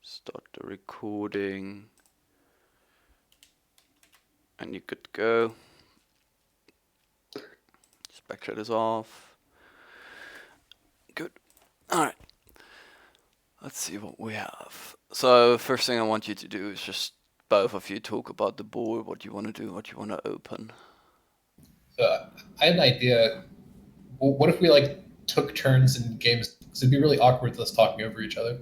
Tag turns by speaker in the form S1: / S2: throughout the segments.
S1: Start the recording. And you could go. Spectrum is off. Good. Alright. Let's see what we have. So first thing I want you to do is just both of you talk about the board, what you want to do, what you want to open.
S2: I had an idea. What if we took turns in games? Because it'd be really awkward with us talking over each other.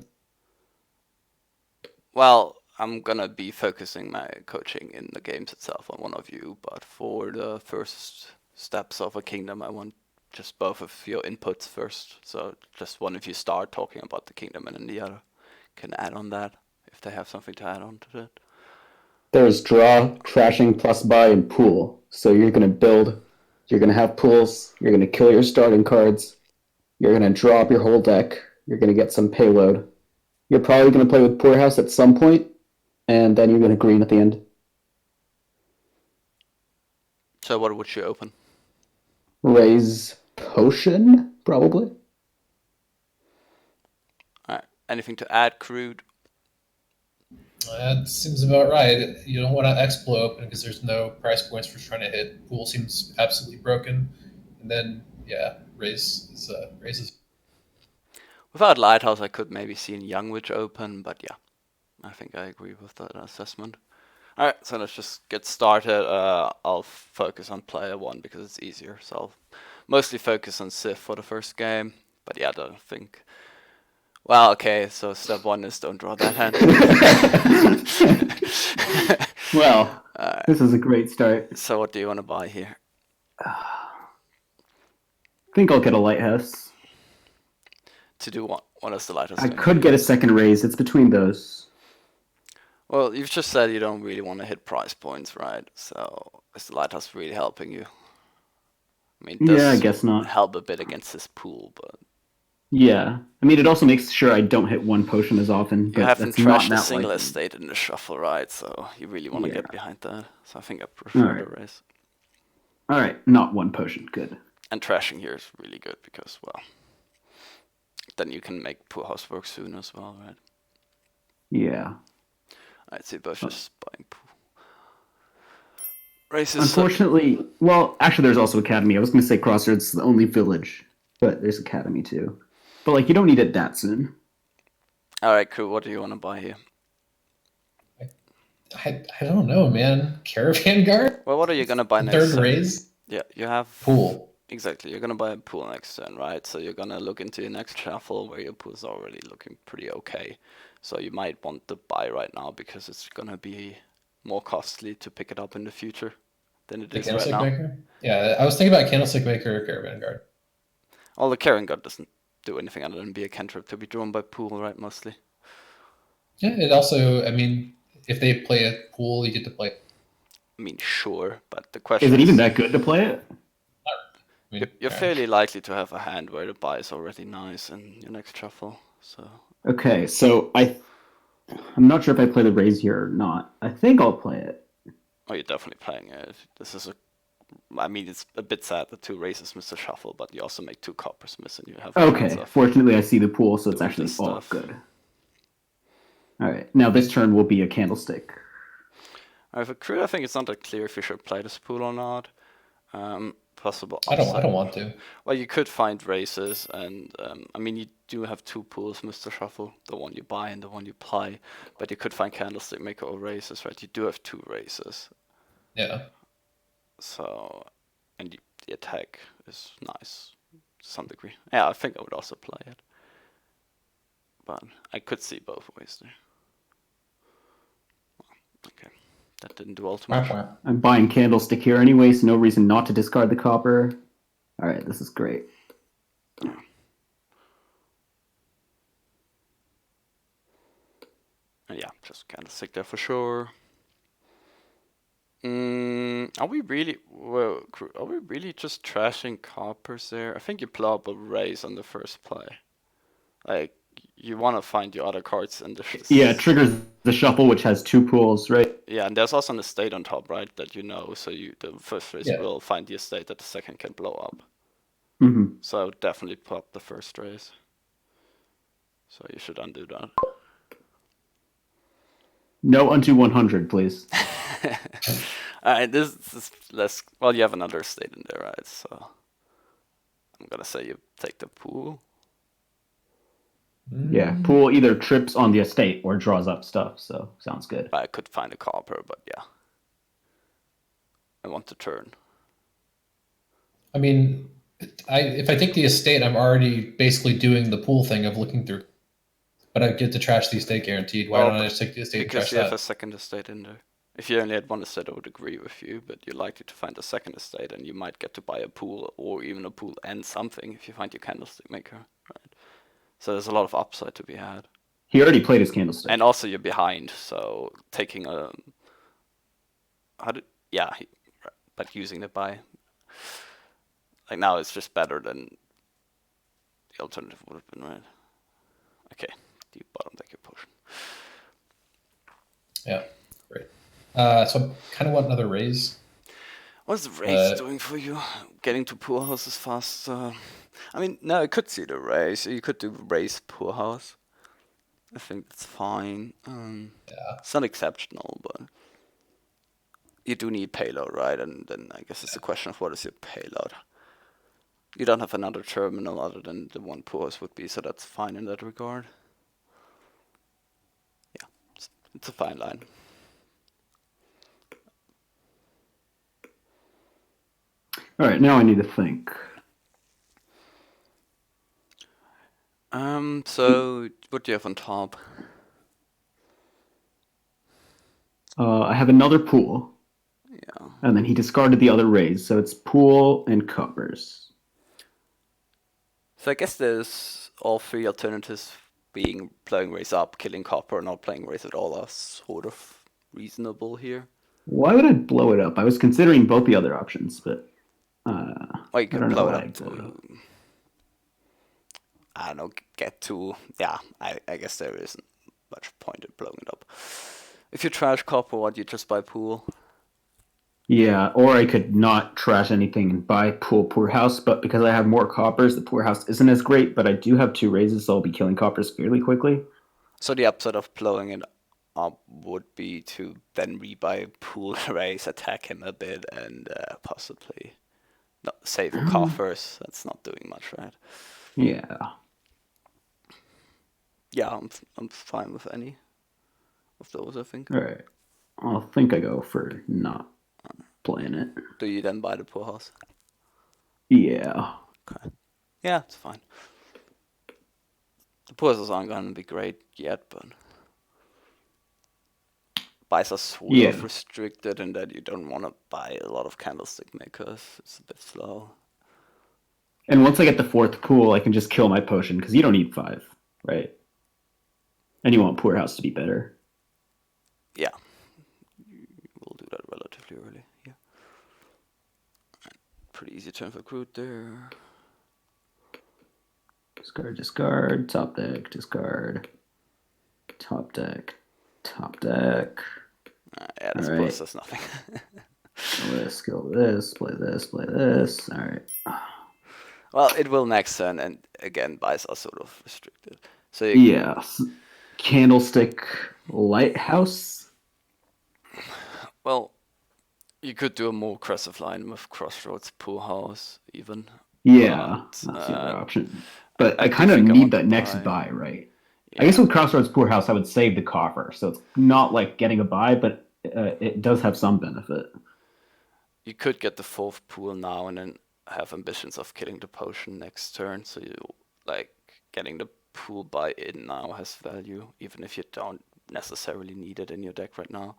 S1: Well, I'm gonna be focusing my coaching in the games itself on one of you, but for the first steps of a kingdom, I want just both of your inputs first. So just one of you start talking about the kingdom, and then the other can add on that if they have something to add on to it.
S3: There's draw, trashing, plus buy, and pool. So you're going to build, you're going to have pools, you're going to kill your starting cards, you're going to draw up your whole deck, you're going to get some payload. You're probably going to play with Poorhouse at some point, and then you're going to green at the end.
S1: So what would you open?
S3: Raise Potion, probably.
S1: Alright, anything to add, Crude?
S2: That seems about right. You don't want to Explo open because there's no price points for trying to hit. Pool seems absolutely broken. And then, yeah, raises.
S1: Without Lighthouse, I could maybe see Youngwich open, but yeah, I think I agree with that assessment. Alright, so let's just get started. I'll focus on player 1 because it's easier, so I'll mostly focus on Sif for the first game. But yeah, I don't think... Well, okay, so step 1 is don't draw that hand.
S3: Well, this is a great start.
S1: So what do you want to buy here?
S3: I think I'll get a Lighthouse.
S1: To do what? What is the Lighthouse
S3: I
S1: doing?
S3: could get a second raise. It's between those.
S1: Well, you've just said you don't really want to hit price points, right? So is the Lighthouse really helping you? I mean,
S3: Yeah, I guess not.
S1: Help a bit against this pool, but
S3: yeah. I mean, it also makes sure I don't hit one potion as often.
S1: You haven't trashed a single
S3: likely.
S1: estate in the shuffle, right? So you really want to get behind that. So I think I prefer the raise.
S3: Alright, not one potion. Good.
S1: And trashing here is really good because, well, then you can make Poor House work soon as well, right?
S3: Yeah.
S1: I'd say both just buying pool. Races.
S3: Unfortunately, well, actually, there's also Academy. I was going to say Crossroads is the only village, but there's Academy too. But you don't need it that soon.
S1: All right, cool. What do you want to buy here?
S2: I don't know, man. Caravan Guard?
S1: Well, what are you gonna buy next?
S2: Third raise?
S1: Yeah, you have
S2: pool.
S1: Exactly. You're gonna buy a pool next turn, right? So you're gonna look into your next shuffle where your pool's already looking pretty okay. So you might want to buy right now because it's gonna be more costly to pick it up in the future than it is right now.
S2: Maker? Yeah, I was thinking about Candlestick Maker or Caravan Guard.
S1: Well, the Caravan Guard doesn't do anything other than be a cantrip to be drawn by pool, right? Mostly.
S2: Yeah, it also, I mean, if they play a pool, you get to play.
S1: I mean, sure, but the question
S3: is it even that good to play it?
S2: I mean,
S1: you're fairly likely to have a hand where the buy is already nice in your next shuffle. So.
S3: Okay, so I'm not sure if I play the raise here or not. I think I'll play it.
S1: Oh, you're definitely playing it. This is I mean, it's a bit sad that 2 raises miss the shuffle, but you also make 2 coppers miss, and you have.
S3: Okay, fortunately I see the pool, so it's actually all good. All right, now this turn will be a Candlestick.
S1: For Crude, I think it's not that clear if you should play this pool or not. Possible.
S2: I don't want to.
S1: Well, you could find races, and I mean, you do have 2 pools, Mr. Shuffle, the one you buy and the one you play, but you could find Candlestick Maker or races, right? You do have 2 races.
S2: Yeah.
S1: So, and the attack is nice to some degree. Yeah, I think I would also play it, but I could see both ways there. Okay. That didn't do all too much.
S3: I'm buying Candlestick here anyway, so no reason not to discard the copper. All right, this is great.
S1: Yeah, just Candlestick there for sure. Are we really just trashing coppers there? I think you play up a raise on the first play. Like, you want to find your other cards in the...
S3: Yeah, it triggers the shuffle, which has 2 pools, right?
S1: Yeah, and there's also an estate on top, right, that you know, so the first raise will find the estate that the second can blow up.
S3: Mm-hmm.
S1: So I would definitely pop the first raise. So you should undo that.
S3: No unto 100, please.
S1: Alright, this is less. Well, you have another state in there, right? So I'm gonna say you take the pool.
S3: Yeah, pool either trips on the estate or draws up stuff, so sounds good.
S1: I could find a copper, but yeah. I want to turn.
S2: I mean, if I take the estate, I'm already basically doing the pool thing of looking through. But I get to trash the estate guaranteed. Why
S1: Well,
S2: don't I just take the estate and
S1: because
S2: trash
S1: you have a
S2: that?
S1: second estate in there. If you only had one estate, I would agree with you, but you're likely to find a second estate, and you might get to buy a pool, or even a pool and something if you find your candlestick maker, right? So there's a lot of upside to be had.
S3: He already played his candlestick.
S1: And also you're behind, so taking a but using the buy, like now it's just better than the alternative would have been, right? Okay, deep bottom deck your potion.
S2: Yeah, great. So I kind of want another raise.
S1: What's the raise doing for you? Getting to poor houses faster? I mean, no, I could see the raise. You could do raise poor house. I think that's fine.
S2: Yeah.
S1: It's not exceptional, but you do need payload, right? And then I guess it's a question of what is your payload. You don't have another terminal other than the one poor house would be, so that's fine in that regard. Yeah, it's a fine line.
S3: All right, now I need to think.
S1: So what do you have on top?
S3: I have another pool,
S1: Yeah.
S3: and then he discarded the other raise, so it's pool and coppers.
S1: So I guess there's all three alternatives being playing raise up, killing copper, not playing raise at all are sort of reasonable here.
S3: Why would I blow it up? I was considering both the other options, but
S1: Or you
S3: I
S1: could
S3: don't know
S1: blow it
S3: why
S1: up
S3: I blew it
S1: to,
S3: up.
S1: I don't know, get to, yeah, I guess there isn't much point in blowing it up. If you trash copper, what, you just buy pool?
S3: Yeah, or I could not trash anything and buy poor house, but because I have more coppers, the poor house isn't as great, but I do have two raises, so I'll be killing coppers fairly quickly.
S1: So the upside of blowing it up would be to then rebuy pool raise, attack him a bit, and possibly not save your coffers. That's not doing much, right?
S3: Yeah.
S1: Yeah, I'm fine with any of those, I think.
S3: All right. I think I go for not playing it.
S1: Do you then buy the poor house?
S3: Yeah.
S1: Okay. Yeah, it's fine. The poor houses aren't going to be great yet, but buys are sort of restricted in that you don't want to buy a lot of candlestick makers. It's a bit slow.
S3: And once I get the fourth pool, I can just kill my potion, because you don't need 5, right? And you want poor house to be better.
S1: Yeah. We'll do that relatively early. Yeah. Pretty easy turn for crude there.
S3: Discard, top deck, discard, top deck, top deck.
S1: Yeah, this
S3: All
S1: poor
S3: right.
S1: house does nothing.
S3: Kill this, play this, play this. All right.
S1: Well, it will next turn, and again, buys are sort of restricted. So
S3: yeah, candlestick lighthouse.
S1: Well, you could do a more aggressive line with crossroads, poor house, even.
S3: Yeah, that's the other option. But I kind of need that next buy, right? Yeah. I guess with crossroads, poor house, I would save the coffer, so it's not like getting a buy, but it does have some benefit.
S1: You could get the fourth pool now and then have ambitions of killing the potion next turn, so you like getting the pool buy in now has value, even if you don't necessarily need it in your deck right now.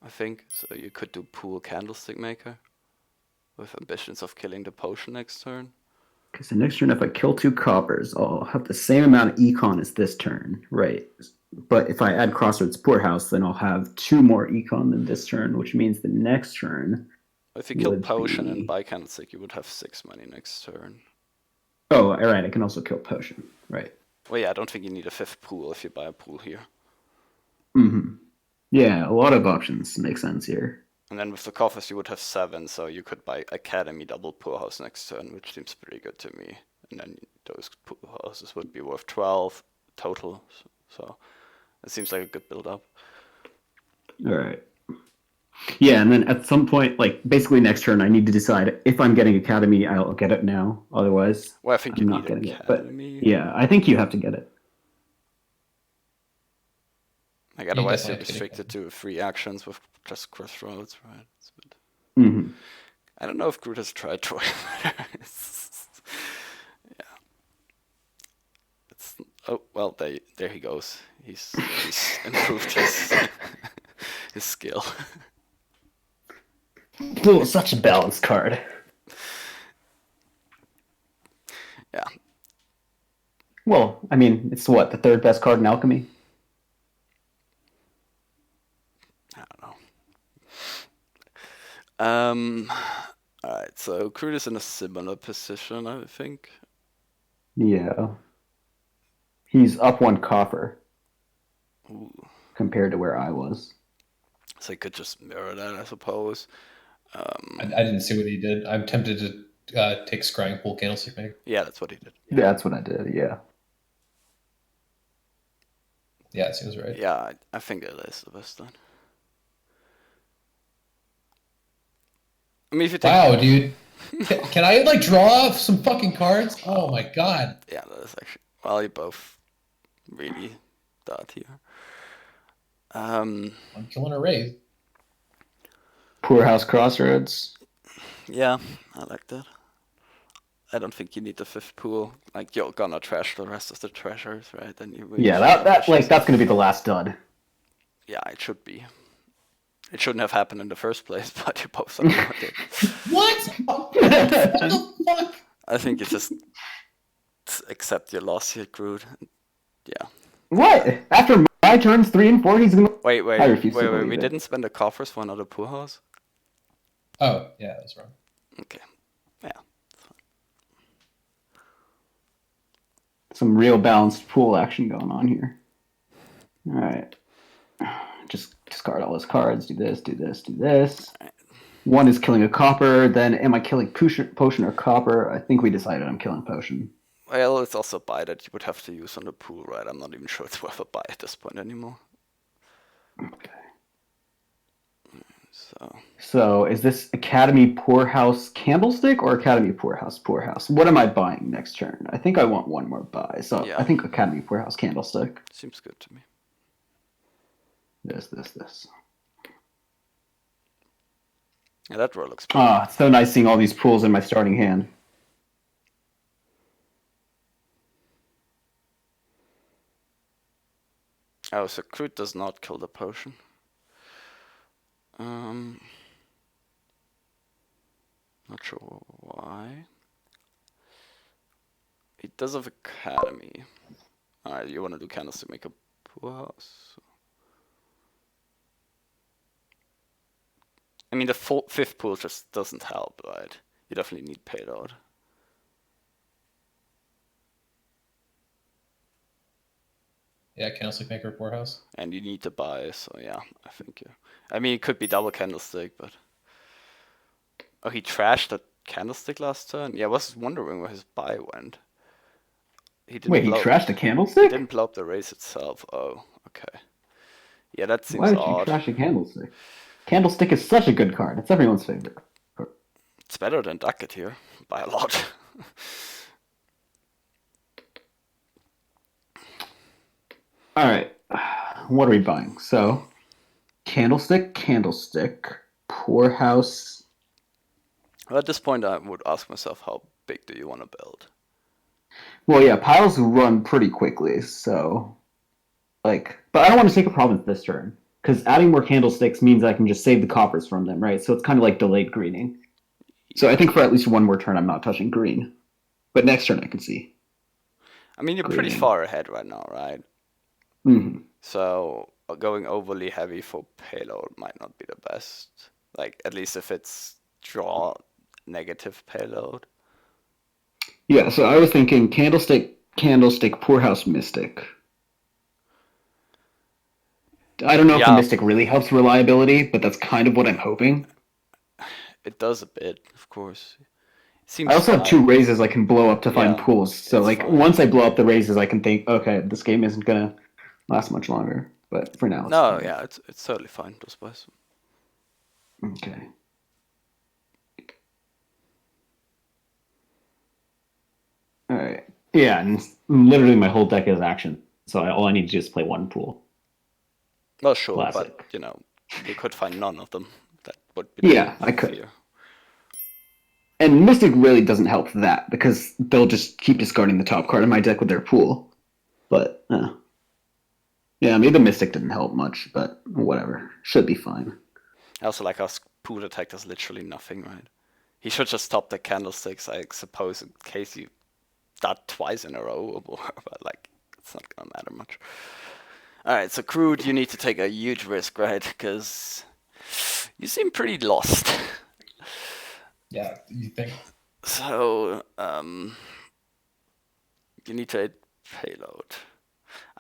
S1: I think so. You could do pool candlestick maker with ambitions of killing the potion next turn.
S3: Because the next turn, if I kill 2 coppers, I'll have the same amount of econ as this turn, right? But if I add crossroads poor house, then I'll have 2 more econ than this turn, which means the next turn.
S1: If you kill potion and buy candlestick, you would have 6 money next turn.
S3: Oh, all right. I can also kill potion, right?
S1: Well, yeah, I don't think you need a 5th pool if you buy a pool here.
S3: Mm-hmm. Yeah, a lot of options make sense here.
S1: And then with the coffers, you would have 7, so you could buy Academy double poor house next turn, which seems pretty good to me. And then those poor houses would be worth 12 total, so it seems like a good build up.
S3: All right. Yeah, and then at some point, like basically next turn, I need to decide if I'm getting Academy. I'll get it now. Otherwise,
S1: Well, I think you
S3: I'm
S1: need
S3: not getting it. But
S1: Academy.
S3: yeah, I think you have to get it.
S1: Like
S2: You
S1: otherwise you're
S2: definitely have to get
S1: restricted to 3 actions with just crossroads, right?
S3: Hmm.
S1: I don't know if Groot has tried Troy. Yeah. It's oh well there he goes. He's improved his his skill.
S3: Oh, such a balanced card.
S1: Yeah.
S3: Well, I mean, it's what, the third best card in Alchemy?
S1: I don't know. Alright, so Crude is in a similar position, I think.
S3: Yeah. He's up 1 copper
S1: Ooh.
S3: compared to where I was.
S1: So he could just mirror that, I suppose.
S2: I didn't see what he did. I'm tempted to take Scrying Pool Candlestick Maker.
S1: Yeah, that's what he did.
S3: Yeah, that's what I did, yeah.
S2: Yeah, it seems right.
S1: Yeah, I think it is the best then. I mean, if you take
S2: Wow, dude. Can I like draw some fucking cards? Oh my god.
S1: yeah, that is actually well, you both really thought here.
S2: I'm killing a raise.
S3: Poorhouse Crossroads.
S1: Yeah, I like that. I don't think you need the 5th pool. Like you're gonna trash the rest of the treasures, right? Then you really
S3: Yeah,
S1: should have
S3: that like
S1: wishes.
S3: that's gonna be the last dud.
S1: Yeah, it should be. It shouldn't have happened in the first place, but you both somehow did.
S2: What? What the fuck?
S1: I think you just accept your loss here, Groot. Yeah.
S3: What? After my turns 3 and 4, he's gonna.
S1: Wait.
S3: I refuse to believe
S1: We
S3: it.
S1: didn't spend the coffers for another pool house?
S2: Oh, yeah, that's wrong.
S1: Okay. Yeah.
S3: Some real balanced pool action going on here. All right. Just discard all his cards. Do this, do this, do this. One is killing a copper. Then am I killing potion or copper? I think we decided I'm killing potion.
S1: Well, it's also a buy that you would have to use on the pool, right? I'm not even sure it's worth a buy at this point anymore.
S3: Okay.
S1: So
S3: is this Academy Poorhouse Candlestick or Academy Poorhouse Poorhouse? What am I buying next turn? I think I want one more buy. So
S1: yeah,
S3: I think Academy Poorhouse Candlestick.
S1: seems good to me.
S3: This.
S1: Yeah, that roll looks pretty.
S3: Ah, it's so nice seeing all these pools in my starting hand.
S1: Oh, so Crude does not kill the potion. Not sure why. He does have Academy. Alright, you want to do candles to make a pool house? I mean, the 5th pool just doesn't help, right? You definitely need payload.
S2: Yeah, Candlestick Maker Poorhouse.
S1: And you need to buy, so yeah, I think yeah. I mean, it could be double candlestick, but oh, he trashed that candlestick last turn. Yeah, I was wondering where his buy went. He didn't
S3: Wait, he trashed a
S1: He
S3: candlestick?
S1: didn't blow up the race itself. Oh, okay. Yeah, that seems
S3: Why would you
S1: odd.
S3: trash a candlestick? Candlestick is such a good card. It's everyone's favorite.
S1: It's better than Ducket here by a lot.
S3: All right, what are we buying? So, candlestick, Poorhouse.
S1: Well, at this point, I would ask myself, how big do you want to build?
S3: Well, yeah, piles run pretty quickly, so but I don't want to take a province this turn because adding more candlesticks means I can just save the coppers from them, right? So it's kind of like delayed greening. So I think for at least one more turn, I'm not touching green, but next turn I can see.
S1: I mean, you're pretty
S3: Greening.
S1: far ahead right now, right?
S3: Mm-hmm.
S1: So going overly heavy for payload might not be the best. Like, at least if it's draw negative payload.
S3: Yeah, so I was thinking candlestick, Poorhouse, Mystic. I don't know if the
S1: Yeah.
S3: Mystic really helps reliability, but that's kind of what I'm hoping.
S1: It does a bit, of course. It seems
S3: I also have
S1: fine.
S3: 2 raises I can blow up to find pools, so
S1: it's fine.
S3: once I blow up the raises, I can think, okay, this game isn't gonna last much longer. but for now it's
S1: No,
S3: fine.
S1: yeah, it's totally fine. Those buys.
S3: Okay. All right.
S4: Yeah, and literally my whole deck is action, so all I need to do is play one pool.
S1: Well, sure,
S4: Classic.
S1: but you could find none of them. That would be
S3: Yeah,
S1: the
S3: I could.
S1: fear.
S3: And Mystic really doesn't help that because they'll just keep discarding the top card in my deck with their pool. But yeah, maybe the Mystic didn't help much, but whatever, should be fine.
S1: I also like how pool attack does literally nothing, right? He should just stop the candlesticks, I suppose, in case you dot twice in a row, but like it's not gonna matter much. All right, so crude, you need to take a huge risk, right? Because you seem pretty lost.
S2: Yeah, you think?
S1: So you need to hit payload.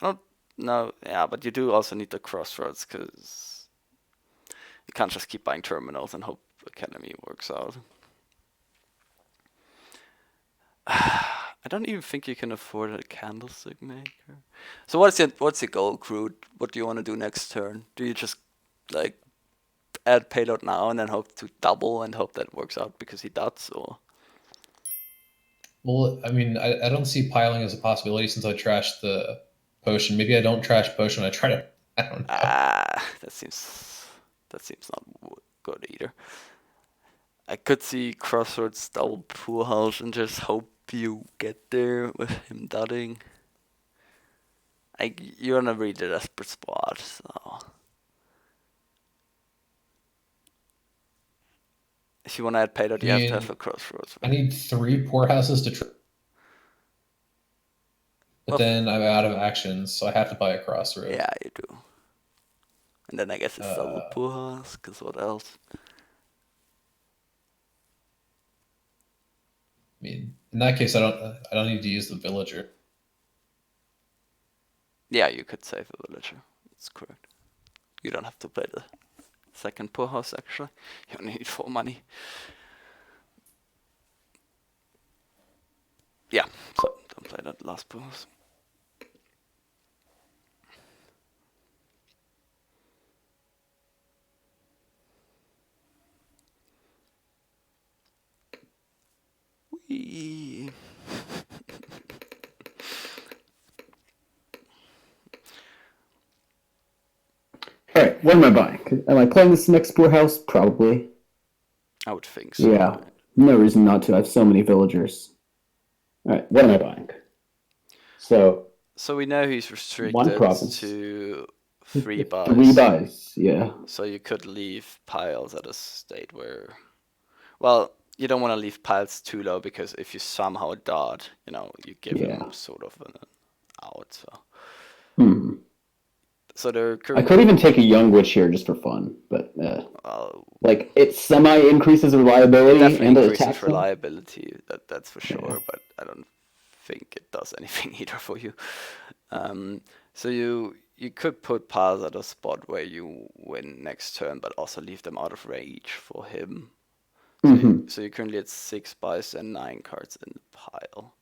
S1: I don't know, yeah, but you do also need the crossroads because you can't just keep buying terminals and hope Academy works out. I don't even think you can afford a candlestick maker. So what's your goal, crude? What do you want to do next turn? Do you just like add payload now and then hope to double and hope that works out because he does, or?
S2: Well, I mean, I don't see piling as a possibility since I trashed the potion. Maybe I don't trash potion. I try to. I don't know.
S1: That seems not good either. I could see crossroads double pool house and just hope you get there with him dotting. You're in a really desperate spot, so if you want to add payload, you have to have a crossroads.
S2: I need 3 poorhouses to. But
S1: Well,
S2: then I'm out of actions, so I have to buy a crossroad.
S1: yeah, you do. And then I guess it's double pool house, because what else?
S2: I mean, in that case, I don't need to use the villager.
S1: Yeah, you could save a villager. That's correct. You don't have to play the second poor house, actually. You only need 4 money. Yeah, so don't play that last poor house. Whee.
S3: All right, what am I buying? Am I playing this next poorhouse? Probably.
S1: I would think so.
S3: Yeah, no reason not to. I have so many villagers. All right, what am I buying? So
S1: we know he's
S3: one
S1: restricted
S3: province.
S1: to 3 buys.
S3: 3 buys, yeah.
S1: So you could leave piles at a state where, well, you don't want to leave piles too low because if you somehow dot, you give him sort of an out. So. So they're
S3: I could even take a young witch here just for fun, but like it semi increases reliability
S1: definitely
S3: and
S1: increases
S3: attack
S1: reliability. That's for sure, but I don't think it does anything either for you. So you could put piles at a spot where you win next turn, but also leave them out of range for him. So you're currently at 6 buys and 9 cards in the pile.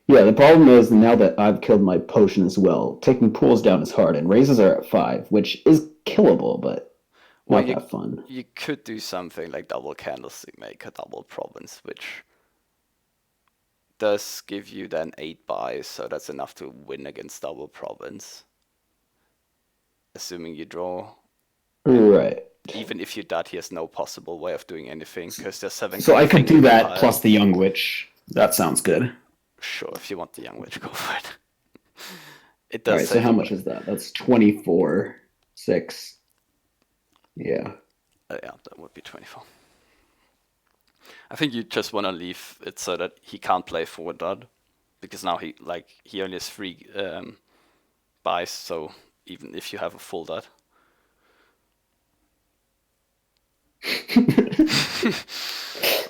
S3: Yeah, the problem is now that I've killed my potion as well, taking pools down is hard, and raises are at 5, which is killable, but not that fun.
S1: You could do something like double candlestick maker, double province, which does give you then 8 buys, so that's enough to win against double province. Assuming you draw.
S3: Right.
S1: Even if you dot, he has no possible way of doing anything, because there's 7
S3: So I could do that
S1: pile.
S3: plus the young witch. That sounds good.
S1: Sure, if you want the young witch, go for it. It does.
S3: Alright, so how much is that? That's 24, 6. Yeah.
S1: Yeah, that would be 24. I think you just want to leave it so that he can't play forward dot, because now he only has 3 buys, so even if you have a full dot.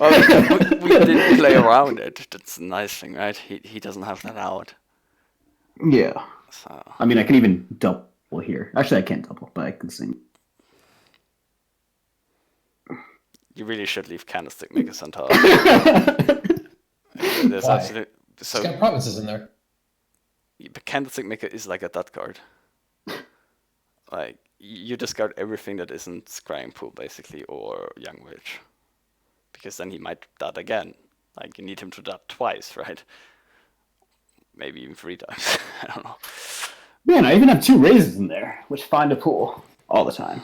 S1: Well, we did play around it. That's a nice thing, right? He doesn't have that out.
S3: Yeah.
S1: So.
S3: I mean, I can even double here. Actually, I can't double, but I can sing.
S1: You really should leave candlestick makers on top. There's
S2: Why?
S1: absolutely so.
S2: It's got provinces in there.
S1: But candlestick maker is like a dot card. Like, you discard everything that isn't Scrying Pool, basically, or Young Witch. Because then he might dot again. Like, you need him to dot twice, right? Maybe even 3 times. I don't know.
S4: Man, I even have 2 raises in there, which find a pool all the time.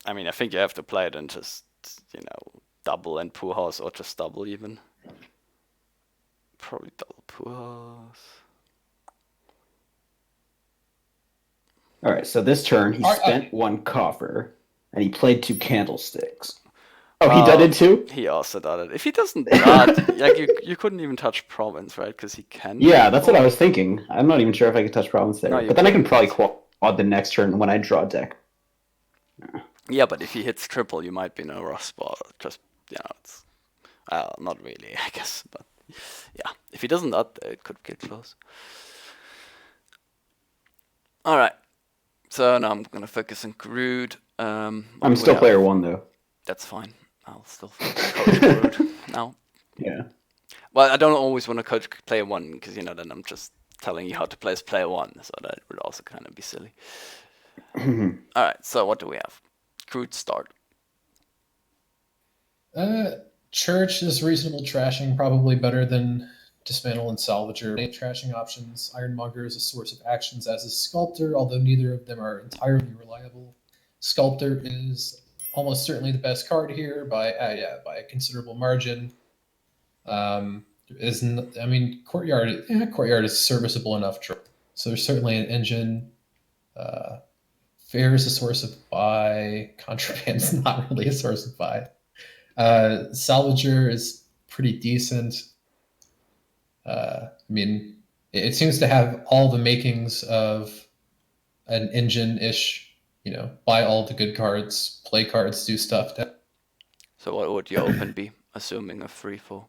S1: I mean, I think you have to play it and just, double and pool house, or just double even. Probably double pool house.
S4: All right, so this turn he
S2: Alright,
S4: spent 1 coffer, and he played 2 candlesticks. Oh, he dotted too?
S1: He also dotted. If he doesn't dot, like you couldn't even touch province, right? Because he can.
S4: Yeah, that's what I was thinking. I'm not even sure if I could touch province there.
S1: No, you
S4: but then I can
S1: couldn't.
S4: probably quad the next turn when I draw a deck.
S1: Yeah, but if he hits triple, you might be in a rough spot. Just, it's not really, I guess. But yeah, if he doesn't dot, it could get close. All right. So now I'm gonna focus on crude.
S4: I'm still player 1 though.
S1: That's fine. I'll still coach crude now.
S4: Yeah.
S1: Well, I don't always want to coach player 1 because then I'm just telling you how to play as player 1, so that would also kind of be silly. All right. So what do we have? Crude start.
S2: Church is reasonable trashing, probably better than Dismantle and Salvager. Trashing options. Ironmonger is a source of actions, as is Sculptor, although neither of them are entirely reliable. Sculptor is almost certainly the best card here by a considerable margin. Courtyard. Courtyard is serviceable enough. So there's certainly an engine. Fair is a source of buy. Contraband is not really a source of buy. Salvager is pretty decent. It seems to have all the makings of an engine-ish. Buy all the good cards, play cards, do stuff.
S1: So what would your open be, assuming a 3-4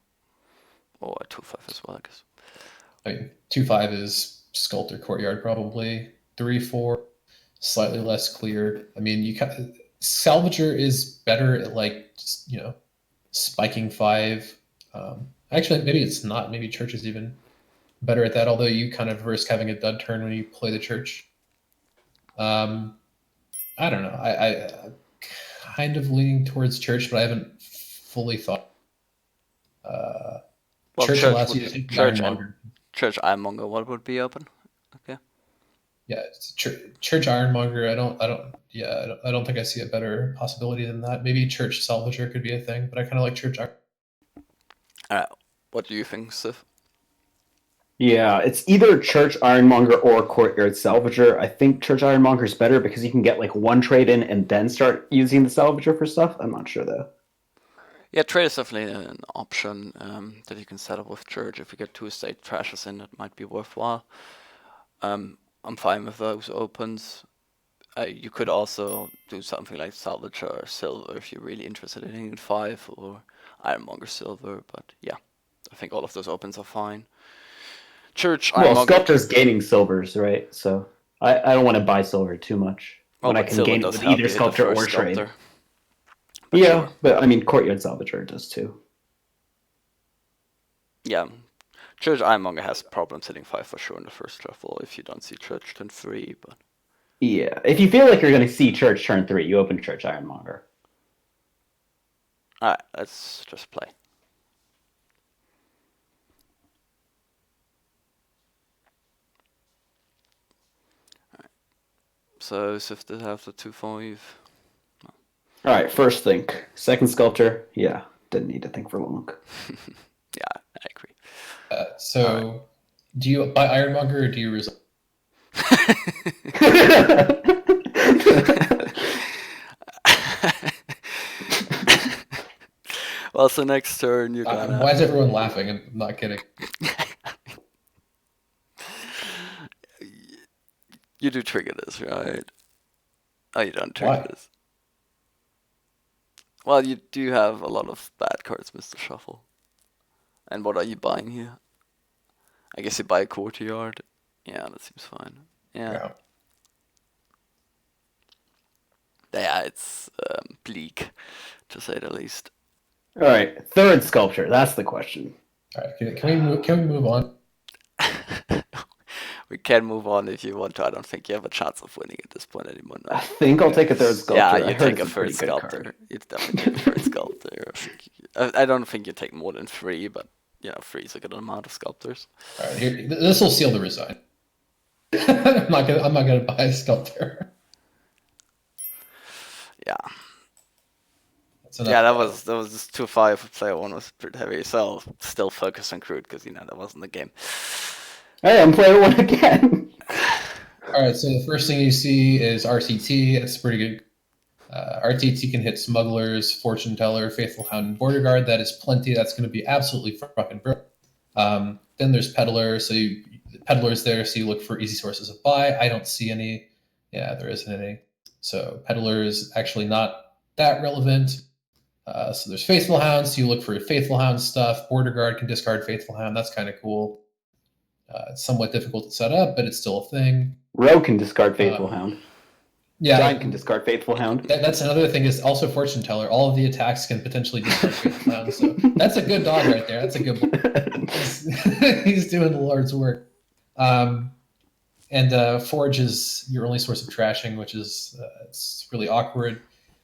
S1: or a 2-5 as well, I guess?
S2: 2-5 is Sculptor Courtyard probably. 3-4, slightly less clear. Salvager is better at spiking 5. Actually, maybe it's not. Maybe Church is even better at that. Although you kind of risk having a dud turn when you play the Church. I don't know. I kind of leaning towards Church, but I haven't fully thought. Church allows you to take the Ironmonger.
S1: Church Ironmonger, what would be open? Okay.
S2: Yeah, Church Ironmonger. I don't think I see a better possibility than that. Maybe Church Salvager could be a thing, but I kind of like Church.
S1: All right. What do you think, Sif?
S4: Yeah, it's either Church Ironmonger or Courtyard Salvager. I think Church Ironmonger is better because you can get 1 trade in and then start using the Salvager for stuff. I'm not sure though.
S1: Yeah, trade is definitely an option that you can set up with Church. If you get 2 estate trashes in, it might be worthwhile. I'm fine with those opens. You could also do something like Salvager or Silver if you're really interested in hitting 5, or Ironmonger Silver. But yeah, I think all of those opens are fine. Church.
S4: Well, Sculptor's gaining silvers, right? So I don't want to buy silver too much when I can gain it with either Sculptor or trade. But yeah, sure. But Courtyard Salvager does too.
S1: Yeah, Church Ironmonger has problems hitting 5 for sure in the first shuffle if you don't see Church turn 3, but
S4: yeah, if you feel like you're going to see Church turn 3, you open Church Ironmonger.
S1: All right, let's just play. So Sif did have the 2-5.
S4: No. All right, first think. Second Sculptor, yeah, didn't need to think for long.
S1: Yeah, I agree.
S2: So, do you buy Ironmonger or do you resolve?
S1: Well, so next turn you're gonna.
S2: Why is everyone laughing? I'm not kidding.
S1: You do trigger this, right? Oh, you don't trigger this. Well, you do have a lot of bad cards, Mr. Shuffle. And what are you buying here? I guess you buy a Courtyard. Yeah, that seems fine. Yeah. Yeah, it's bleak, to say the least.
S4: All right, third Sculptor. That's the question.
S2: All right, can we move on?
S1: We can move on if you want to. I don't think you have a chance of winning at this point anymore. No.
S4: I think I'll take a third sculptor.
S1: Yeah,
S4: I
S1: you
S4: heard
S1: take a
S4: it's pretty
S1: third
S4: good
S1: sculptor.
S4: card.
S1: You'd definitely take a third sculptor. I don't think you take more than 3, but 3 is a good amount of sculptors.
S2: All right, here. This will seal the resign. I'm not gonna buy a sculptor.
S1: Yeah.
S2: That's enough.
S1: Yeah, that was just too far for player 1 was pretty heavy. So I'll still focus on crude because that wasn't the game.
S4: Hey, I'm player 1 again.
S2: All right, so the first thing you see is RTT. It's pretty good. RTT can hit smugglers, fortune teller, faithful hound, and border guard. That is plenty. That's going to be absolutely fucking broke. Then there's peddler. So peddler's there. So you look for easy sources of buy. I don't see any. Yeah, there isn't any. So peddler is actually not that relevant. So there's faithful hound. So you look for faithful hound stuff. Border guard can discard faithful hound. That's kind of cool. It's somewhat difficult to set up, but it's still a thing.
S4: Rogue can discard Faithful Hound.
S2: Yeah,
S4: Giant can discard Faithful Hound.
S2: That's another thing. Is also fortune teller. All of the attacks can potentially discard faithful hound. So that's a good dog right there. That's a good one. He's doing the Lord's work. And forge is your only source of trashing, which is it's really awkward.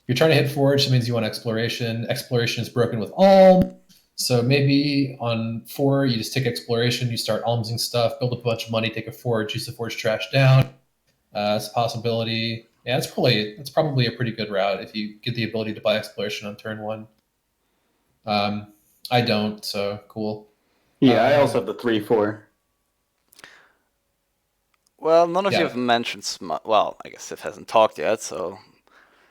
S2: You're trying to hit forge. That means you want exploration. Exploration is broken with alm. So maybe on 4, you just take exploration, you start almsing stuff, build up a bunch of money, take a forge, use the forge trash down. It's a possibility. Yeah, it's probably a pretty good route if you get the ability to buy exploration on turn 1. I don't, so cool.
S4: Yeah, I also have the 3/4.
S1: Well, none of you have mentioned well, I guess it hasn't talked yet, so.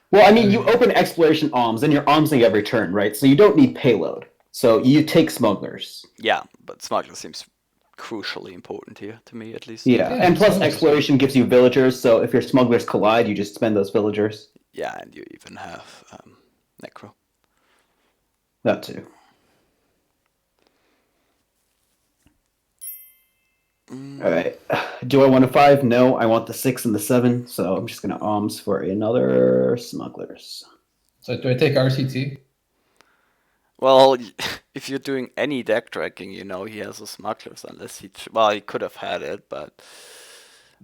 S4: Well, I mean, you open exploration alms, and you're almsing every turn, right? So you don't need payload. So you take smugglers.
S1: Yeah, but smuggler seems crucially important here, to me at least.
S4: Yeah, and plus exploration gives you villagers, so if your smugglers collide, you just spend those villagers.
S1: Yeah, and you even have Necro.
S4: That too. Alright. Do I want a 5? No, I want the 6 and the 7, so I'm just going to alms for another smugglers.
S2: So do I take RTT?
S1: Well, if you're doing any deck tracking, he has a smugglers, unless he could have had it, but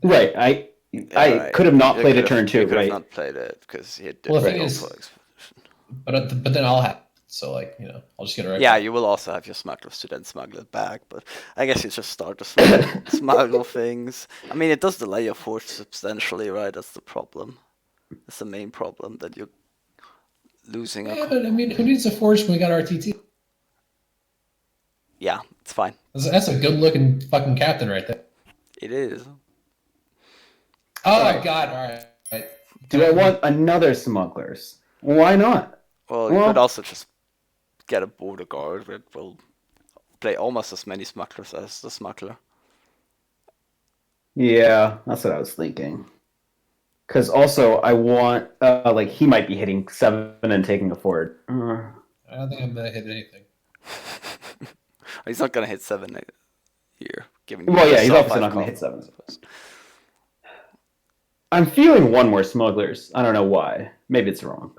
S4: right. I could have not played a turn 2,
S1: right? Could have
S4: right?
S1: not played it because he did
S2: Well, the
S1: not
S2: thing
S1: go
S2: is,
S1: for expedition.
S2: but then I'll have it. So I'll just get it right.
S1: Yeah, you will also have your smugglers to then smuggle it back, but I guess you just start to smuggle things. I mean, it does delay your forge substantially, right? That's the problem. That's the main problem, that you're losing.
S2: Yeah, but I mean, who needs a forge when we got RTT?
S1: Yeah, it's fine.
S2: That's a good-looking fucking captain right there.
S1: It is.
S2: Oh my god! All right.
S4: Do I want another smugglers? Why not?
S1: Well, you could also just get a border guard that will play almost as many smugglers as the smuggler.
S4: Yeah, that's what I was thinking. Because also, I want, he might be hitting 7 and taking a forward.
S2: I don't think I'm going to hit anything.
S1: He's not going to hit 7 here.
S4: Well, yeah, he's obviously not going to hit 7. I'm feeling one more smugglers. I don't know why. Maybe it's wrong.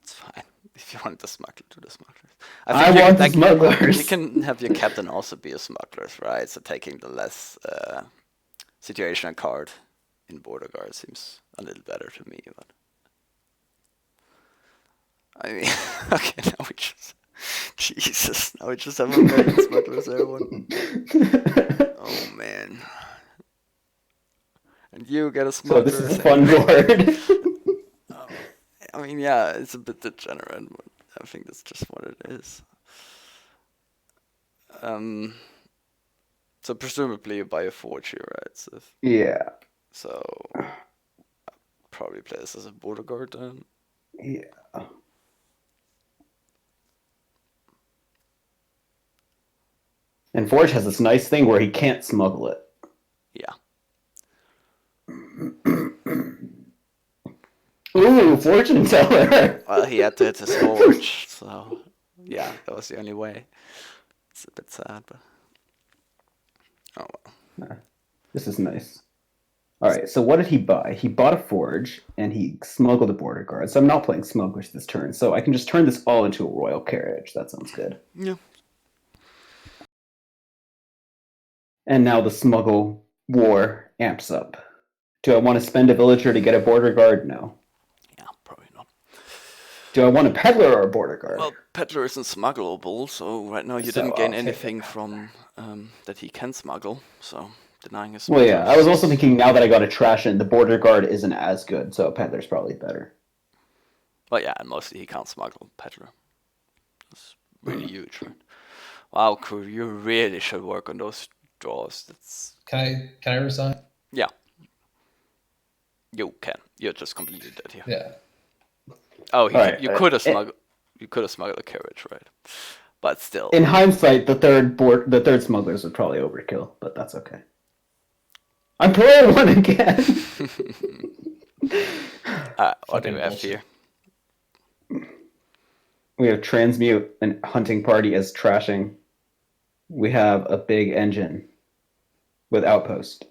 S1: It's fine. If you want the smuggler, do the smugglers.
S4: I want the smugglers.
S1: You can have your captain also be a smuggler, right? So taking the less situational card in border guard seems a little better to me. But I mean, okay, now we just Jesus, now we just have American smugglers, everyone. Oh man. And you get a smuggler.
S4: So this is a fun board.
S1: I mean, yeah, it's a bit degenerate, but I think that's just what it is. So presumably you buy a forge here, right? So
S4: yeah.
S1: So I'll probably play this as a border guard then.
S4: Yeah. And Forge has this nice thing where he can't smuggle it.
S1: Yeah.
S4: Ooh, fortune teller.
S1: Well, he had to hit his forge, so yeah, that was the only way. It's a bit sad, but oh well.
S4: This is nice. All right, so what did he buy? He bought a forge and he smuggled a border guard. So I'm not playing smugglers this turn, so I can just turn this all into a royal carriage. That sounds good.
S1: Yeah.
S4: And now the smuggle war amps up. Do I want to spend a villager to get a border guard? No.
S1: Yeah, probably not.
S4: Do I want a peddler or a border guard?
S1: Well, Peddler isn't smuggleable, so right now you
S4: So
S1: didn't gain
S4: I'll take
S1: anything
S4: it.
S1: from that he can smuggle, so denying his
S4: Well, yeah, I was also
S1: smugglers-
S4: thinking now that I got a trash in, the border guard isn't as good, so a peddler's probably better.
S1: Well, yeah, and mostly he can't smuggle Peddler. That's really huge, right? Wow, crew, you really should work on those draws. That's
S2: Can I resign?
S1: yeah. You can. You're just completely dead here.
S2: Yeah.
S1: Oh,
S4: Alright,
S1: you could have smuggled a carriage, right? But still.
S4: In hindsight, the third smugglers would probably overkill, but that's okay. I'm playing one again.
S1: What do
S2: Fucking
S1: we have
S2: bullshit.
S1: here?
S4: We have transmute and hunting party as trashing. We have a big engine with outpost.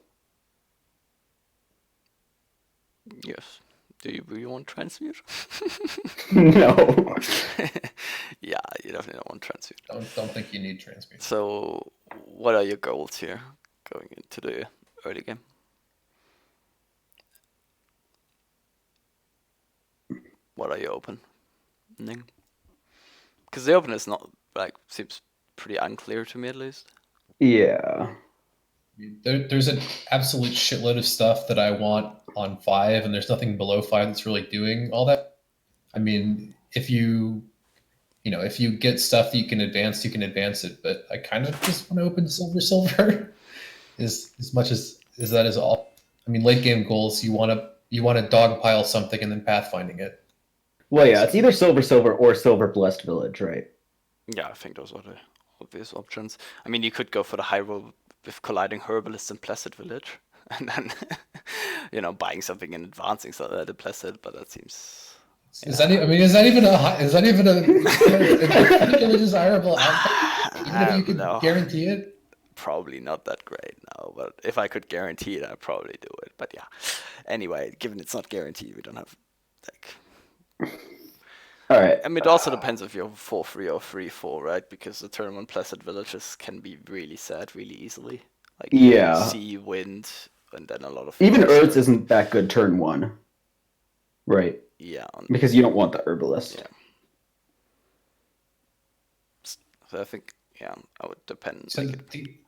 S1: Yes. Do you really want transmute?
S4: No.
S1: Yeah, you definitely don't want transmute.
S2: Don't think you need transmute.
S1: So, what are your goals here going into the early game? What are you opening? Because the open is not seems pretty unclear to me at least.
S4: Yeah.
S2: There's an absolute shitload of stuff that I want on 5, and there's nothing below 5 that's really doing all that. I mean, if you get stuff that you can advance it. But I kind of just want to open silver, as much as that is all. I mean, late game goals, you want to dogpile something and then pathfinding it.
S4: Well, yeah, it's either silver or silver blessed village, right?
S1: Yeah, I think those are the obvious options. I mean, you could go for the high roll with colliding herbalists in Placid Village, and then buying something and advancing so that Placid, but that seems.
S2: Is that even a desirable outcome? Even if you could guarantee it?
S1: Probably not that great now, but if I could guarantee it, I'd probably do it. But yeah, anyway, given it's not guaranteed, we don't have
S4: All right.
S1: I mean, it also depends if you're 4-3 or 3-4, right? Because the turn 1 Placid Villages can be really sad really easily. Like
S4: Yeah.
S1: sea, wind, and then a lot of
S4: Even
S1: forest.
S4: Earths isn't that good turn 1. Right.
S1: Yeah.
S4: Because you don't want the herbalist.
S1: Yeah. So I think, yeah, I would depend.
S2: So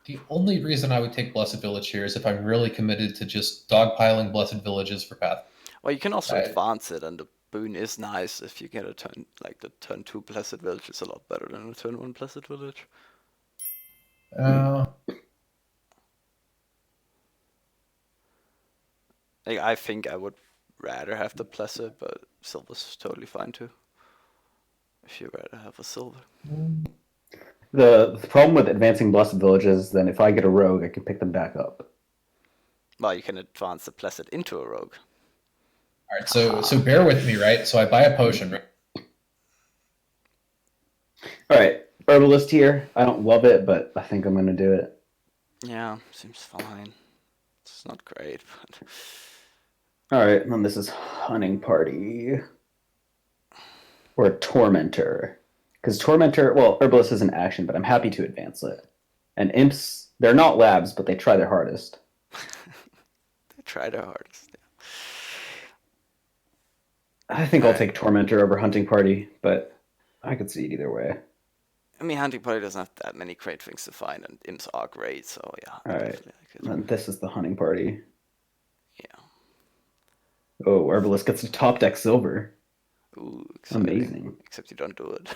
S2: the only reason I would take Blessed Village here is if I'm really committed to just dogpiling Blessed Villages for path.
S1: Well, you can also
S2: Right.
S1: advance it, and the boon is nice if you get a turn, like the turn 2 Blessed Village is a lot better than the turn 1 Blessed Village. Like, I think I would rather have the Blessed, but silver's totally fine too. If you'd rather have a silver.
S4: The problem with advancing blessed villages is then if I get a rogue, I can pick them back up.
S1: Well, you can advance the Blessed into a rogue.
S2: All right, so bear with me, right? So I buy a potion, right?
S4: All right, herbalist here. I don't love it, but I think I'm gonna do it.
S1: Yeah, seems fine. It's not great, but
S4: All right, and then this is hunting party or tormentor, because tormentor. Well, herbalist is an action, but I'm happy to advance it. And imps, they're not labs, but they try their hardest.
S1: they try their hardest. Yeah.
S4: I think I'll take tormentor over hunting party, but I could see it either way.
S1: I mean, hunting party doesn't have that many great things to find, and imps are great, so yeah.
S4: All right,
S1: definitely I could.
S4: and this is the hunting party.
S1: Yeah.
S4: Oh, herbalist gets to top deck silver.
S1: Ooh, exciting.
S4: Amazing.
S1: Except you don't do it.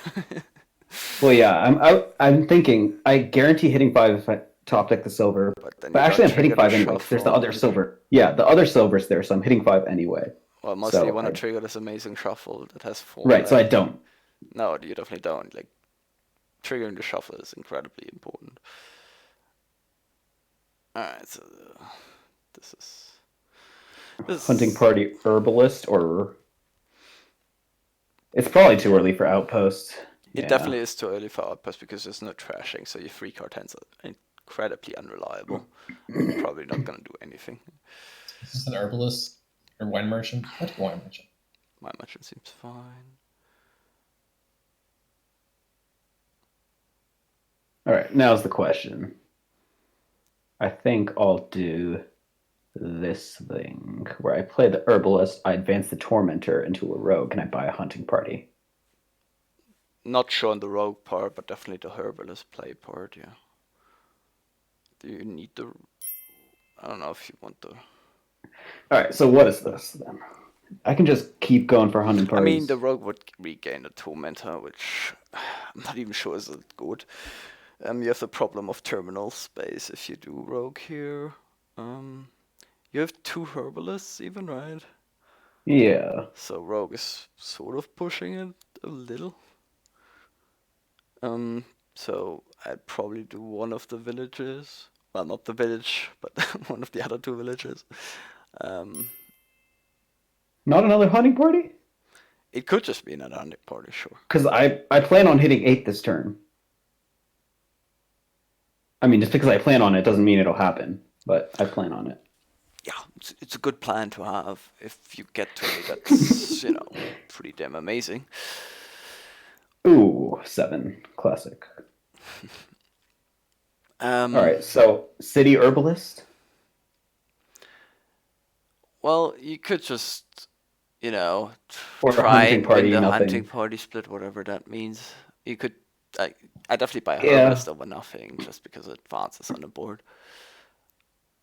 S4: Well, yeah, I'm thinking I guarantee hitting 5 if I top deck the silver.
S1: But then
S4: But
S1: you
S4: actually, I'm
S1: don't
S4: hitting
S1: trigger
S4: 5
S1: the
S4: anyway. 'Cause there's the
S1: shuffle.
S4: other silver. Yeah, the other silver's there, so I'm hitting 5 anyway.
S1: Well, mostly
S4: So
S1: you want to
S4: I-
S1: trigger this amazing shuffle that has 4.
S4: Right, so I don't.
S1: No, you definitely don't. Like, triggering the shuffle is incredibly important. Alright, so this is
S4: Hunting party herbalist, or it's probably too early for outpost.
S1: It
S4: Yeah.
S1: definitely is too early for outpost because there's no trashing, so your 3 card hands are incredibly unreliable. You're probably not gonna do anything.
S2: Is this an herbalist or wine merchant? I'd take wine merchant.
S1: My merchant seems fine.
S4: All right, now's the question. I think I'll do this thing where I play the herbalist, I advance the tormentor into a rogue, and I buy a hunting party.
S1: Not sure on the rogue part, but definitely the herbalist play part. Yeah. Do you need the? I don't know if you want the.
S4: All right, so what is this then? I can just keep going for hunting
S1: I
S4: parties.
S1: mean, the rogue would regain the tormentor, which I'm not even sure is good. You have the problem of terminal space if you do rogue here. You have 2 herbalists even, right?
S4: Yeah.
S1: So rogue is sort of pushing it a little. So I'd probably do one of the villages. Well, not the village, but one of the other 2 villages.
S4: Not another hunting party?
S1: It could just be another hunting party, sure.
S4: Because I plan on hitting 8 this turn. I mean, just because I plan on it doesn't mean it'll happen, but I plan on it.
S1: Yeah, it's a good plan to have. If you get to it, that's, pretty damn amazing.
S4: Ooh, 7. Classic. All right, so city herbalist?
S1: Well, you could just,
S4: Or a
S1: try
S4: hunting
S1: and
S4: party,
S1: win the
S4: nothing.
S1: hunting party split, whatever that means. You could, I definitely buy a
S4: Yeah.
S1: herbalist over nothing, just because it advances on the board.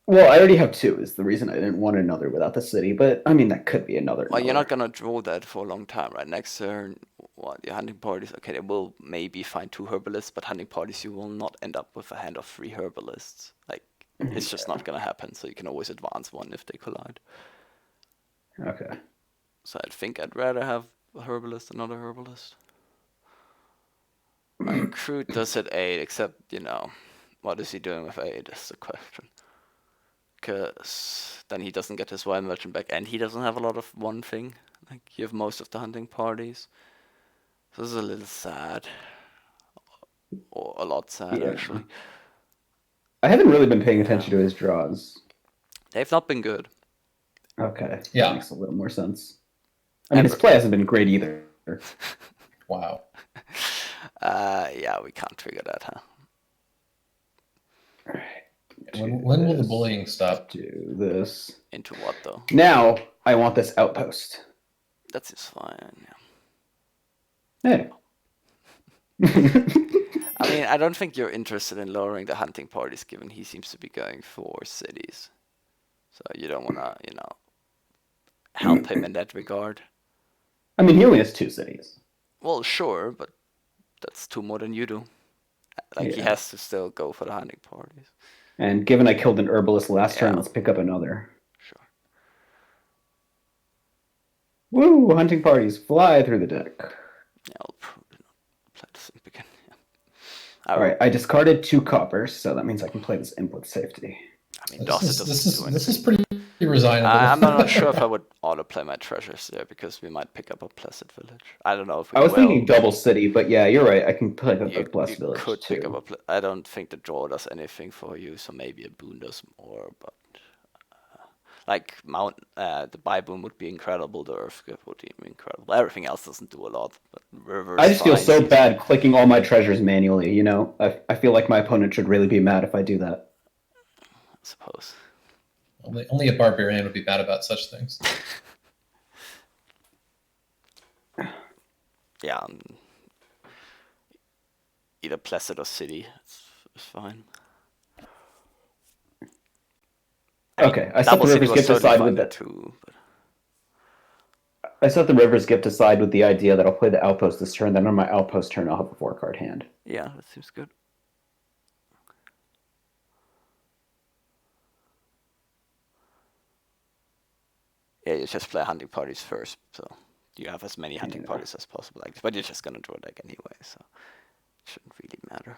S4: Well, I already have 2 is the reason I didn't want another without the city, but I mean, that could be another.
S1: Well, you're not gonna draw that for a long time, right? Next turn, what, your hunting parties, okay, they will maybe find 2 herbalists, but hunting parties, you will not end up with a hand of 3 herbalists. Like, it's just not gonna happen, so you can always advance one if they collide.
S4: Okay.
S1: So I think I'd rather have a herbalist than not a herbalist. Like, crude does at 8, except, what is he doing with 8 is the question. Because then he doesn't get his wild merchant back, and he doesn't have a lot of one thing. Like, you have most of the hunting parties. So this is a little sad. Or a lot sad,
S4: Yeah.
S1: actually.
S4: I haven't really been paying attention to his draws.
S1: They've not been good.
S4: Okay.
S2: Yeah.
S4: That makes a little more sense. I mean, his play hasn't been great either.
S2: Wow.
S1: Yeah, we can't trigger that, huh?
S4: All right.
S2: When will the bullying stop?
S4: Do this.
S1: Into what, though?
S4: Now, I want this outpost.
S1: That's just fine, yeah. I mean, I don't think you're interested in lowering the hunting parties, given he seems to be going for cities. So you don't want to, help him in that regard.
S4: I mean, he only has 2 cities.
S1: Well, sure, but that's 2 more than you do. Like, he
S4: Yeah.
S1: has to still go for the hunting parties.
S4: And given I killed an herbalist last turn,
S1: Yeah.
S4: let's pick up another.
S1: Sure.
S4: Woo! Hunting parties fly through the deck.
S1: Yeah, I'll probably not play this imp again. Yeah.
S4: All right, I discarded 2 coppers, so that means I can play this imp with safety.
S1: I mean, Dorset doesn't do
S2: This
S1: anything.
S2: is pretty resignable.
S1: I'm not sure if I would auto-play my treasures there, because we might pick up a Placid Village. I don't know if we
S4: I was
S1: will.
S4: thinking double city, but yeah, you're right. I can pick up
S1: You,
S4: a Blessed
S1: you
S4: Village
S1: could
S4: too.
S1: pick up a I don't think the draw does anything for you, so maybe a boon does more, but like the buy boon would be incredible, the earth grip would be incredible. Everything else doesn't do a lot, but reverse.
S4: I just feel so
S1: easy.
S4: bad clicking all my treasures manually, you know? I feel like my opponent should really be mad if I do that.
S1: I suppose.
S2: Only a barbarian would be mad about such things.
S1: Yeah. Either Placid or City. It's fine.
S4: Okay, I set the River's Gift aside with that.
S1: Too, but...
S4: I set the River's Gift aside with the idea that I'll play the Outpost this turn, then on my Outpost turn I'll have a 4-card hand.
S1: Yeah, that seems good. Yeah, you just play hunting parties first, so you have as many hunting parties as possible. Like, but you're just gonna draw a deck anyway, so it shouldn't really matter.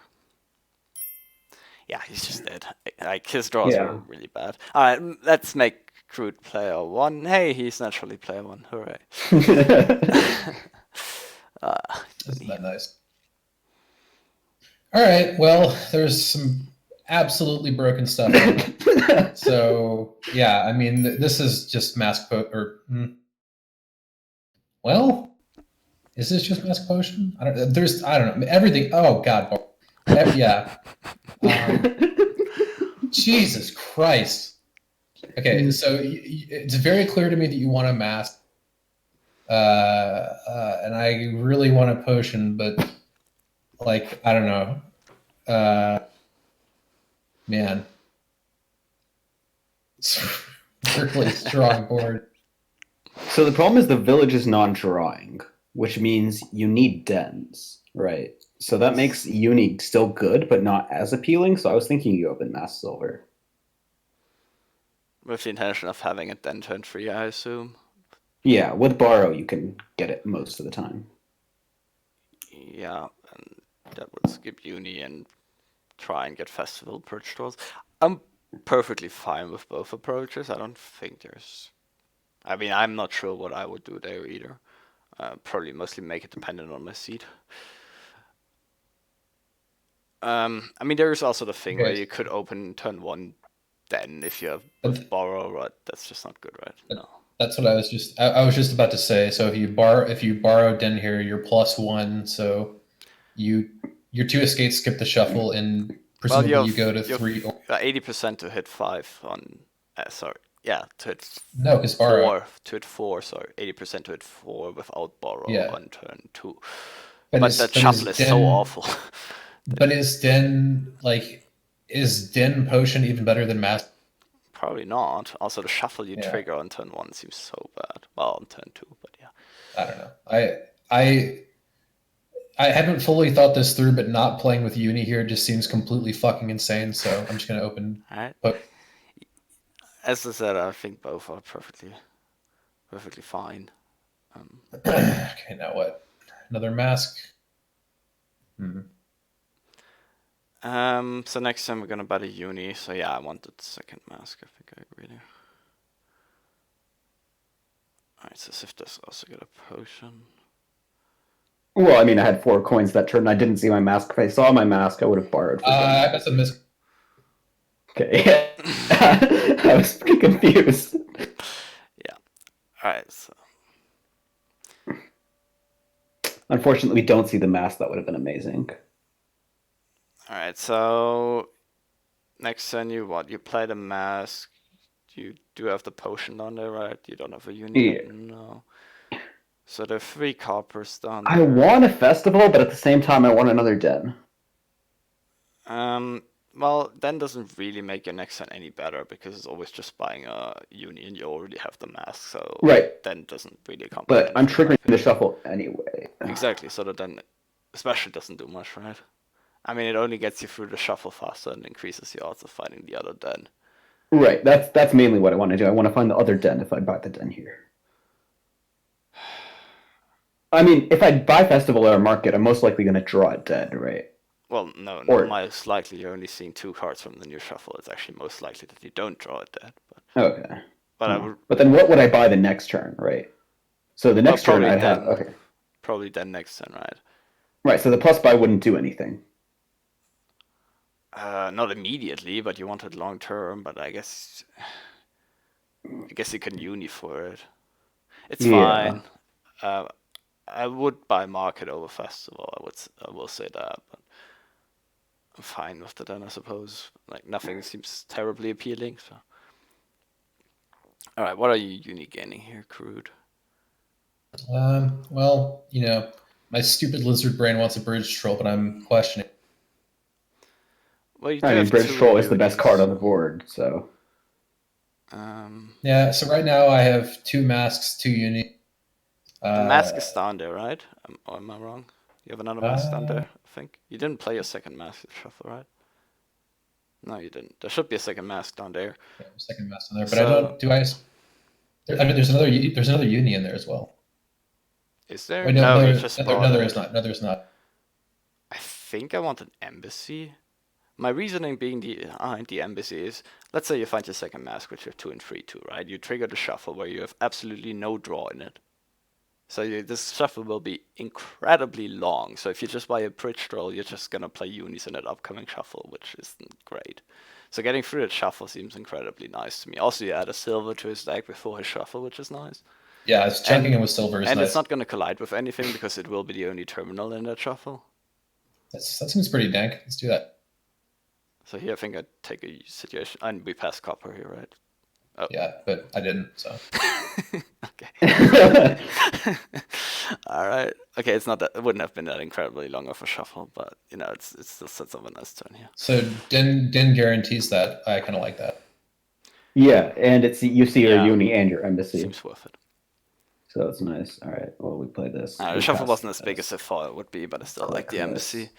S1: Yeah, he's just dead. Like, his draws were really bad. All right, let's make Crude player 1. Hey, he's naturally player 1. Hooray!
S2: Isn't that nice? All right. Well, there's some absolutely broken stuff. So yeah, I mean, this is just mask well, is this just mask potion? I don't know everything. Oh God, yeah. Jesus Christ. Okay, so it's very clear to me that you want a mask, and I really want a potion, but like I don't know, man, it's a really strong board.
S4: So the problem is the village is non-drawing, which means you need dens, right? So that makes uni still good, but not as appealing. So I was thinking you open mass silver.
S1: With the intention of having it then turn 3, I assume.
S4: Yeah, with borrow you can get it most of the time.
S1: Yeah, and that would skip uni and try and get festival purge draws. I'm perfectly fine with both approaches. I don't think there's. I mean, I'm not sure what I would do there either. Probably mostly make it dependent on my seed. I mean, there is also the thing where
S2: Okay.
S1: you could open turn 1 then if you have
S2: But-
S1: borrow, right? That's just not good, right? No.
S2: That's what I was just about to say. So if you borrow Den here, you're +1. So your 2 escapes skip the shuffle, and presumably you go to 3.
S1: 80% to hit 5 on. Sorry. Yeah, to hit
S2: No, because borrow.
S1: 4. To hit 4, sorry. 80% to hit 4 without borrow
S2: Yeah.
S1: on turn 2.
S2: But
S1: But that shuffle is so awful.
S2: But is Den potion even better than mask?
S1: Probably not. Also, the shuffle you
S2: Yeah.
S1: trigger on turn 1 seems so bad. Well, on turn 2, but yeah.
S2: I don't know. I haven't fully thought this through, but not playing with uni here just seems completely fucking insane. So I'm just gonna open.
S1: Alright.
S2: But
S1: As I said, I think both are perfectly fine.
S2: okay, now what? Another mask.
S1: So next time we're gonna bet a uni. So yeah, I wanted second mask. I think I agree there. Alright, so Sifter's also got a potion.
S4: Well, I mean, I had 4 coins that turn. I didn't see my mask. If I saw my mask, I would have borrowed. For
S2: I got some miss.
S4: Okay. I was pretty confused.
S1: Yeah. Alright, so
S4: Unfortunately, we don't see the mask. That would have been amazing.
S1: alright, so next turn you play the mask. You do have the potion down there, right? You don't have a uni.
S4: Yeah.
S1: No. So there are 3 coppers down
S4: I
S1: there.
S4: want a festival, but at the same time, I want another den.
S1: Well, then doesn't really make your next turn any better because it's always just buying a uni and you already have the mask, so
S4: Right.
S1: then doesn't really accomplish
S4: But I'm
S1: anything,
S4: triggering the shuffle anyway.
S1: Exactly, so that then especially doesn't do much, right? I mean, it only gets you through the shuffle faster and increases the odds of finding the other den.
S4: Right. That's mainly what I want to do. I want to find the other den if I buy the den here. I mean, if I buy festival or market, I'm most likely going to draw a den, right?
S1: Well, no,
S4: Or-
S1: not most likely. You're only seeing 2 cards from the new shuffle. It's actually most likely that you don't draw a den.
S4: Okay.
S1: But I would
S4: But then what would I buy the next turn, right? So the next turn
S1: probably
S4: I'd have...
S1: den.
S4: Okay.
S1: probably den next turn, right?
S4: Right, so the plus buy wouldn't do anything.
S1: Not immediately, but you want it long term. But I guess you can uni for it. It's
S4: Yeah.
S1: fine. I would buy market over festival. I will say that, but I'm fine with that. Then I suppose like nothing seems terribly appealing. So, all right, what are you uni gaining here, crude?
S2: Well, my stupid lizard brain wants a bridge troll, but I'm questioning.
S1: Well, you do
S4: I mean,
S1: have
S4: Bridge
S1: 2
S4: Troll is the best
S1: unis.
S4: card on the board, so...
S2: Yeah, so right now I have 2 masks, 2 uni.
S1: The mask is down there, right? Or am I wrong? You have another mask down there, I think. You didn't play your second mask at shuffle, right? No, you didn't. There should be a second mask down there.
S2: Yeah, second mask on there, but I don't. Do I? I mean, there's another uni in there as well.
S1: Is there?
S2: Wait,
S1: no, you
S2: there,
S1: just
S2: no,
S1: bought
S2: there
S1: it.
S2: is not. No, there's not.
S1: I think I want an embassy. My reasoning being behind the embassy is, let's say you find your second mask, which you have 2 and 3 too, right? You trigger the shuffle where you have absolutely no draw in it. So this shuffle will be incredibly long. So if you just buy a bridge roll, you're just gonna play unis in that upcoming shuffle, which isn't great. So getting through that shuffle seems incredibly nice to me. Also, you add a silver to his deck before his shuffle, which is nice.
S2: Yeah, it's chunking it with silver is
S1: And
S2: nice.
S1: it's not gonna collide with anything because it will be the only terminal in that shuffle.
S2: That seems pretty dank. Let's do that.
S1: So here I think I take a situation, and we pass copper here, right? Oh.
S2: Yeah, but I didn't. So
S1: Okay. All right. Okay, it's not that. It wouldn't have been that incredibly long of a shuffle, but it still sets up a nice turn here.
S2: so Din guarantees that. I kind of like that.
S4: Yeah, and you see your
S1: Yeah.
S4: uni and your embassy,
S1: Seems worth it.
S4: so it's nice. All right, well, we play this.
S1: The
S4: We
S1: shuffle
S4: pass
S1: wasn't as big
S4: this.
S1: as I thought it would be, but I still like the
S4: Click
S1: embassy.
S4: this.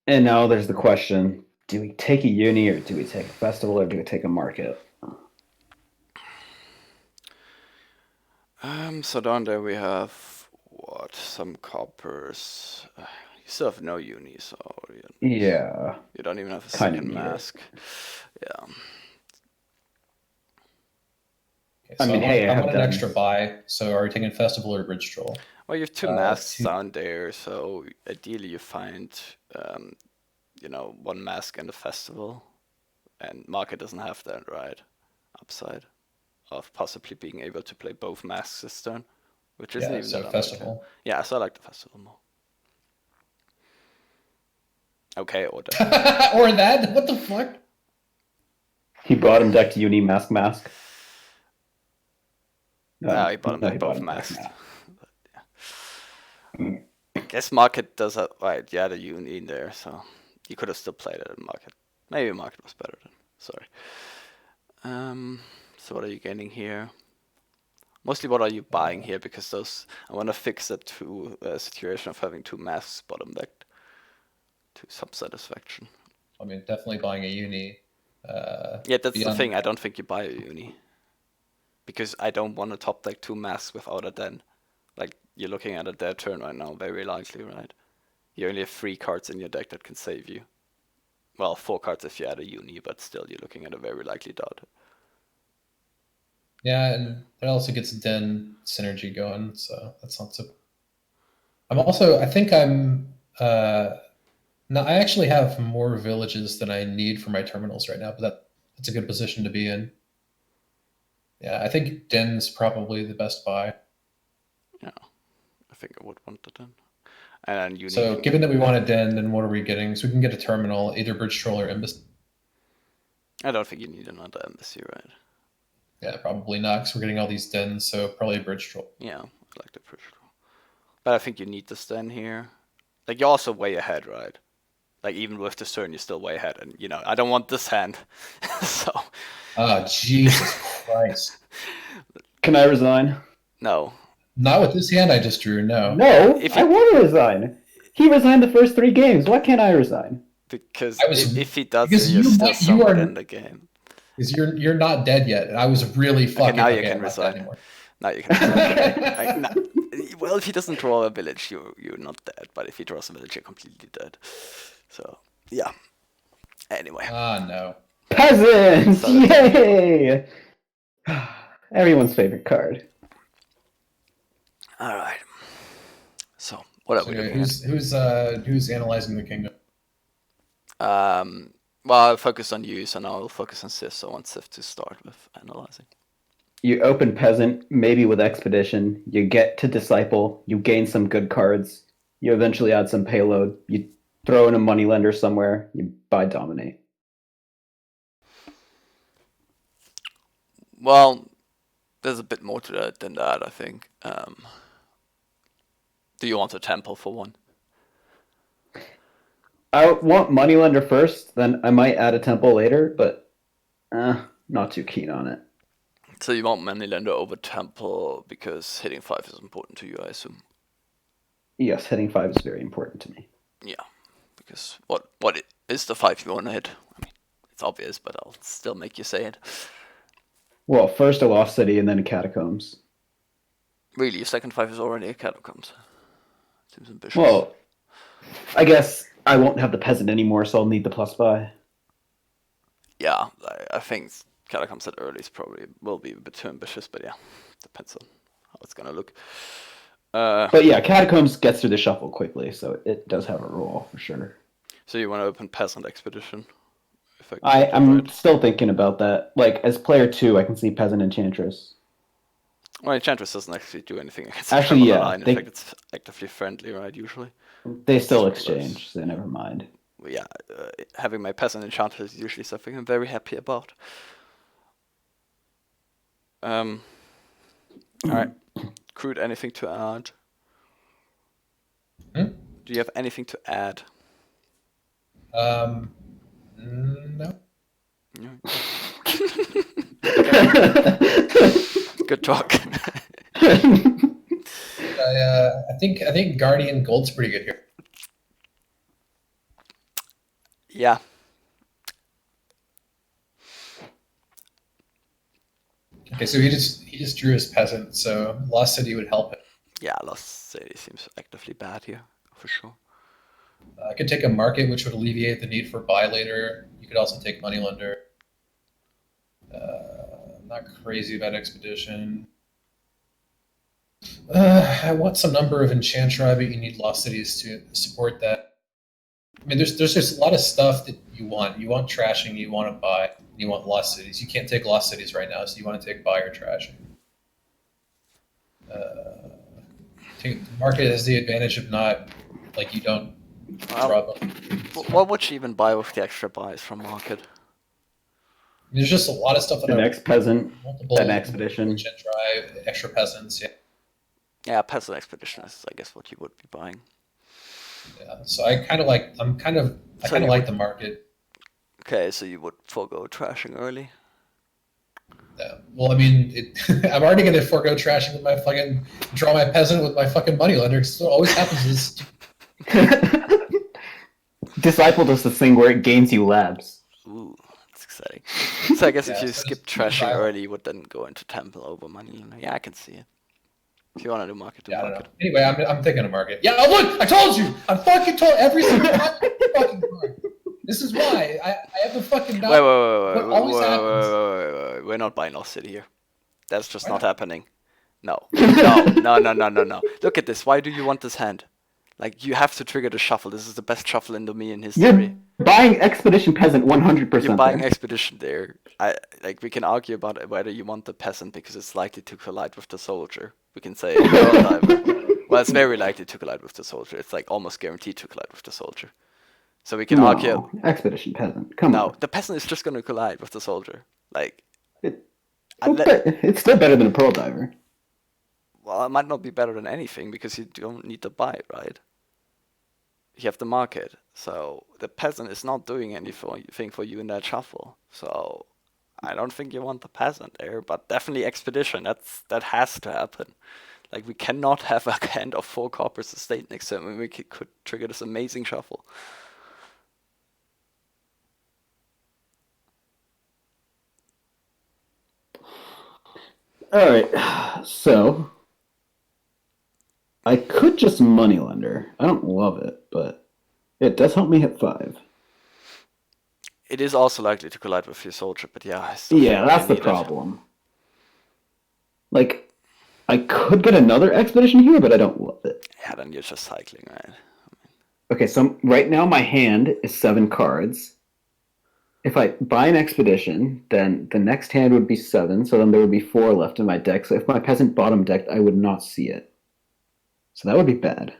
S4: And now there's the question: do we take a uni, or do we take a festival, or do we take a market?
S1: So down there we have some coppers. You still have no uni, so
S4: Yeah,
S1: you don't even have a
S4: Kinda
S1: second
S4: need it.
S1: mask. Yeah.
S2: Okay,
S4: I
S2: so
S4: mean, hey, I
S2: I
S4: have
S2: want an
S4: done-
S2: extra buy. So are we taking festival or bridge troll?
S1: Well, you have two
S2: Uh,
S1: masks
S2: two-
S1: down there, so ideally you find, one mask in the festival, and market doesn't have that, right? Upside of possibly being able to play both masks this turn, which isn't
S2: Yeah,
S1: even
S2: so
S1: that unlikely.
S2: festival.
S1: Yeah, so I like the festival more. Okay, or that.
S2: Or that? What the fuck?
S4: he bottom decked uni mask.
S1: No, he bottom
S4: no,
S1: decked both
S4: bottom decked
S1: masks.
S4: mask.
S1: I guess market does have, right, yeah, the uni in there, so you could have still played it at market. Maybe market was better then. Sorry. So what are you gaining here? Mostly what are you buying here? Because I want to fix that situation of having two masks bottom decked to some satisfaction.
S2: I mean, definitely buying a uni.
S1: Yeah, that's the
S2: beyond-
S1: thing. I don't think you buy a uni. Because I don't want to top deck two masks without a den. Like, you're looking at a dead turn right now, very likely, right? You only have 3 cards in your deck that can save you. Well, 4 cards if you add a uni, but still you're looking at a very likely dot.
S2: Yeah, and it also gets Den synergy going, so that's not so. I think I'm. No, I actually have more villages than I need for my terminals right now, but that's a good position to be in. Yeah, I think Den's probably the best buy.
S1: Yeah, I think I would want the den. And then uni.
S2: So, given that we want a Den, then what are we getting? So we can get a terminal, either bridge troll or embassy.
S1: I don't think you need another embassy, right?
S2: Yeah, probably not, because we're getting all these Dens, so probably a bridge troll.
S1: Yeah, I like the bridge troll. But I think you need this den here. Like, you're also way ahead, right? Like, even with this turn, you're still way ahead. And, I don't want this hand. So,
S2: Oh, Jesus Christ.
S4: Can I resign?
S1: no.
S2: Not with this hand I just drew, no.
S4: No,
S1: If
S4: I
S1: he-
S4: want to resign. He resigned the first 3 games. Why can't I resign?
S1: Because
S2: I was-
S1: if he does,
S2: because
S1: then you're
S2: you
S1: still
S2: might- you
S1: somewhat
S2: are-
S1: in the game.
S2: Because you're not dead yet. And I was really fucking
S1: now you
S2: okay,
S1: can
S2: I'm not dead
S1: resign.
S2: anymore.
S1: Now you can. Well, if he doesn't draw a village, you're not dead. But if he draws a village, you're completely dead. So, yeah. Anyway.
S2: Ah, no.
S4: Peasants!
S1: So that's-
S4: Yay! Everyone's favorite card.
S1: All right. So, what are
S2: So
S1: we looking at?
S2: who's analyzing the kingdom?
S1: Well, I'll focus on you, so now I'll focus on Sif. So I want Sif to start with analyzing.
S4: You open Peasant, maybe with Expedition. You get to Disciple. You gain some good cards. You eventually add some payload. You throw in a Moneylender somewhere. You buy Dominate.
S1: Well, there's a bit more to that than that, I think. Do you want a temple for one?
S4: I want Moneylender first, then I might add a Temple later, but not too keen on it.
S1: So you want Moneylender over temple because hitting 5 is important to you, I assume.
S4: Yes, hitting 5 is very important to me.
S1: Yeah, because what is the 5 you want to hit? I mean, it's obvious, but I'll still make you say it.
S4: Well, first a Lost City and then a Catacombs.
S1: Really, your second 5 is already a Catacombs. Seems ambitious.
S4: Well, I guess I won't have the Peasant anymore, so I'll need the plus buy.
S1: Yeah, I think Catacombs at early is probably will be a bit too ambitious, but yeah, depends on how it's gonna look.
S4: But yeah, Catacombs gets through the shuffle quickly, so it does have a role for sure.
S1: So you want to open Peasant Expedition? If
S4: I'm
S1: right.
S4: still thinking about that. Like, as player 2, I can see Peasant Enchantress.
S1: Well, Enchantress doesn't actually do anything against
S4: Actually,
S1: the
S4: yeah,
S1: line. In
S4: they-
S1: fact, it's actively friendly, right? Usually.
S4: They still
S1: That's
S4: exchange, so never mind.
S1: Well, yeah, having my peasant Enchantress is usually something I'm very happy about. All right. Crude, anything to add?
S2: Hmm?
S1: Do you have anything to add?
S2: No.
S1: No. Good talk.
S2: I think Guardian Gold's pretty good here.
S1: Yeah.
S2: Okay, so he just drew his peasant, so Lost City would help him.
S1: Yeah, Lost City seems actively bad here, for sure.
S2: I could take a market, which would alleviate the need for buy later. You could also take Moneylender. Not crazy about Expedition. I want some number of Enchantra, but you need Lost Cities to support that. I mean, there's just a lot of stuff that you want. You want trashing, you want to buy, you want Lost Cities. You can't take Lost Cities right now, so you want to take buy or trashing. The market has the advantage of not, like, you don't drop them.
S1: What would you even buy with the extra buys from market?
S2: There's just a lot of stuff that
S4: The next peasant,
S2: multiple
S4: an expedition.
S2: Enchantra, extra peasants, yeah.
S1: Yeah, Peasant Expedition is, I guess, what you would be buying.
S2: Yeah, so I kind of like the market.
S1: Okay, so you would forego trashing early.
S2: Yeah. Well, I mean, I'm already going to forego trashing with my fucking draw my peasant with my fucking moneylender. So what always happens is
S4: Disciple does this thing where it gains you labs.
S1: Ooh, that's exciting. So I guess if
S2: Yeah,
S1: you
S2: so
S1: skip
S2: just
S1: trashing
S2: Disciple.
S1: early, you would then go into Temple over money. Yeah, I can see it. If you want to do market, do
S2: yeah, I don't know.
S1: market.
S2: Anyway, I'm thinking a market. Yeah, oh, look, I told you. I fucking told every single time. Fucking card. This is why I have the fucking.
S1: Wait.
S2: What always happens?
S1: Wait. We're not buying Lost City here. That's just
S2: Why
S1: not
S2: not?
S1: happening. No. No. Look at this. Why do you want this hand? Like, you have to trigger the shuffle. This is the best shuffle in Dominion history.
S4: You're buying Expedition Peasant 100%.
S1: You're buying
S4: there.
S1: Expedition there. We can argue about whether you want the peasant because it's likely to collide with the soldier. We can say well, it's very likely to collide with the soldier. It's like almost guaranteed to collide with the soldier. So we can argue.
S4: No, Expedition Peasant. Come
S1: No,
S4: on.
S1: the peasant is just going to collide with the soldier. Like,
S4: It's still better than a Pearl Diver.
S1: well, it might not be better than anything because you don't need to buy, right? You have the market, so the peasant is not doing anything for you in that shuffle. So I don't think you want the peasant there, but definitely Expedition. That has to happen. Like, we cannot have a hand of 4 coppers to state next to him, and we could trigger this amazing shuffle.
S4: Alright, so I could just Moneylender. I don't love it, but it does help me hit 5.
S1: It is also likely to collide with your soldier, but yeah.
S4: Yeah, that's the problem. Like, I could get another expedition here, but I don't love it.
S1: Yeah, then you're just cycling, right?
S4: Okay, so right now my hand is 7 cards. If I buy an expedition, then the next hand would be 7, so then there would be 4 left in my deck. So if my peasant bottom decked, I would not see it. So that would be bad.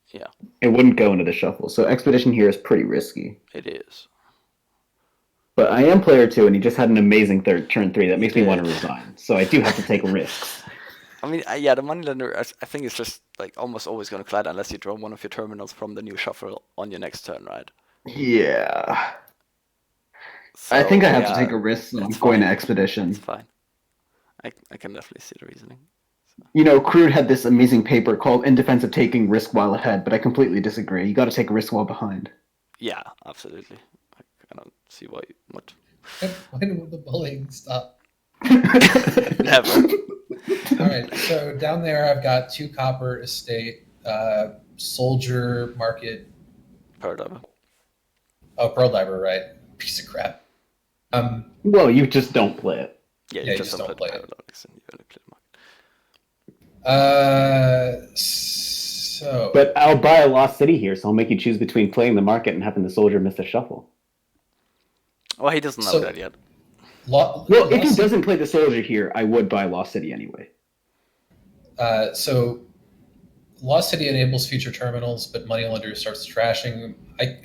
S1: Yeah.
S4: It wouldn't go into the shuffle. So expedition here is pretty risky.
S1: It is.
S4: But I am player 2, and he just had an amazing turn 3 that makes me want to resign. So I do have to take risks.
S1: I mean, yeah, the Moneylender, I think it's just like almost always going to collide unless you draw one of your terminals from the new shuffle on your next turn, right?
S4: Yeah.
S1: So,
S4: I think I have to take a risk, so I'm going to expedition.
S1: It's fine. I can definitely see the reasoning.
S4: You know, Crude had this amazing paper called In Defense of Taking Risk While Ahead, but I completely disagree. You got to take a risk while behind.
S1: Yeah, absolutely. I don't see why. What?
S2: When will the bullying stop?
S1: Never.
S2: All right, so down there I've got 2 copper estate, soldier market.
S1: Pearl Diver.
S2: Oh, Pearl Diver, right? Piece of crap.
S4: Well, you just don't play it.
S1: Yeah,
S2: Yeah,
S1: you just don't play
S2: it.
S1: Paralonics and you only play Market.
S2: So.
S4: But I'll buy a Lost City here, so I'll make you choose between playing the market and having the soldier miss a shuffle.
S1: Well, he doesn't know that yet.
S3: Well, if he
S2: Lost,
S3: doesn't play the soldier here, I would buy Lost City anyway.
S2: so Lost City enables future terminals, but Moneylender starts trashing. I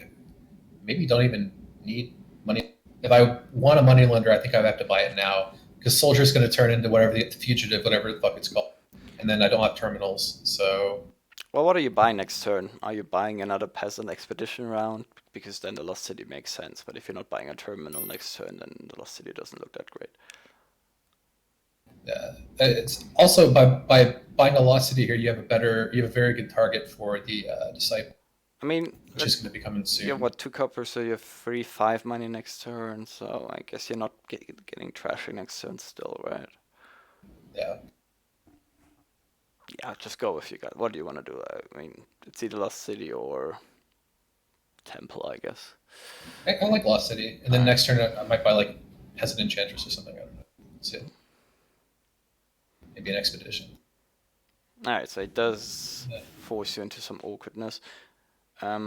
S2: maybe don't even need money. If I want a Moneylender, I think I would have to buy it now because Soldier's going to turn into whatever the fugitive, whatever the fuck it's called, and then I don't have terminals. So
S1: Well, what are you buying next turn? Are you buying another peasant expedition round? Because then the Lost City makes sense. But if you're not buying a terminal next turn, then the Lost City doesn't look that great.
S2: yeah, it's also by buying a Lost City here, you have a very good target for the disciple,
S1: I mean,
S2: which is going to be coming
S1: you
S2: soon.
S1: have what, 2 coppers, so you have 3-5 money next turn. So I guess you're not getting trashy next turn still, right?
S2: Yeah.
S1: Yeah, just go if you got. What do you want to do? I mean, it's either Lost City or Temple, I guess.
S2: I like Lost City, and then next turn I might buy like Peasant Enchantress or something. I don't know. See, maybe an expedition.
S1: All right, so it does
S2: Yeah.
S1: force you into some awkwardness. I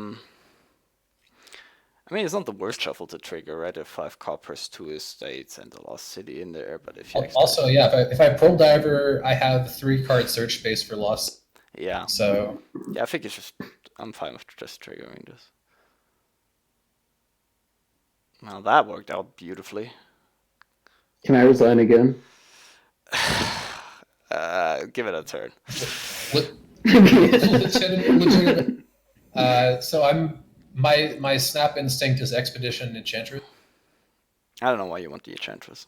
S1: mean, it's not the worst shuffle to trigger, right? If 5 coppers, 2 estates, and the Lost City in there. But if you
S2: Also, yeah, if I Pearl Diver, I have 3-card search space for Lost.
S1: yeah,
S2: So
S1: yeah, I think it's just I'm fine with just triggering this. Now that worked out beautifully.
S3: Can I resign again?
S1: Give it a turn.
S2: legitimate. So I'm my snap instinct is Expedition Enchantress.
S1: I don't know why you want the Enchantress.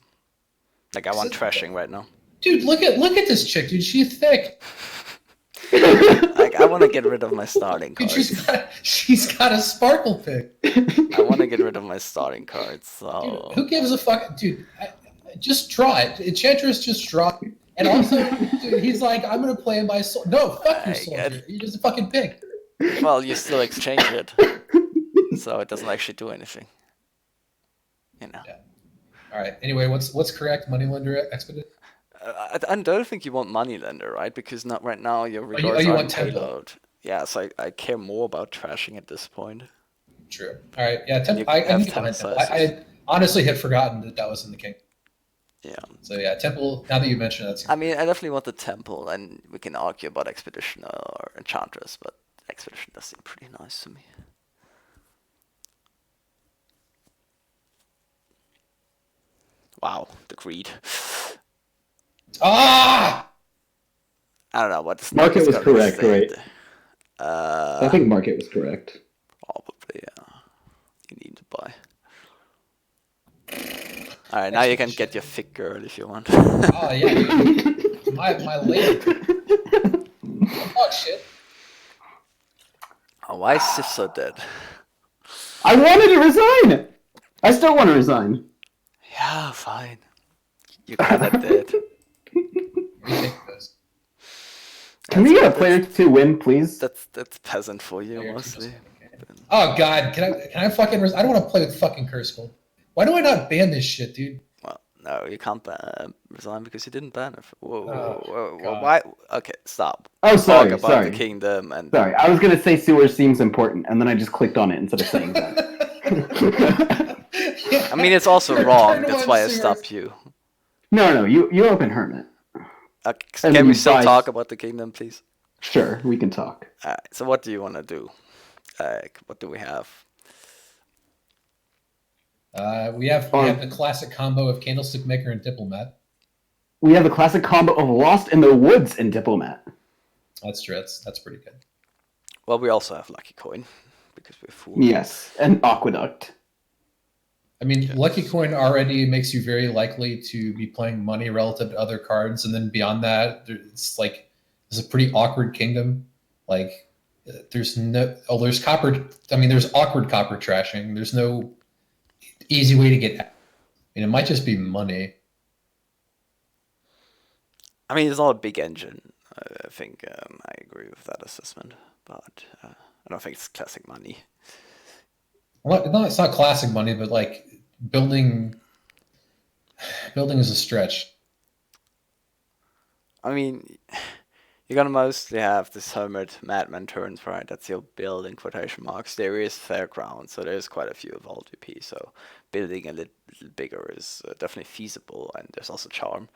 S1: Like I want trashing right now.
S2: Dude, look at this chick, dude. She's thick.
S1: Like I want to get rid of my starting
S2: Dude,
S1: cards.
S2: she's got a sparkle pick.
S1: I want to get rid of my starting cards. So
S2: Dude, who gives a fuck, dude? Just draw it. Enchantress, just draw it. And also, dude, he's like, I'm gonna play my soul. No, fuck your soldier. You just fucking pick.
S1: well, you still exchange it, so it doesn't actually do anything. You know.
S2: Yeah. All right. Anyway, what's correct? Moneylender Expedition.
S1: I don't think you want Moneylender, right? Because not right now your
S2: you
S1: regards are on
S2: want Temple.
S1: payload. Yeah, so I care more about trashing at this point.
S2: True. All right. Yeah. Temple.
S1: You
S2: I
S1: have
S2: need to
S1: 10
S2: find Temple.
S1: sizes.
S2: I honestly had forgotten that was in the king.
S1: Yeah.
S2: So yeah, Temple. Now that you mention it, that's
S1: I mean, I definitely want the Temple, and we can argue about Expedition or Enchantress, but Expedition does seem pretty nice to me. Wow, the greed.
S2: ah.
S1: I don't know what the
S3: Market
S1: is
S3: was
S1: gonna
S3: correct,
S1: say.
S3: right? I think market was correct.
S1: Probably, yeah. You need to buy. Alright, now you can get your thick girl if you want.
S2: Oh yeah, dude. my lady. Oh shit.
S1: Oh, why is Sif so dead?
S3: I wanted to resign! I still want to resign.
S1: Yeah, fine. You're kinda dead.
S2: Ridiculous.
S3: Can we get a player to win, please?
S1: That's peasant for you,
S2: Player
S1: mostly.
S2: Oh god, can I fucking? I don't want to play with fucking Curse Gold. Why do I not ban this shit, dude?
S1: Well, no, you can't resign because you didn't ban it. Whoa,
S2: Oh,
S1: whoa,
S2: God.
S1: why? Okay, stop.
S3: Oh, sorry,
S1: Talk about
S3: sorry.
S1: the kingdom and.
S3: Sorry, I was gonna say sewer seems important, and then I just clicked on it instead of saying that.
S1: I mean, it's also wrong.
S2: Turn
S1: That's
S2: one
S1: why I
S2: sewer.
S1: stopped you.
S3: No, you open Hermit.
S1: Okay,
S3: And
S1: can we
S3: you
S1: still
S3: buy-
S1: talk about the kingdom, please?
S3: Sure, we can talk.
S1: Alright, so what do you want to do? What do we have?
S2: We have the classic combo of Candlestick Maker and Diplomat.
S3: We have the classic combo of Lost in the Woods and Diplomat.
S2: That's true. That's pretty good.
S1: Well, we also have Lucky Coin because we're fools.
S3: Yes, and Aqueduct.
S2: I mean, Lucky Coin already makes you very likely to be playing money relative to other cards, and then beyond that, it's like it's a pretty awkward kingdom. Like there's copper. I mean, there's awkward copper trashing. There's no easy way to get. I mean, it might just be money.
S1: I mean, it's not a big engine. I think I agree with that assessment, but I don't think it's classic money.
S2: Well, no, it's not classic money, but like building is a stretch.
S1: I mean, You're gonna mostly have this hermit madman turns, right? That's your build in quotation marks. There is fairground, so there's quite a few of all GP. So building a little bigger is definitely feasible, and there's also charm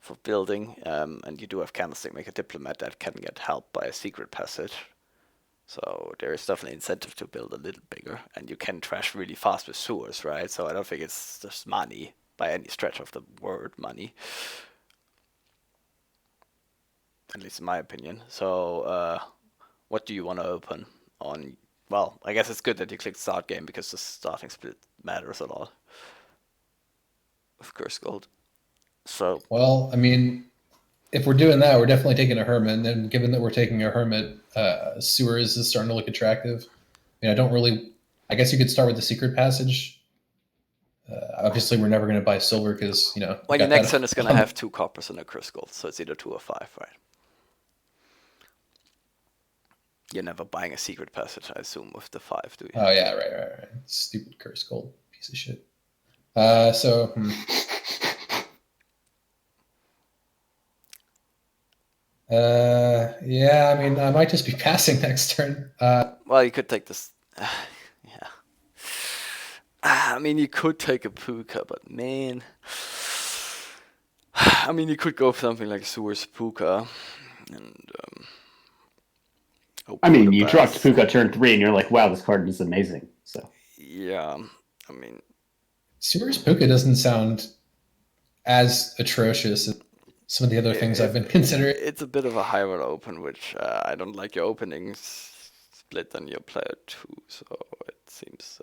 S1: for building. And you do have candlestick make a diplomat that can get helped by a secret passage. So there is definitely incentive to build a little bigger, and you can trash really fast with sewers, right? So I don't think it's just money by any stretch of the word money. At least in my opinion. So, what do you want to open on? Well, I guess it's good that you clicked start game because the starting split matters a lot. Of course, gold. So,
S2: Well, I mean, if we're doing that, we're definitely taking a hermit. And given that we're taking a hermit, sewers is starting to look attractive. I mean, I don't really. I guess you could start with the secret passage. Obviously, we're never going to buy silver because
S1: well, your next turn is going to have 2 coppers and a curse gold, so it's either 2 or 5, right? You're never buying a secret passage, I assume, with the 5, do you?
S2: Oh yeah, right. Stupid curse gold piece of shit. Yeah, I mean, I might just be passing next turn.
S1: Well, you could take this. Yeah. I mean, you could take a Puka, but man. I mean, you could go for something like Sewers Puka. And,
S4: I mean, you dropped Puka turn 3 and you're like, wow, this card is amazing. So
S1: yeah, I mean,
S2: Sewers Puka doesn't sound as atrocious as some of the other things I've been considering.
S1: It's a bit of a hybrid open, which I don't like your opening split on your player 2, so it seems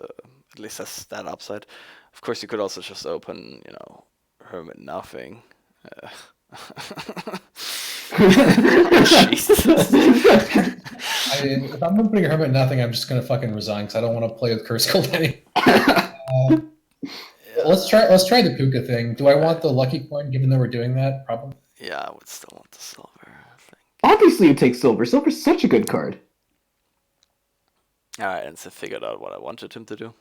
S1: at least has that upside. Of course, you could also just open, Hermit nothing. Jesus.
S2: I mean, if I'm opening Hermit nothing, I'm just gonna fucking resign because I don't want to play with Curse Gold anymore. Let's try the Puka thing. Do I want the lucky coin? Given that we're doing that, probably.
S1: Yeah, I would still want the silver, I think.
S3: Obviously, you take silver. Silver's such a good card.
S1: All right, and so figured out what I wanted him to do.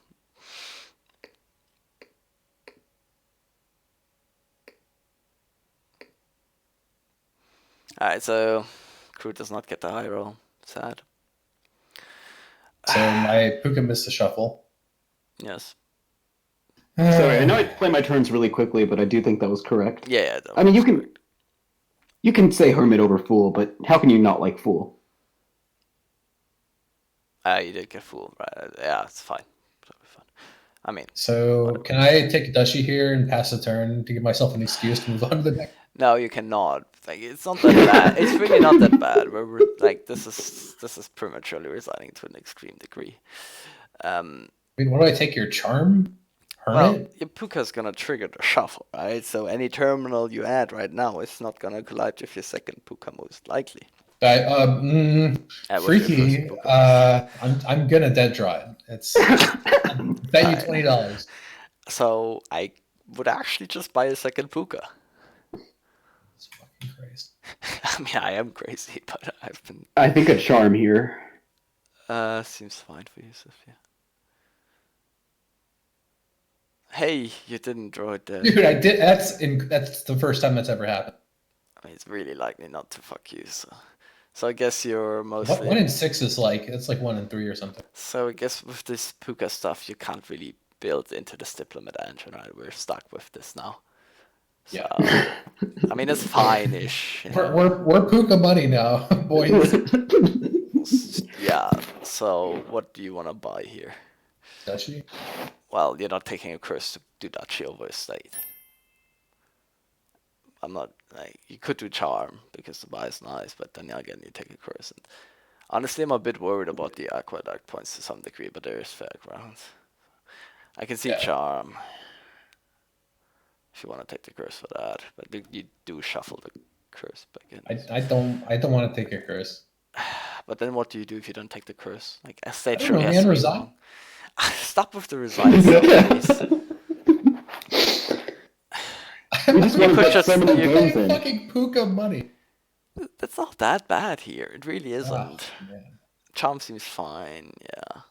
S1: Alright, so Crude does not get the high roll. Sad.
S2: So my Puka missed the shuffle.
S1: Yes.
S3: Sorry, I know I play my turns really quickly, but I do think that was correct.
S1: Yeah.
S3: I mean, you can say Hermit over Fool, but how can you not like Fool?
S1: You did get fooled, right? Yeah, it's fine. Totally fine. I mean.
S2: So
S1: whatever.
S2: can I take a Dushy here and pass the turn to give myself an excuse to move on to the next?
S1: No, you cannot. Like, it's not that bad. It's really not that bad. We're like this is prematurely resigning to an extreme degree.
S2: I mean, what do I take? Your charm, Hermit?
S1: Well, your Puka's gonna trigger the shuffle, right? So any terminal you add right now is not gonna collide with your second Puka most likely.
S2: Freaky. I'm gonna dead draw it. It's bet you $20.
S1: So I would actually just buy a second Puka.
S2: It's fucking crazy.
S1: I mean, I am crazy, but I've been.
S3: I think a charm here.
S1: Seems fine for you, Sophia. Hey, you didn't draw it there.
S2: Dude, I did. That's the first time that's ever happened.
S1: I mean, it's really likely not to fuck you, so I guess you're mostly.
S2: 1 in 6 is it's like 1 in 3 or something.
S1: So I guess with this Puka stuff, you can't really build into this diplomat engine, right? We're stuck with this now. So,
S2: Yeah.
S1: I mean, it's fine-ish.
S2: We're Puka money now, boys.
S1: Yeah. So what do you want to buy here?
S2: Dutchy?
S1: Well, you're not taking a curse to do Duchy over a state. I'm not like you could do charm because the buy is nice, but then again you take a curse. And honestly, I'm a bit worried about the aqueduct points to some degree, but there is fair grounds. I can see charm if you want to take the curse for that, but you do shuffle the curse back in.
S2: I don't want to take your curse.
S1: But then what do you do if you don't take the curse? Like a state
S2: I don't know,
S1: has
S2: man,
S1: to be
S2: resign.
S1: long. Stop with the resign stuff, please.
S3: We just want to put so many
S2: I'm
S3: games
S2: paying
S3: in.
S2: fucking Puka money.
S1: That's not that bad here. It really isn't.
S2: Oh, man.
S1: Charm seems fine. Yeah.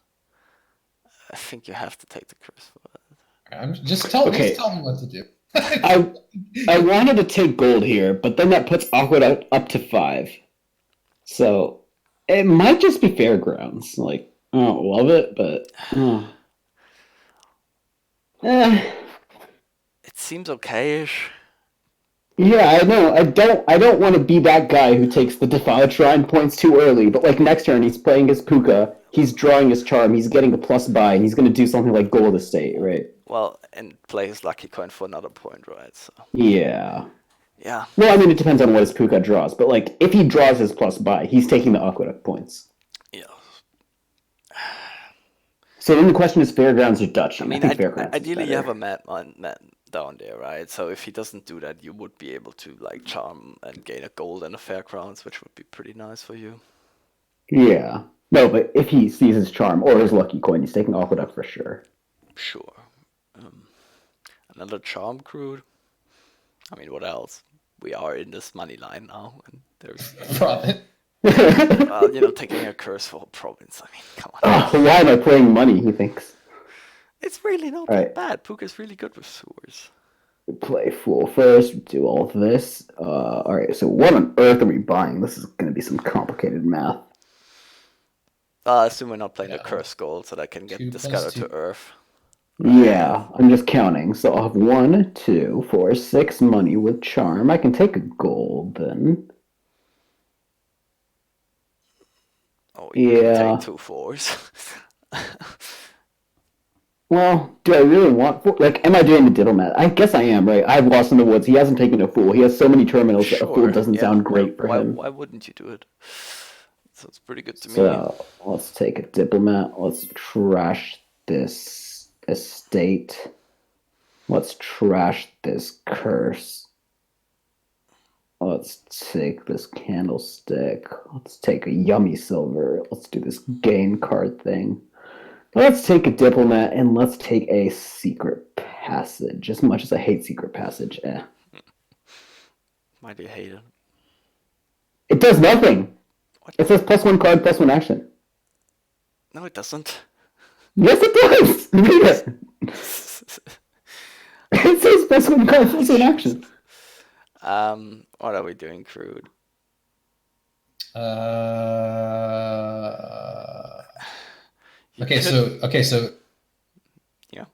S1: I think you have to take the curse for that.
S2: Just tell
S3: Okay.
S2: me what to do.
S3: I wanted to take gold here, but then that puts Aqueduct up to 5. So it might just be Fairgrounds. Like, I don't love it, but eh.
S1: It seems okay-ish.
S3: Yeah, I know. I don't want to be that guy who takes the Defile Shrine points too early, but like next turn he's playing his Puka, he's drawing his charm, he's getting a plus buy, and he's gonna do something like Gold Estate, right?
S1: Well, and play his lucky coin for another point, right? So
S3: Yeah.
S1: yeah.
S3: Well, I mean it depends on what his Puka draws, but like if he draws his plus buy, he's taking the Aqueduct points.
S1: Yeah.
S3: So then the question is Fairgrounds or Dutch?
S1: I mean,
S3: think Fairgrounds is
S1: ideally you have
S3: better.
S1: a man down there, right? So if he doesn't do that, you would be able to like charm and gain a gold and a fairgrounds, which would be pretty nice for you.
S3: Yeah. No, but if he sees his charm or his lucky coin, he's taking Aqueduct for sure.
S1: Sure. Um, Another charm crude. I mean, what else? We are in this money line now, and there's
S2: Profit.
S1: taking a curse for a province. I mean, come on.
S3: Oh, why am I playing money? He thinks.
S1: It's really not
S3: All
S1: that
S3: right.
S1: bad. Puka's really good with sewers.
S3: Play Fool first. Do all of this. All right. So what on earth are we buying? This is going to be some complicated math.
S1: I assume we're not playing a
S2: Yeah.
S1: curse gold, so that can get
S2: 2
S1: this
S2: plus
S1: guy
S2: 2.
S1: to Earth.
S3: Yeah, I'm just counting. So I'll have 1, 2, 4, 6 money with charm. I can take a gold then.
S1: Oh, you
S3: Yeah.
S1: can take 2 fours.
S3: Well, do I really want like? Am I doing the diplomat? I guess I am, right? I've lost in the woods. He hasn't taken a fool. He has so many terminals that a fool doesn't sound great for him.
S1: Why wouldn't you do it? Sounds pretty good to me.
S3: So let's take a diplomat. Let's trash this estate. Let's trash this curse. Let's take this candlestick. Let's take a yummy silver. Let's do this gain card thing. Let's take a diplomat and let's take a secret passage. As much as I hate secret passage,
S1: Why do you hate it?
S3: it does nothing.
S1: What?
S3: It says +1 card, +1 action.
S1: No, it doesn't.
S3: Yes, it does. Read it. It says +1 card, +1 action.
S1: What are we doing, crude? You
S2: Okay,
S1: could-
S2: so
S1: yeah,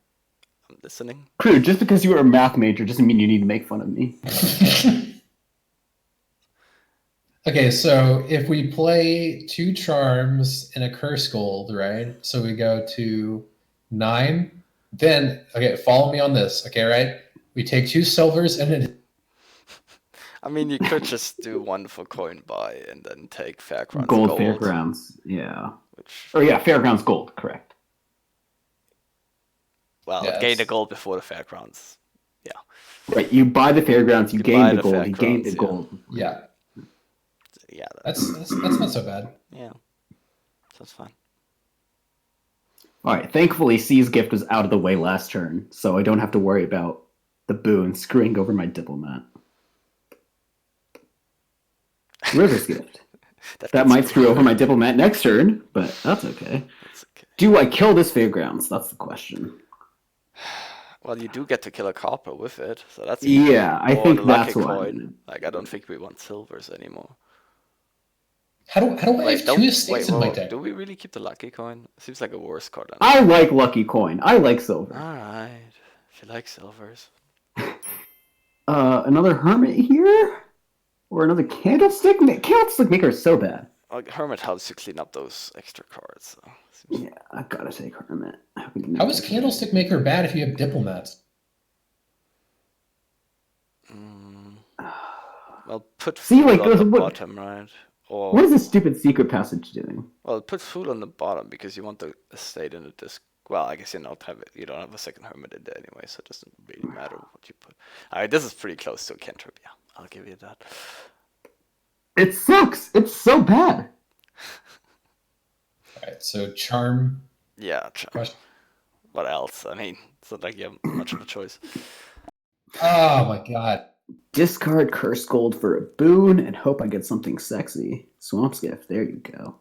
S1: I'm listening.
S3: Crude, just because you were a math major doesn't mean you need to make fun of me.
S2: okay, so if we play 2 charms and a curse gold, right? So we go to 9. Then follow me on this. Okay, right? We take 2 silvers and a
S1: I mean, you could just do 1 for coin buy and then take Fairgrounds
S3: Gold Fairgrounds, yeah.
S1: Which,
S3: Or yeah, Fairgrounds Gold, correct.
S1: well,
S2: Yeah,
S1: gain the
S2: it's-
S1: gold before the Fairgrounds. Yeah.
S3: Right, you buy the Fairgrounds, you
S1: You
S3: gain
S1: buy
S3: the
S1: the
S3: gold, you gain the
S1: Fairgrounds,
S3: gold.
S2: yeah.
S1: Yeah,
S2: That's not so bad.
S1: yeah. That's fine.
S3: Alright, thankfully C's gift was out of the way last turn, so I don't have to worry about the boon screwing over my diplomat. River's gift. That might screw over my diplomat next turn, but that's okay.
S1: That's okay.
S3: Do I kill this Fairgrounds? That's the question.
S1: Well, you do get to kill a copper with it, so that's
S3: Yeah, I
S1: or
S3: think
S1: the lucky
S3: that's what I'm
S1: coin.
S3: gonna-
S1: Like, I don't think we want silvers anymore.
S2: How do I
S1: Wait,
S2: have
S1: don't
S2: 2 estates in my
S1: wait,
S2: deck?
S1: do we really keep the lucky coin? Seems like a worse card than
S3: I like Lucky Coin. I like silver.
S1: Alright. If you like silvers.
S3: Another Hermit here? Or another Candlestick? Candlestick Maker is so bad.
S1: Like, Hermit helps you clean up those extra cards. So seems-
S3: Yeah, I gotta take Hermit.
S2: How is Candlestick Maker bad if you have diplomats?
S1: Well, put
S3: See,
S1: fool
S3: like,
S1: on the
S3: what-
S1: bottom, right? Or
S3: What is this stupid secret passage doing?
S1: well, put fool on the bottom because you want the estate in the disc. Well, I guess you don't have it. You don't have a second hermit in there anyway, so it doesn't really matter what you put. Alright, this is pretty close to a cantrip. Yeah, I'll give you that.
S3: It sucks. It's so bad.
S2: Alright, so charm.
S1: Yeah.
S2: Question.
S1: What else? I mean, it's not like you have much of a choice.
S2: Oh my god.
S3: Discard Curse Gold for a boon and hope I get something sexy. Swamp's Gift. There you go.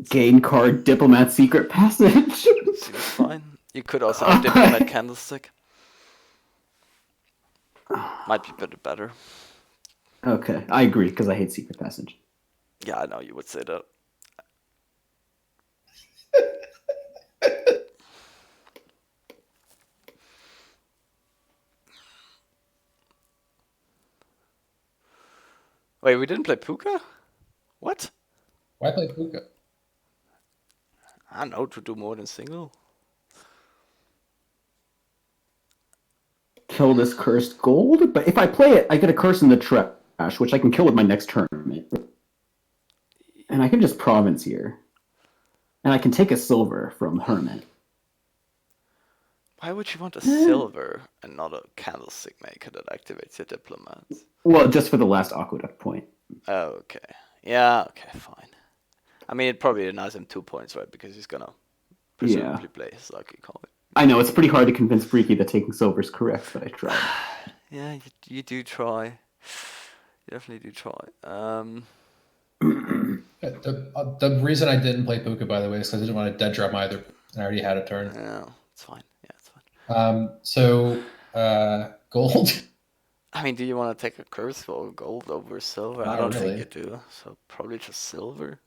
S3: Gain card Diplomat Secret Passage.
S1: Seems fine. You could also have Diplomat Candlestick. Might be a bit better.
S3: Okay, I agree because I hate Secret Passage.
S1: Yeah, I know you would say that. Wait, we didn't play Puka? What?
S2: Why play Puka?
S1: I don't know, to do more than single.
S3: Kill this cursed gold, but if I play it, I get a curse in the trash, which I can kill with my next tournament. And I can just province here. And I can take a silver from Hermit.
S1: Why would you want a silver and not a candlestick maker that activates your diplomats?
S3: Well, just for the last aqueduct point.
S1: Oh, okay. Yeah, okay, fine. I mean, it probably denies him 2 points, right? Because he's gonna presumably play his lucky coin.
S3: I know, it's pretty hard to convince Freaky that taking silver is correct, but I tried.
S1: Yeah, you do try. You definitely do try.
S2: The reason I didn't play Puka, by the way, is because I didn't want to dead drop either, and I already had a turn.
S1: Yeah, it's fine. Yeah, it's fine.
S2: Gold.
S1: I mean, do you want to take a curse for gold over silver? I
S2: Not
S1: don't
S2: really.
S1: think you do. So probably just silver.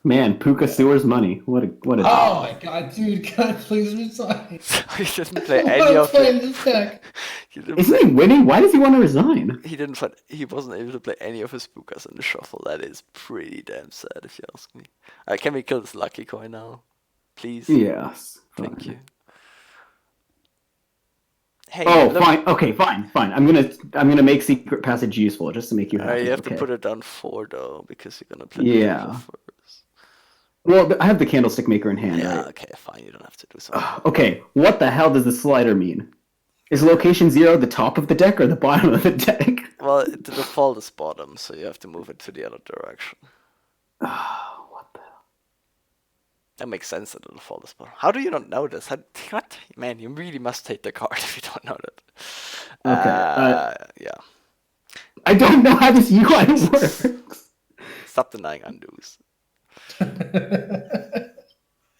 S3: Man, Puka Sewer's money. What a
S2: Oh my god, dude! God, please resign.
S1: He didn't play
S2: I
S1: any
S2: want
S1: of
S2: to play
S1: the.
S2: this deck.
S1: He didn't
S3: Isn't
S1: play,
S3: he winning? Why does he want to resign?
S1: he wasn't able to play any of his Pukas in the shuffle. That is pretty damn sad, if you ask me. Can we kill this lucky coin now, please?
S3: Yes.
S1: Thank you. Hey,
S3: Oh,
S1: look,
S3: fine. Okay, fine. I'm gonna make Secret Passage useful just to make you happy.
S1: you have
S3: okay.
S1: to put it down 4 though, because you're gonna play
S3: Yeah.
S1: the first.
S3: Well, I have the Candlestick Maker in hand,
S1: Yeah,
S3: right?
S1: okay, fine. You don't have to do something.
S3: Okay, what the hell does the slider mean? Is location 0 the top of the deck or the bottom of the deck?
S1: Well, the default is bottom, so you have to move it to the other direction.
S3: What the hell?
S1: That makes sense that the default is bottom. How do you not know this? What? Man, you really must take the card if you don't know that.
S3: Okay,
S1: Yeah.
S3: I don't know how this UI works.
S1: Stop denying undos.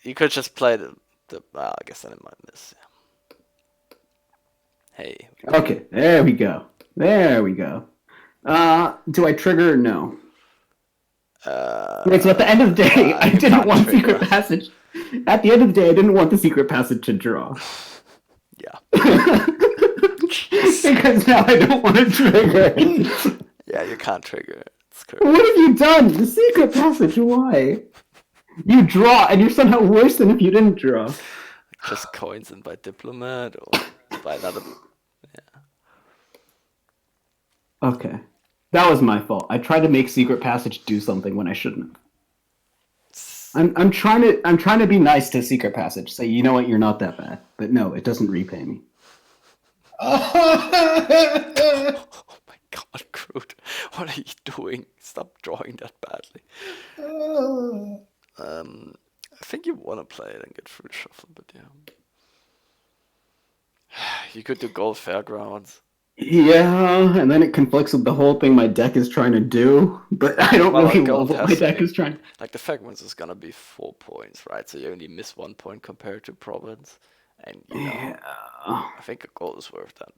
S1: You could just play I guess I didn't mind this. Yeah. Hey.
S3: Okay, there we go. Do I trigger? No. Wait, so at the end of the day, I
S1: you
S3: didn't
S1: can't
S3: want
S1: trigger.
S3: Secret Passage. At the end of the day, I didn't want the Secret Passage to draw.
S1: Yeah.
S3: Because now I don't want to trigger.
S1: Yeah, you can't trigger. It's correct.
S3: What have you done? The Secret Passage, why? You draw, and you're somehow worse than if you didn't draw.
S1: Just coins and by diplomat or by another. Yeah.
S3: Okay. That was my fault. I tried to make Secret Passage do something when I shouldn't have. I'm trying to be nice to Secret Passage. Say, you know what, you're not that bad. But no, it doesn't repay me.
S1: Oh my god, Crude. What are you doing? Stop drawing that badly. I think you want to play it and get through the shuffle, but yeah. You could do Gold Fairgrounds.
S3: Yeah, and then it conflicts with the whole thing my deck is trying to do. But I don't
S1: Well,
S3: really
S1: gold
S3: love what
S1: has
S3: my
S1: to
S3: deck
S1: be-
S3: is trying.
S1: Like the Fairgrounds is gonna be 4 points, right? So you only miss 1 point compared to Province. And you know,
S3: Yeah.
S1: I think a gold is worth that.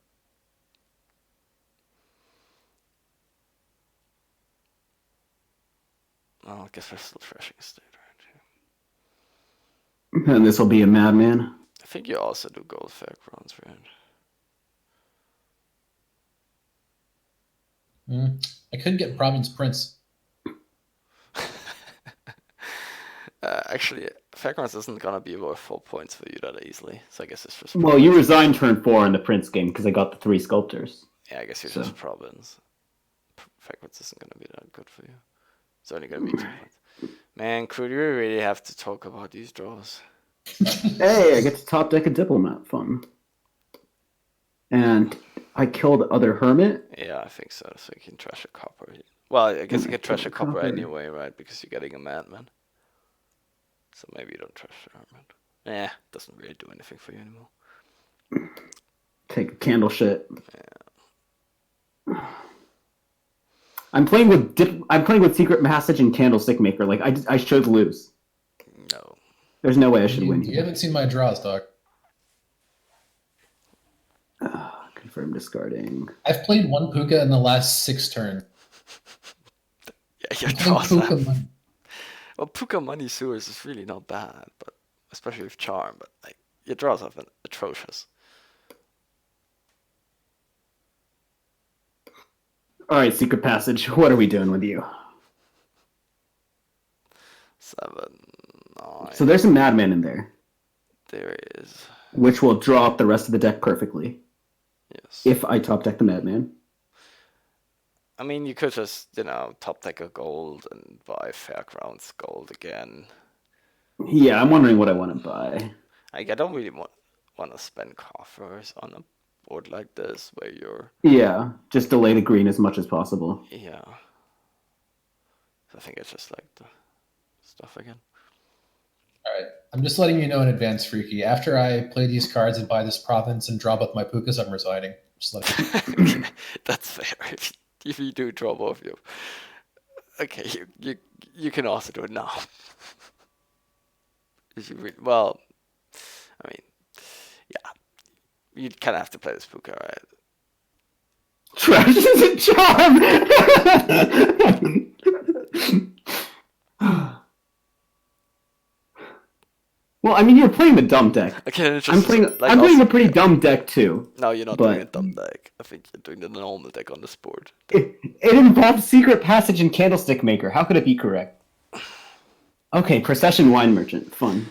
S1: Oh, I guess we're still thrashing state, right?
S3: And this will be a madman.
S1: I think you also do Gold Fairgrounds, right?
S2: I couldn't get Province Prince.
S1: Actually, Fairgrounds isn't gonna be worth 4 points for you that easily, so I guess it's just.
S3: Well, you resigned turn 4 in the Prince game because I got the 3 sculptors.
S1: Yeah, I guess you're
S3: so.
S1: just Province. Fairgrounds isn't gonna be that good for you. It's only gonna be 2 points. Man, Crude, you really have to talk about these draws.
S3: Hey, I get to top deck a Diplomat. Fun. And I killed other Hermit.
S1: Yeah, I think so. So you can trash a copper. Well, I guess you can trash a copper
S3: copper.
S1: anyway, right? Because you're getting a madman. So maybe you don't trash the hermit. Eh, doesn't really do anything for you anymore.
S3: Take a candle shit. I'm playing with Secret Passage and Candlestick Maker. Like I should lose.
S1: No.
S3: There's no way I should win
S2: You
S3: here.
S2: haven't seen my draws, dog.
S4: confirm discarding.
S2: I've played one Puka in the last 6 turns.
S1: Yeah, your
S2: I'm playing
S1: draws
S2: Puka
S1: have.
S2: Money.
S1: Well, Puka Money Sewers is really not bad, but especially with Charm. But like your draws have been atrocious.
S4: All right, Secret Passage. What are we doing with you?
S1: 7, 9.
S4: So there's a Madman in there,
S1: There is.
S4: which will draw up the rest of the deck perfectly
S1: Yes.
S4: if I top deck the Madman.
S1: I mean, you could just, top deck a gold and buy Fairgrounds gold again.
S4: Yeah, I'm wondering what I want to buy.
S1: Like, I don't really want to spend coffers on a board like this where you're.
S4: Yeah, just delay the green as much as possible.
S1: Yeah. I think it's just like the stuff again.
S2: Alright. I'm just letting you know in advance, Freaky. After I play these cards and buy this province and draw both my Pukas, I'm resigning. Just letting
S1: That's fair. If you do draw both of you. Okay, you can also do it now. If you well, I mean, yeah. You kind of have to play this Puka, right?
S4: Trash is a charm! Well, I mean, you're playing the dumb deck.
S1: Okay, it's
S4: I'm
S1: just,
S4: playing.
S1: like,
S4: I'm playing
S1: also-
S4: a pretty dumb deck too.
S1: No, you're not
S4: but-
S1: doing a dumb deck. I think you're doing the normal deck on this board.
S4: It involves Secret Passage and Candlestick Maker. How could it be correct? Okay, Procession Wine Merchant. Fun.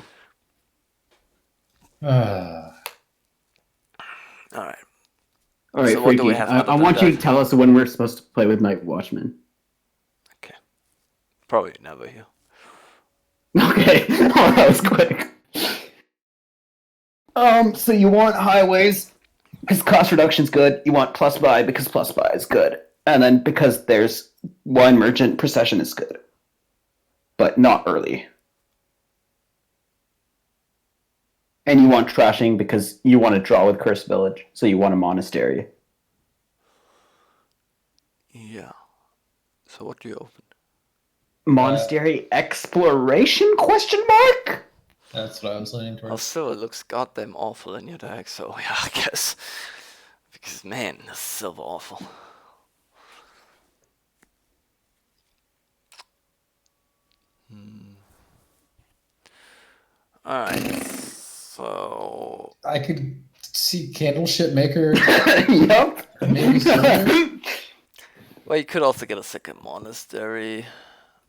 S1: Alright.
S4: All right,
S1: So what do we
S4: Freaky.
S1: have
S4: I
S1: other than
S4: want you
S1: that?
S4: to tell us when we're supposed to play with Night Watchman.
S1: Okay. Probably never here.
S4: Okay. Oh, that was quick. So you want highways because cost reduction's good. You want plus buy because plus buy is good, and then because there's Wine Merchant, Procession is good, but not early. And you want trashing because you want to draw with Cursed Village, so you want a monastery.
S1: Yeah. So what do you open?
S4: Monastery exploration? Question mark.
S2: That's what I was leaning
S1: Well,
S2: towards.
S1: still, it looks goddamn awful in your deck, so yeah, I guess. Because, man, this is so awful. Alright, so.
S2: I could see Candleship Maker.
S4: Yup.
S2: Maybe Silver.
S1: Well, you could also get a second monastery.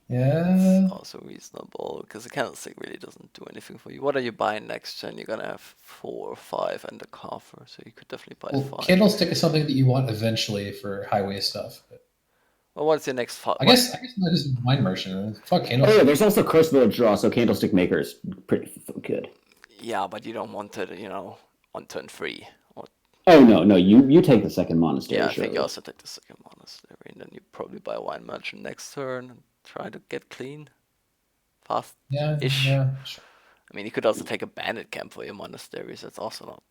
S2: Yeah.
S1: Also reasonable, because the candlestick really doesn't do anything for you. What are you buying next gen? You're gonna have 4 or 5 and a coffer, so you could definitely buy
S2: Well,
S1: 5.
S2: Candlestick is something that you want eventually for highway stuff.
S1: Well, what's your next 5?
S2: I guess that is Wine Merchant. Fuck
S4: Oh,
S2: Candlestick.
S4: yeah, there's also Cursed Village draw, so Candlestick Maker is pretty good.
S1: Yeah, but you don't want it, on turn 3. Or,
S4: Oh no, you take the second monastery.
S1: yeah, I think
S4: surely.
S1: you also take the second monastery, and then you probably buy a wine merchant next turn and try to get clean. Fast.
S2: Yeah.
S1: Ish.
S2: Yeah. Sure.
S1: I mean, you could also take a bandit camp for your monasteries. That's also not,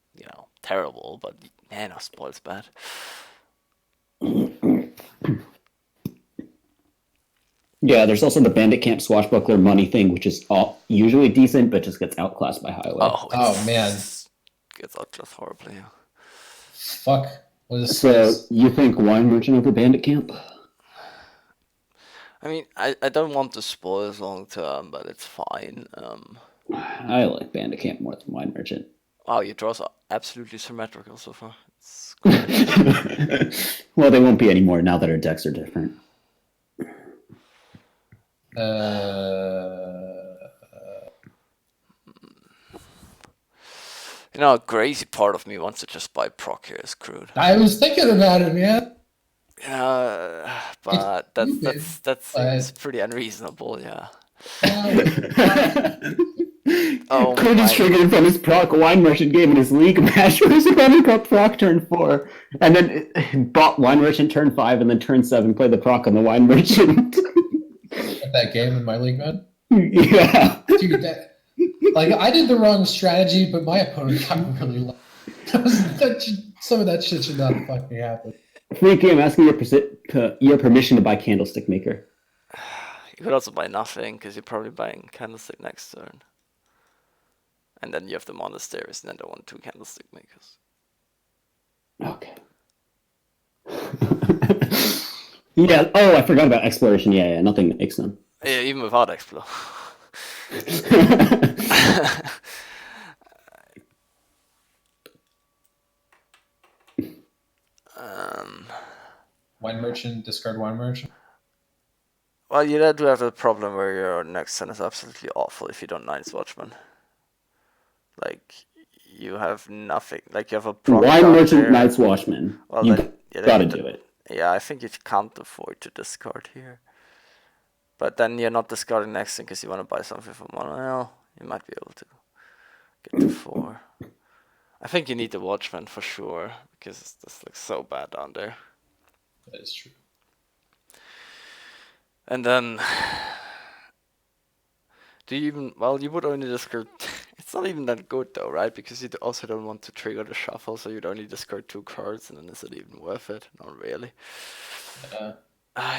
S1: terrible, but man, our spoil's bad.
S3: Yeah, there's also the Bandit Camp Swashbuckler money thing, which is usually decent, but just gets outclassed by Highway.
S2: Oh, man.
S1: Gets out just horribly. Yeah.
S2: Fuck. What is
S3: So
S2: this?
S3: you think Wine Merchant over Bandit Camp?
S1: I mean, I don't want to spoil this long term, but it's fine.
S3: I like Bandit Camp more than Wine Merchant.
S1: Wow, your draws are absolutely symmetrical so far. It's
S3: Well, they won't be anymore now that our decks are different.
S1: a crazy part of me wants to just buy proc here as crude.
S2: I was thinking about it, man.
S1: But
S2: stupid,
S1: that
S2: but-
S1: seems pretty unreasonable. Yeah.
S2: Oh,
S3: Crude is
S1: my-
S3: triggered from his proc Wine Merchant game in his league match where his opponent got proc turn 4, and then bought Wine Merchant turn 5, and then turn 7 played the proc on the Wine Merchant.
S2: that game in my league, man.
S3: Yeah.
S2: Dude, I did the wrong strategy, but my opponent got really low. Some of that shit should not have fucking happened.
S3: Freaky, I'm asking your permission to buy Candlestick Maker.
S1: You could also buy nothing because you're probably buying candlestick next turn. And then you have the monasteries, and then they want 2 candlestick makers.
S3: Okay. Yeah. Oh, I forgot about exploration. Yeah, nothing makes them.
S1: Yeah, even without explore. um,
S2: Wine merchant, discard wine merchant.
S1: well, you do have the problem where your next turn is absolutely awful if you don't Night's Watchman. Like, you have nothing. Like, you have a proc
S3: Wine
S1: down
S3: merchant,
S1: there.
S3: Night's Watchman.
S1: Well,
S3: You
S1: then
S3: gotta
S1: you
S3: do it.
S1: Yeah, I think you can't afford to discard here. But then you're not discarding next thing because you want to buy something from one. Well, you might be able to get to 4. I think you need the Watchman for sure because this looks so bad down there.
S2: That is true.
S1: And then, do you even? Well, you would only discard. It's not even that good though, right? Because you also don't want to trigger the shuffle, so you'd only discard 2 cards, and then is it even worth it? Not really.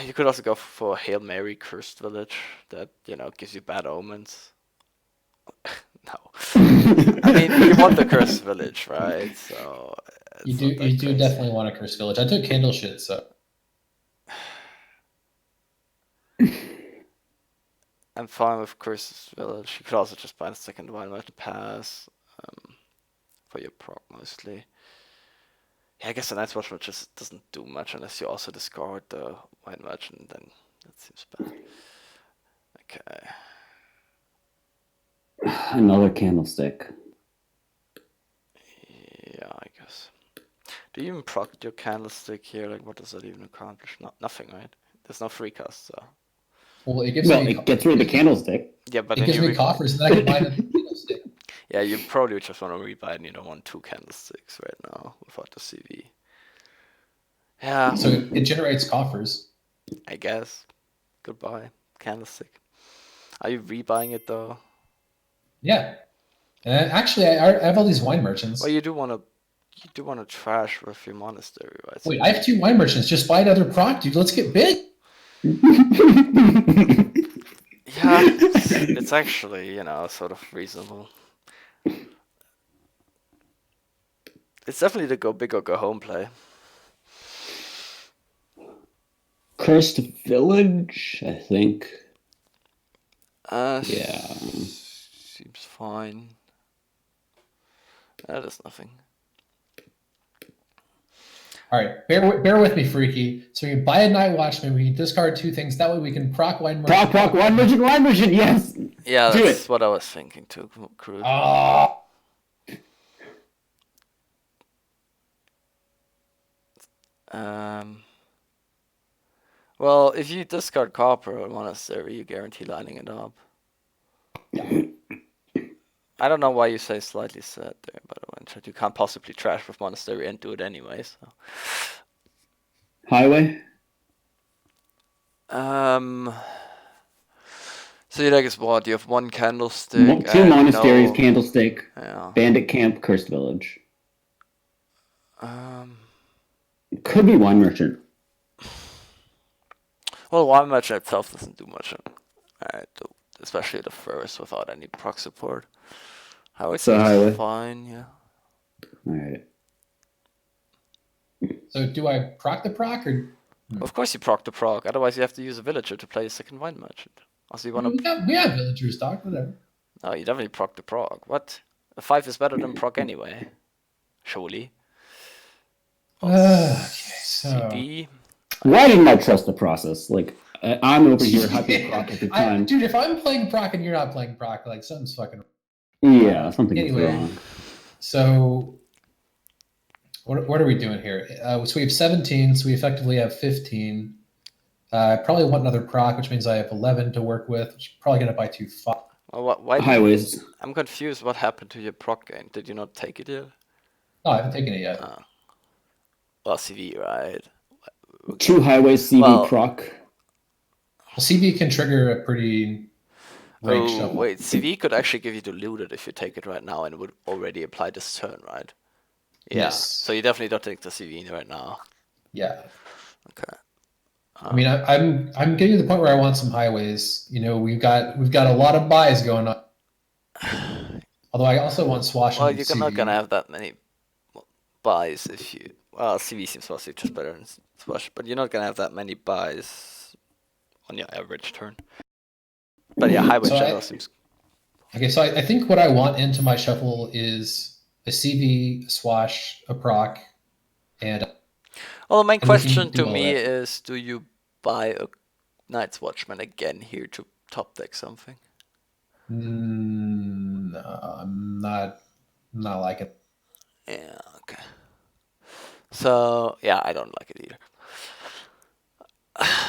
S1: You could also go for Hail Mary Cursed Village. That gives you bad omens. No, I mean you want the Cursed Village, right? So
S2: You do definitely want a cursed village. I took candle shit, so
S1: I'm fine with Cursed Village. You could also just buy the second Wine Merchant Pass for your proc mostly. Yeah, I guess the Night's Watchman just doesn't do much unless you also discard the Wine Merchant, then that seems bad. Okay.
S3: Another candlestick.
S1: Yeah, I guess. Do you even proc your candlestick here? Like, what does that even accomplish? Nothing, right? There's no free cast, so.
S2: well, it gives
S3: Well,
S2: me.
S3: it gets rid of the candlestick.
S1: Yeah, but
S2: It
S1: then
S2: gives
S1: you
S2: me coffers, and then I can buy the candlestick.
S1: Yeah, you probably just want to rebuy, and you don't want 2 candlesticks right now without the CV. Yeah.
S2: So it generates coffers.
S1: I guess. Goodbye, candlestick. Are you rebuying it though?
S2: Yeah. And actually, I have all these wine merchants.
S1: Well, you do want to trash with your monastery, right? So
S2: Wait, I have 2 wine merchants. Just buy another proc, dude. Let's get big.
S1: yeah, it's actually sort of reasonable. It's definitely the go big or go home play.
S3: Cursed Village, I think.
S1: Yeah. Seems fine. That is nothing.
S2: All right, bear with me, Freaky. So we can buy a Night Watchman. We can discard 2 things. That way we can proc wine merchant.
S3: Proc, wine merchant, yes.
S1: Yeah,
S3: Do
S1: that's
S3: it.
S1: what I was thinking too, Crude.
S2: Oh.
S1: Well, if you discard copper or monastery, you guarantee lining it up. I don't know why you say slightly sad there, by the way. You can't possibly trash with monastery and do it anyway. So.
S3: Highway.
S1: So your deck is what? You have 1 candlestick.
S3: 2 monasteries, candlestick.
S1: Yeah.
S3: Bandit camp, Cursed Village. It could be wine merchant.
S1: Well, Wine Merchant itself doesn't do much, especially the first without any proc support. Highway seems fine, yeah.
S3: Alright.
S2: So do I proc the proc or?
S1: Of course you proc the proc, otherwise you have to use a villager to play a second Wine Merchant. Also you want to...
S2: We have villagers, Doc. Whatever.
S1: No, you definitely proc the proc. What? A 5 is better than proc anyway. Surely.
S2: Okay, so.
S1: CD.
S3: Why didn't I trust the process? Like, I'm over here happy to proc every time.
S2: Dude, if I'm playing proc and you're not playing proc, like something's fucking.
S3: Yeah, something's
S2: Anyway.
S3: wrong.
S2: So, what are we doing here? So we have 17, so we effectively have 15. I probably want another proc, which means I have 11 to work with, which is probably going to buy 2 5.
S1: Well, why
S3: Highways.
S1: I'm confused. What happened to your proc game? Did you not take it yet?
S2: No, I haven't taken it yet.
S1: Well, CV, right?
S3: 2 highways, CV proc.
S2: Well, CV can trigger a pretty range
S1: Oh,
S2: shuffle.
S1: wait. CV could actually give you to loot it if you take it right now, and it would already apply this turn, right? Yeah.
S2: Yes.
S1: So you definitely don't take the CV right now.
S2: Yeah.
S1: Okay.
S2: I mean, I'm getting to the point where I want some highways. We've got a lot of buys going on. Although I also want swash.
S1: Well,
S2: and
S1: you're
S2: CV.
S1: not gonna have that many buys if you. Well, CV seems mostly just better than Swash, but you're not gonna have that many buys on your average turn. But yeah, highway
S2: So
S1: general seems.
S2: Okay, so I think what I want into my shuffle is a CV, a swash, a proc, and
S1: Well, the main
S2: and we can
S1: question
S2: do
S1: to
S2: all
S1: me
S2: that.
S1: is, do you buy a Night's Watchman again here to top deck something?
S2: No, I'm not like it.
S1: Yeah, okay. So yeah, I don't like it either.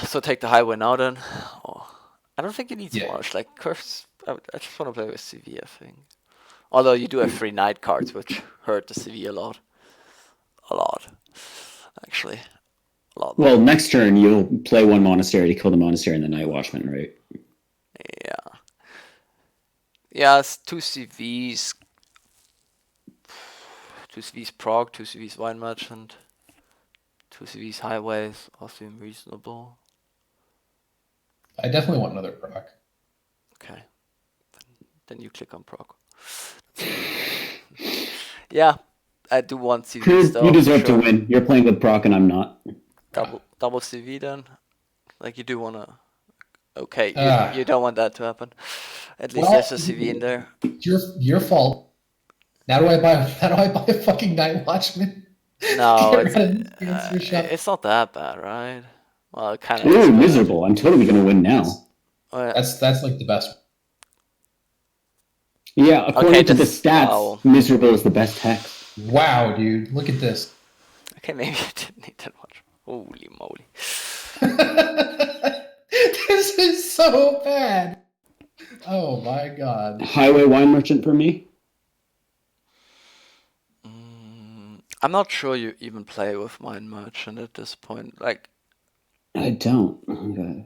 S1: So take the highway now then. Oh, I don't think it needs
S2: Yeah.
S1: much. Like curves, I just want to play with CV. I think. Although you do have 3 night cards, which hurt the CV a lot. A lot, actually, a lot
S3: Well,
S1: more.
S3: next turn you'll play one monastery to kill the monastery and the Night Watchman, right?
S1: Yeah. Yeah, it's 2 CVs. 2 CVs Prague, 2 CVs Wine Merchant, 2 CVs Highways, all seem reasonable.
S2: I definitely want another proc.
S1: Okay. Then you click on Prague. Yeah, I do want CVs
S3: Crude,
S1: though,
S3: you
S1: for
S3: deserve to
S1: sure.
S3: win. You're playing with Proc and I'm not.
S1: Double CV then. Like you do wanna. Okay,
S2: Ah.
S1: you don't want that to happen. At least
S2: Well,
S1: there's a CV in there.
S2: your fault. Now do I buy a fucking Night Watchman?
S1: No,
S2: Get rid of these things for shop.
S1: it's not that bad, right? Well, it kind of is
S3: Ooh,
S1: bad.
S3: miserable. I'm totally gonna win now.
S1: Oh, yeah.
S2: That's like the best.
S3: Yeah, according
S1: Okay,
S3: to the
S1: this.
S3: stats,
S1: Oh,
S3: miserable is the best hex.
S2: Wow, dude, look at this.
S1: okay, maybe I didn't need that much. Holy moly.
S2: This is so bad. Oh my god.
S3: Highway Wine Merchant for me.
S1: I'm not sure you even play with Mind Merchant at this point. Like,
S3: I don't. Okay.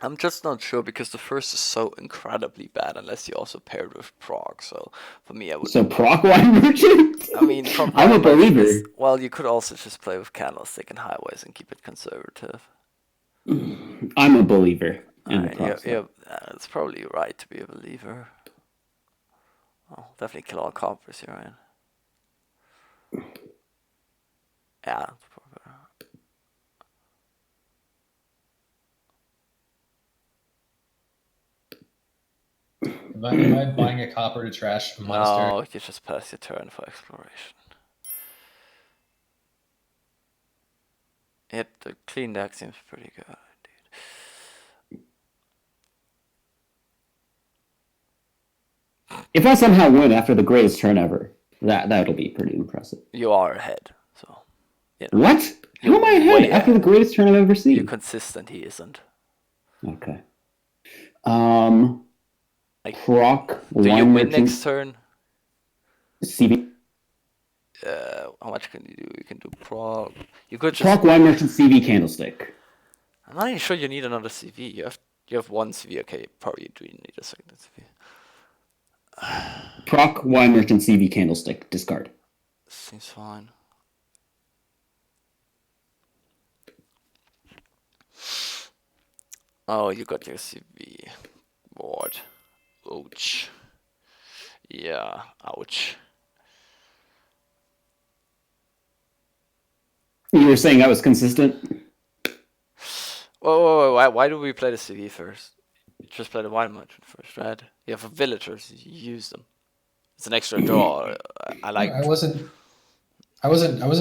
S1: I'm just not sure because the first is so incredibly bad unless you also pair it with Prague. So for me, I would.
S3: So Proc Wine Merchant?
S1: I mean, Prague
S3: I'm a
S1: Mind Merchant
S3: believer.
S1: is. Well, you could also just play with Candlestick and Highways and keep it conservative.
S3: I'm a believer in the
S1: Alright,
S3: Proc stuff.
S1: yeah, it's probably right to be a believer. Oh, definitely kill all coppers here, right? Yeah, that's probably better.
S2: Am I buying a copper to trash a monastery?
S1: No, you just pass your turn for exploration. Yeah, the clean deck seems pretty good, dude.
S3: If I somehow win after the greatest turn ever, that'll be pretty impressive.
S1: You are ahead, so. You know,
S3: What? How am I ahead
S1: way
S3: after the
S1: ahead.
S3: greatest turn I've ever
S1: You're
S3: seen?
S1: consistent, he isn't.
S3: Okay.
S1: Like,
S3: Proc
S1: do you
S3: Wine
S1: win
S3: Merchant
S1: next turn?
S3: CV.
S1: How much can you do? You can do Prague. You could just.
S3: Proc Wine Merchant CV Candlestick.
S1: I'm not even sure you need another CV. You have one CV. Okay, probably you do need a second CV.
S3: Proc Wine Merchant CV Candlestick. Discard.
S1: Seems fine. Oh, you got your CV board. Ouch. Yeah, ouch.
S3: You were saying I was consistent?
S1: Whoa, why do we play the CV first? You just play the wild merchant first, right? You have villagers, you use them. It's an extra draw. I like.
S2: I wasn't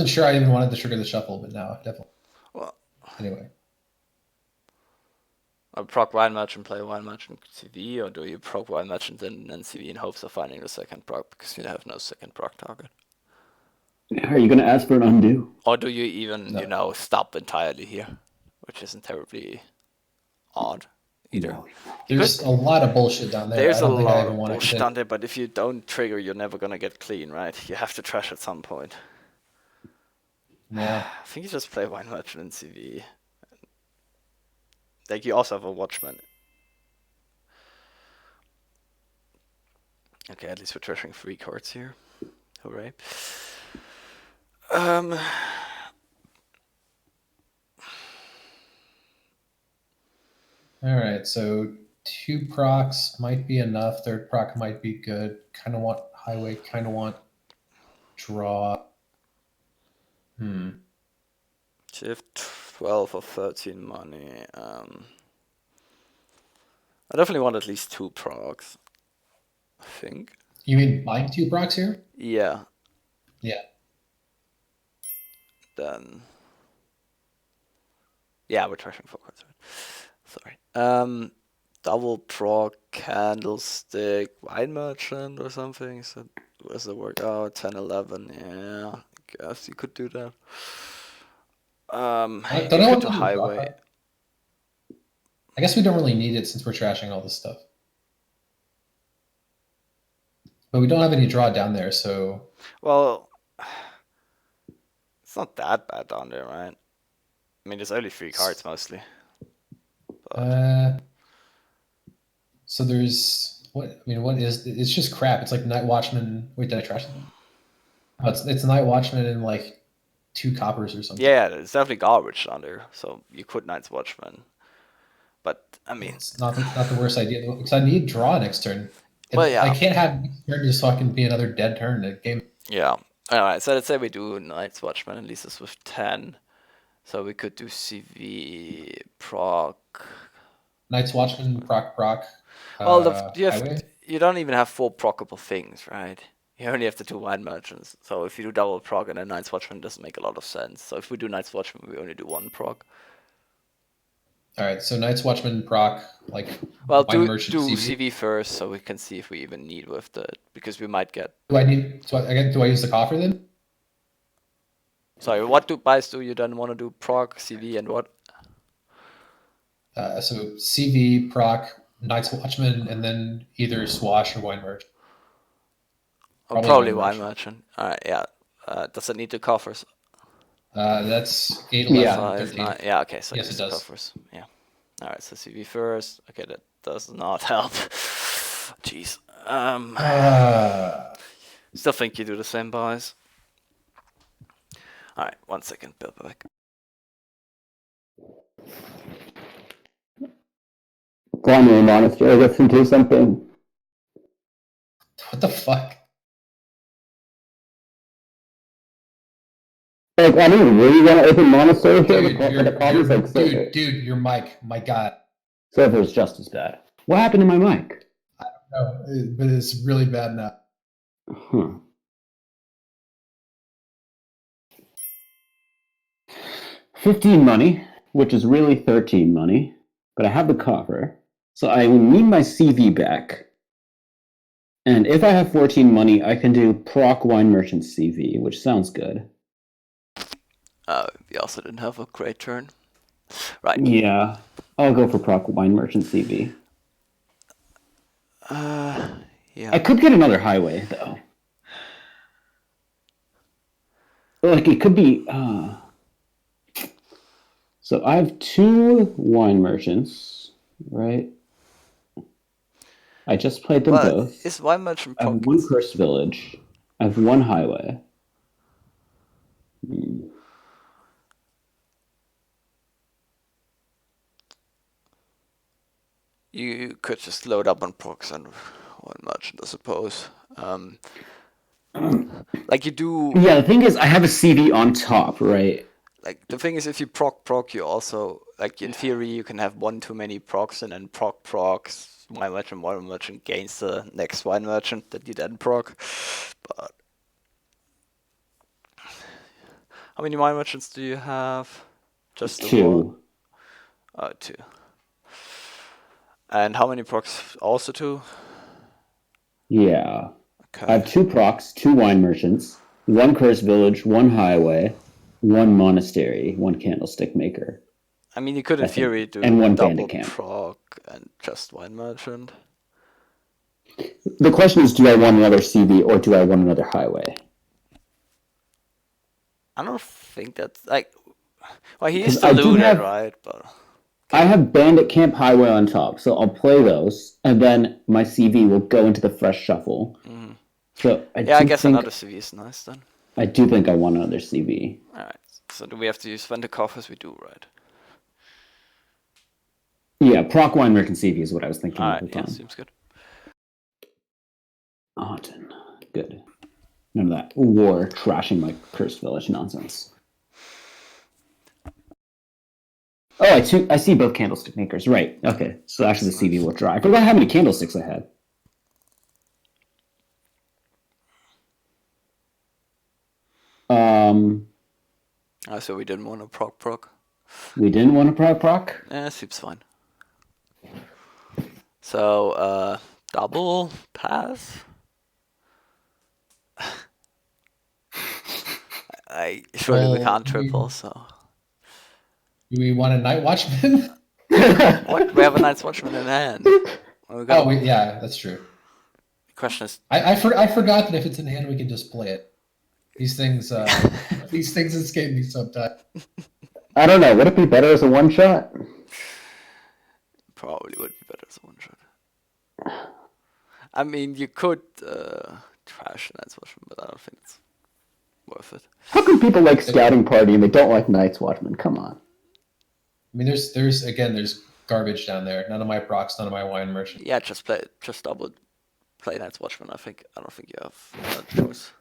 S2: sure I even wanted to trigger the shuffle, but now definitely.
S1: Well,
S2: Anyway.
S1: I proc wild merchant, play wild merchant CV, or do you proc wild merchant and then CV in hopes of finding the second proc because you have no second proc target?
S3: Are you going to ask for an undo?
S1: Or do you even,
S2: No.
S1: stop entirely here? Which isn't terribly odd either.
S3: No.
S2: There's a lot of bullshit down there.
S1: There's
S2: I don't
S1: a
S2: think I
S1: lot
S2: even
S1: of
S2: want to
S1: bullshit
S2: hit.
S1: on there, but if you don't trigger, you're never gonna get clean, right? You have to trash at some point.
S2: Yeah.
S1: I think you just play Wine Merchant in CV. Like, you also have a Watchman. Okay, at least we're trashing 3 cards here. Hooray.
S2: All right, so 2 procs might be enough. Third proc might be good. Kind of want highway. Kind of want draw.
S1: So you have 12 or 13 money. I definitely want at least 2 procs. I think.
S2: You mean buying 2 procs here?
S1: Yeah.
S2: Yeah.
S1: Then. Yeah, we're trashing 4 cards. Right? Sorry. Double proc candlestick wine merchant or something. So where's the workout? 10, 11. Yeah, I guess you could do that.
S2: Don't I
S1: You could
S2: want
S1: do
S2: to do a draw
S1: highway.
S2: card? I guess we don't really need it since we're trashing all this stuff. But we don't have any draw down there, so
S1: Well, it's not that bad down there, right? I mean, there's only 3 cards mostly. But
S2: so there's what I mean. What is it's just crap. It's like Night Watchman. Wait, did I trash them? Oh, it's Night Watchman and like 2 coppers or something.
S1: yeah, it's definitely garbage down there. So you could Night's Watchman. But I mean,
S2: It's not the worst idea though, because I need draw next turn.
S1: Well, yeah.
S2: I can't have next turn just fucking be another dead turn in the game.
S1: yeah. Alright, so let's say we do Night's Watchman and leaves us with 10. So we could do CV, proc.
S2: Night's Watchman, proc.
S1: Well,
S2: Highway.
S1: you don't even have 4 proccable things, right? You only have the 2 wine merchants. So if you do double proc and then Night's Watchman, it doesn't make a lot of sense. So if we do Night's Watchman, we only do 1 proc.
S2: All right, so Night's Watchman, proc, like
S1: Well,
S2: wine
S1: do
S2: merchant
S1: CV first, so we can see if we even need with it, because we might get.
S2: Do I use the coffer then?
S1: Sorry, what buys do you then want to do? Proc, CV, and what?
S2: So CV, proc, Night's Watchman, and then either Swash or wine merchant.
S1: Oh, probably wine merchant. Alright, yeah. Does it need the coffers?
S2: That's 8, 11,
S3: Yeah.
S2: 13.
S1: 9. Yeah, okay, so
S2: Yes,
S1: use
S2: it
S1: the
S2: does.
S1: coffers. Yeah. Alright, so CV first. Okay, that does not help. Jeez. Still think you do the same buys. Alright, 1 second, Bill back.
S3: Primary monastery, listen to something.
S2: What the fuck?
S3: Like, I mean, really want to open monastery here?
S2: Dude, your mic. My God.
S3: Server's just as bad. What happened to my mic?
S2: No, but it's really bad now.
S3: Huh. $15 money, which is really 13 money, but I have the coffer, so I need my CV back. And if I have 14 money, I can do proc wine merchant CV, which sounds good.
S1: We also didn't have a great turn. Right.
S3: Yeah, I'll go for proc wine merchant CV.
S1: Yeah.
S3: I could get another highway though. Like it could be. So I have 2 wine merchants, right? I just played them both.
S1: Is wine merchant
S3: I have
S1: proc?
S3: 1 cursed village. I have 1 highway.
S1: You could just load up on procs and wine merchant, I suppose. Like you do.
S3: Yeah, the thing is, I have a CV on top, right?
S1: Like the thing is, if you proc, you also like in theory you can have 1 too many procs and then procs wine merchant gains the next wine merchant that you then proc. But how many wine merchants do you have? Just the
S3: 2.
S1: 1? 2. And how many procs? Also 2?
S3: Yeah.
S1: Okay.
S3: I have 2 procs, 2 wine merchants, 1 cursed village, 1 highway, 1 monastery, 1 candlestick maker.
S1: I mean, you could in theory do
S3: and 1
S1: double
S3: bandit camp.
S1: proc and just wine merchant.
S3: The question is, do I want another CV or do I want another highway?
S1: I don't think that's like. Well, he is deluded, right? But
S3: I have bandit camp highway on top, so I'll play those, and then my CV will go into the fresh shuffle.
S1: Mm.
S3: So
S1: I guess another CV is nice then.
S3: I do think I want another CV.
S1: Alright, so do we have to spend the coffers? We do, right?
S3: Yeah, proc wine merchant CV is what I was thinking.
S1: Alright, yeah, seems good.
S3: Auden. Good. None of that war trashing my cursed village nonsense. Oh, I see both candlestick makers. Right. Okay. So actually, the CV will draw. I forgot how many candlesticks I had.
S1: So we didn't want to proc.
S3: We didn't want to proc.
S1: Seems fine. So, double pass. Surely we
S2: Well,
S1: can't triple, so.
S2: do we want a Night Watchman?
S1: What? We have a Night's Watchman in hand. Well,
S2: Yeah, that's true.
S1: The question is,
S2: I forgot that if it's in hand, we can just play it. These things escape me sometimes.
S3: I don't know. Would it be better as a one shot?
S1: probably would be better as a one shot. I mean, you could trash a Night's Watchman, but I don't think it's worth it.
S3: How come people like Scouting Party and they don't like Night's Watchman? Come on.
S2: I mean, there's garbage down there. None of my procs, none of my wine merchants.
S1: Yeah, just double play Night's Watchman. I don't think you have a choice.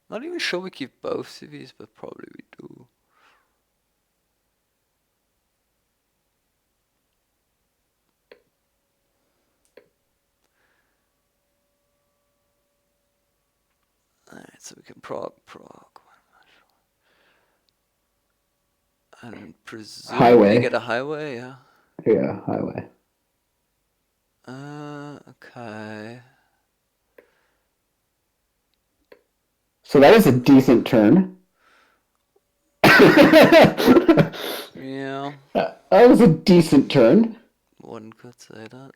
S1: Not even sure we keep both CVs, but probably we do. Alright, so we can proc. And presumably
S3: Highway.
S1: get a highway, yeah.
S3: Yeah, highway.
S1: Okay.
S3: So that was a decent turn.
S1: Yeah.
S3: That was a decent turn.
S1: One could say that.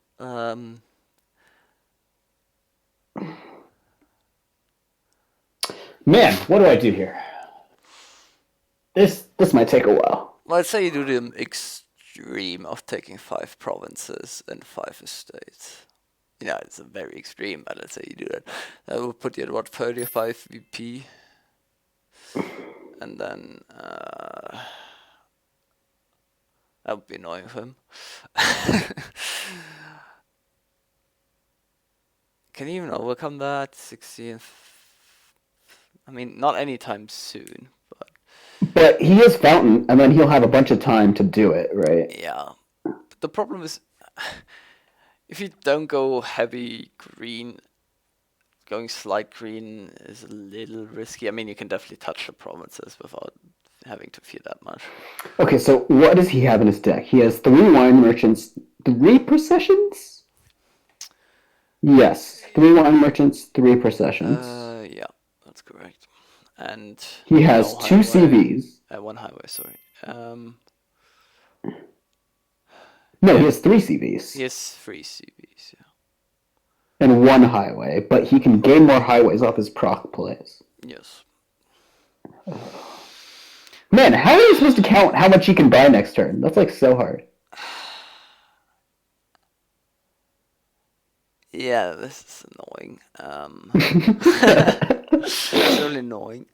S3: Man, what do I do here? This might take a while.
S1: Let's say you do the extreme of taking 5 provinces and 5 estates. You know, it's a very extreme, but let's say you do that. That will put you at what, 35 VP? And then that would be annoying for him. Can you even overcome that? 16th. I mean, not anytime soon, but
S3: But he is Fountain, and then he'll have a bunch of time to do it, right?
S1: yeah. But the problem is, if you don't go heavy green, going slight green is a little risky. I mean, you can definitely touch the provinces without having to fear that much.
S3: Okay, so what does he have in his deck? He has 3 wine merchants, 3 processions? Yes, 3 wine merchants, 3 processions.
S1: Yeah, that's correct. And
S3: He has
S1: no
S3: 2
S1: highway.
S3: CVs.
S1: 1 highway, sorry.
S3: No,
S1: yeah.
S3: he has 3 CVs.
S1: He has 3 CVs, yeah.
S3: And 1 highway, but he can gain more highways off his proc plays.
S1: Yes.
S3: Man, how are you supposed to count how much he can buy next turn? That's like so hard.
S1: Yeah, this is annoying. It's really annoying.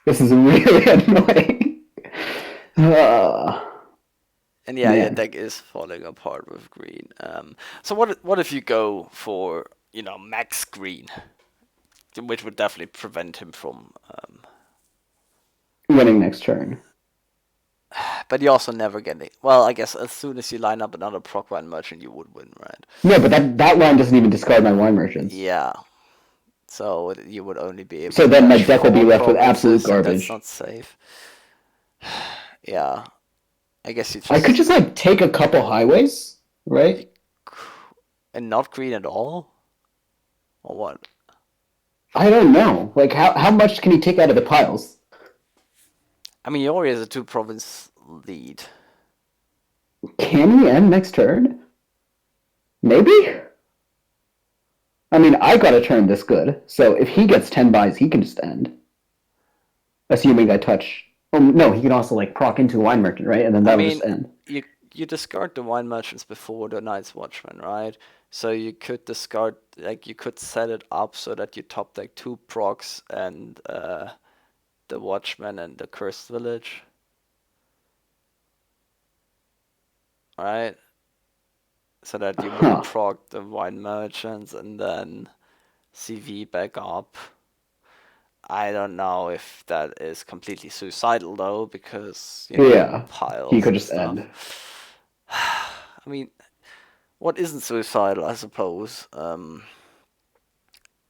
S3: This is really annoying.
S1: And yeah,
S3: Man.
S1: your deck is falling apart with green. So what if you go for, max green, which would definitely prevent him from
S3: winning next turn.
S1: But you also never get it. Well, I guess as soon as you line up another proc wine merchant, you would win, right?
S3: No, but that line doesn't even discard my wine merchants.
S1: Yeah. So you would only be able
S3: So
S1: to
S3: then my
S1: match
S3: deck will be
S1: 4
S3: left with absolute
S1: provinces,
S3: garbage.
S1: That's not safe. Yeah. I guess you just...
S3: I could just take a couple highways, right?
S1: And not green at all? Or what?
S3: I don't know. How much can he take out of the piles?
S1: I mean, he already has a 2 province lead.
S3: Can he end next turn? Maybe? I mean, I got a turn this good, so if he gets 10 buys, he can just end. Assuming I touch... Oh, no, he can also, proc into a wine merchant, right? And then that'll just end.
S1: You discard the wine merchants before the Night's Watchman, right? So you could discard... you could set it up so that you top deck 2 procs and the Watchman and the Cursed Village. Alright? so that you
S3: Huh.
S1: monoproc the wine merchants and then CV back up. I don't know if that is completely suicidal though, because
S3: Yeah.
S1: piles
S3: He could
S1: and
S3: just
S1: stuff.
S3: end.
S1: I mean, what isn't suicidal, I suppose.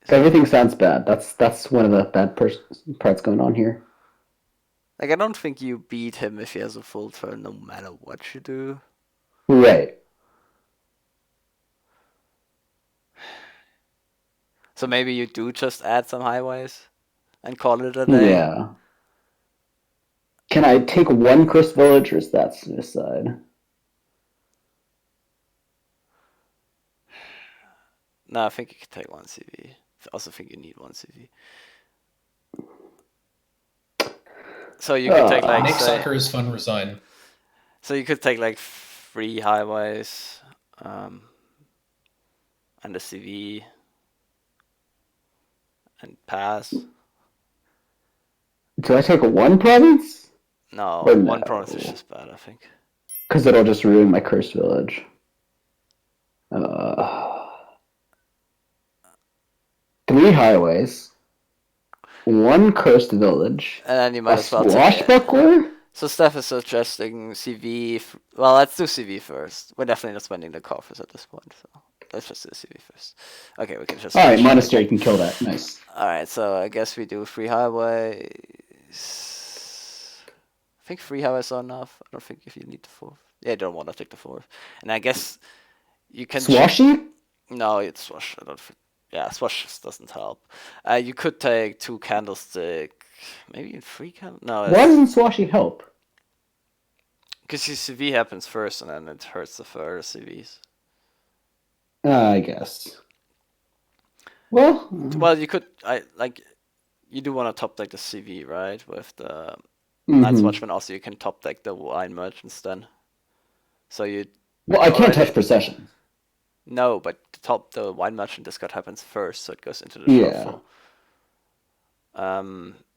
S3: Everything sounds bad. That's one of the bad parts going on here.
S1: Like, I don't think you beat him if he has a full turn, no matter what you do.
S3: Right.
S1: So maybe you do just add some highways and call it a day.
S3: Yeah. Can I take one cursed village, or is that suicide?
S1: No, I think you could take one CV. I also think you need one CV. So you could take like
S2: Make
S1: say,
S2: suckers fun resign.
S1: so you could take like 3 highways, and a CV, and pass.
S3: Do I take one province?
S1: No,
S3: Or
S1: one
S3: no?
S1: province is just bad, I think.
S3: Because it'll just ruin my cursed village. Uh, 3 highways, 1 cursed village,
S1: And then you
S3: a
S1: might as well take it.
S3: swashbuckler.
S1: So Steph is suggesting CV. Well, let's do CV first. We're definitely not spending the coffers at this point, so let's just do the CV first. Okay, we can just.
S3: All right,
S1: switch.
S3: monastery can kill that. Nice.
S1: All right, so I guess we do 3 highways. I think 3 highways are enough. I don't think if you need the 4th. Yeah, you don't want to take the 4th. And I guess you can.
S3: Swashy?
S1: No, it's swash. I don't think. Yeah, swash just doesn't help. You could take 2 candlestick, maybe 3 candle. No,
S3: Why doesn't swashy help?
S1: because your CV happens first, and then it hurts the further CVs.
S3: I guess. Well,
S1: Well, you could. You do want to top deck the CV, right? With the Night's Watchman. Also, you can top deck the wine merchants then. So you.
S3: well, I can't
S1: already-
S3: touch procession.
S1: No, but the wine merchant discard happens first, so it goes into the
S3: Yeah.
S1: shuffle.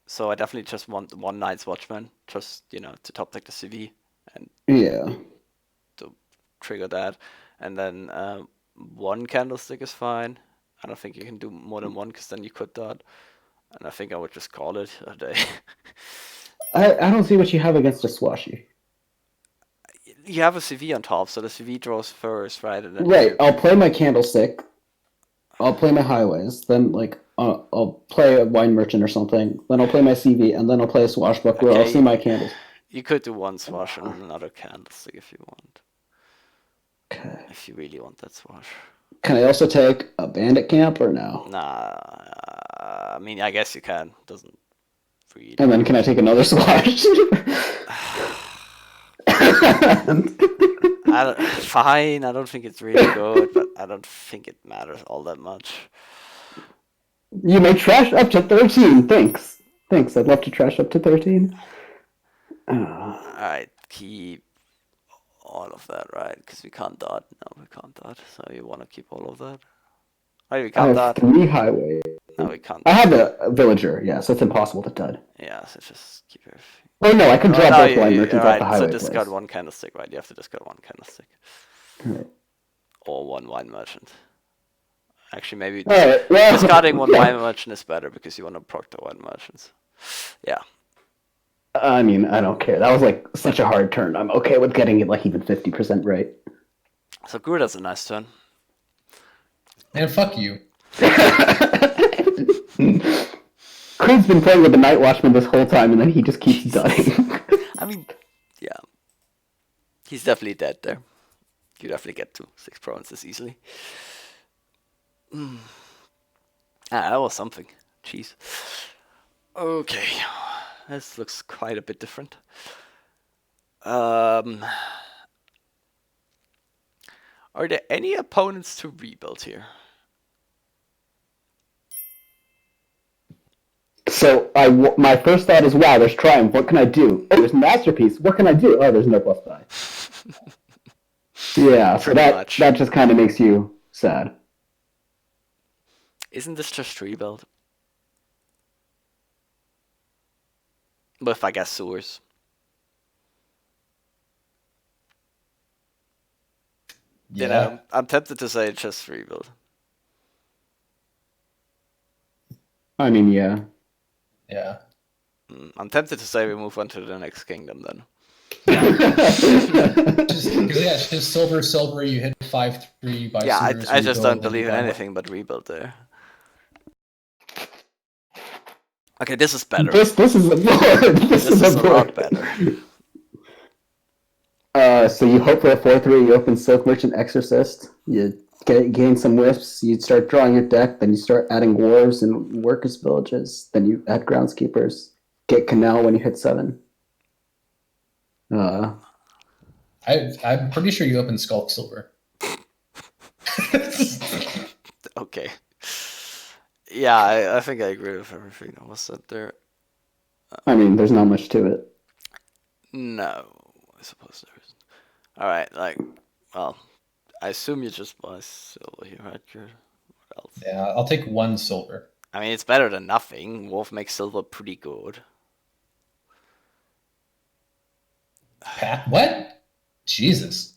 S1: So I definitely just want 1 Night's Watchman, just to top deck the CV and
S3: Yeah.
S1: to trigger that, and then 1 candlestick is fine. I don't think you can do more than 1, because then you could dot, and I think I would just call it a day.
S3: I don't see what you have against a swashy.
S1: You have a CV on top, so the CV draws first, right? And then
S3: Right. I'll play my candlestick. I'll play my highways. Then, I'll play a wine merchant or something. Then I'll play my CV, and then I'll play a swashbuckler.
S1: Okay.
S3: I'll see my candles.
S1: You could do 1 swash and another candlestick if you want.
S3: Okay.
S1: If you really want that swash.
S3: Can I also take a bandit camp or no?
S1: Nah, I mean, I guess you can. Doesn't really.
S3: And then can I take another swash?
S1: Fine, I don't think it's really good, but I don't think it matters all that much.
S3: You may trash up to 13. Thanks. I'd love to trash up to 13.
S1: Alright, keep all of that, right? Because we can't dot. No, we can't dot. So you want to keep all of that? Right, we
S3: I
S1: can't
S3: have
S1: dot.
S3: 3 highways.
S1: No, we can't.
S3: I have a villager, yeah, so it's impossible to dud.
S1: Yeah, so just keep everything.
S3: Oh no, I can draw
S1: no,
S3: both wine merchants off the highway.
S1: So discard
S3: place.
S1: 1 candlestick, right? You have to discard 1 candlestick.
S3: Right.
S1: Or 1 wine merchant. Actually, maybe
S3: Alright, well,
S1: discarding 1 wine merchant is better because you want to proc the wine merchants. Yeah.
S3: I mean, I don't care. That was such a hard turn. I'm okay with getting it even 50% right.
S1: So Guru has a nice turn.
S2: Man, fuck you.
S3: Crude's been playing with the Night Watchman this whole time, and then he just keeps dying.
S1: I mean, yeah. He's definitely dead there. You definitely get to 6 provinces easily. That was something. Jeez. Okay. This looks quite a bit different. Are there any opponents to rebuild here?
S3: So my first thought is, wow, there's Triumph. What can I do? Oh, there's Masterpiece. What can I do? Oh, there's no plus 5. Yeah, so that just kind of makes you sad.
S1: Isn't this just rebuild? With, I guess, sewers. You
S2: Yeah.
S1: know, I'm tempted to say just rebuild.
S3: I mean, yeah.
S2: Yeah.
S1: I'm tempted to say we move on to the next kingdom then.
S2: Because it's just silver. You hit 5-3 by
S1: Yeah,
S2: serious
S1: I just don't
S2: rebuild, then you
S1: believe in
S2: buy
S1: anything but rebuild there. Okay, this is better.
S3: This is a board. This
S1: This
S3: is
S1: is
S3: a
S1: a
S3: board.
S1: lot better.
S3: So you hope for a 4/3. You open Silk Merchant Exorcist. You gain some wisps. You start drawing your deck. Then you start adding wharves and workers' villages. Then you add groundskeepers. Get Canal when you hit 7.
S2: I'm pretty sure you open Skulk Silver.
S1: Okay. Yeah, I think I agree with everything that was said there.
S3: I mean, there's not much to it.
S1: No, I suppose there isn't. Alright, like, well, I assume you just buy silver here, right? What else?
S2: Yeah, I'll take 1 silver.
S1: I mean, it's better than nothing. Wolf makes silver pretty good.
S2: Pat, what? Jesus.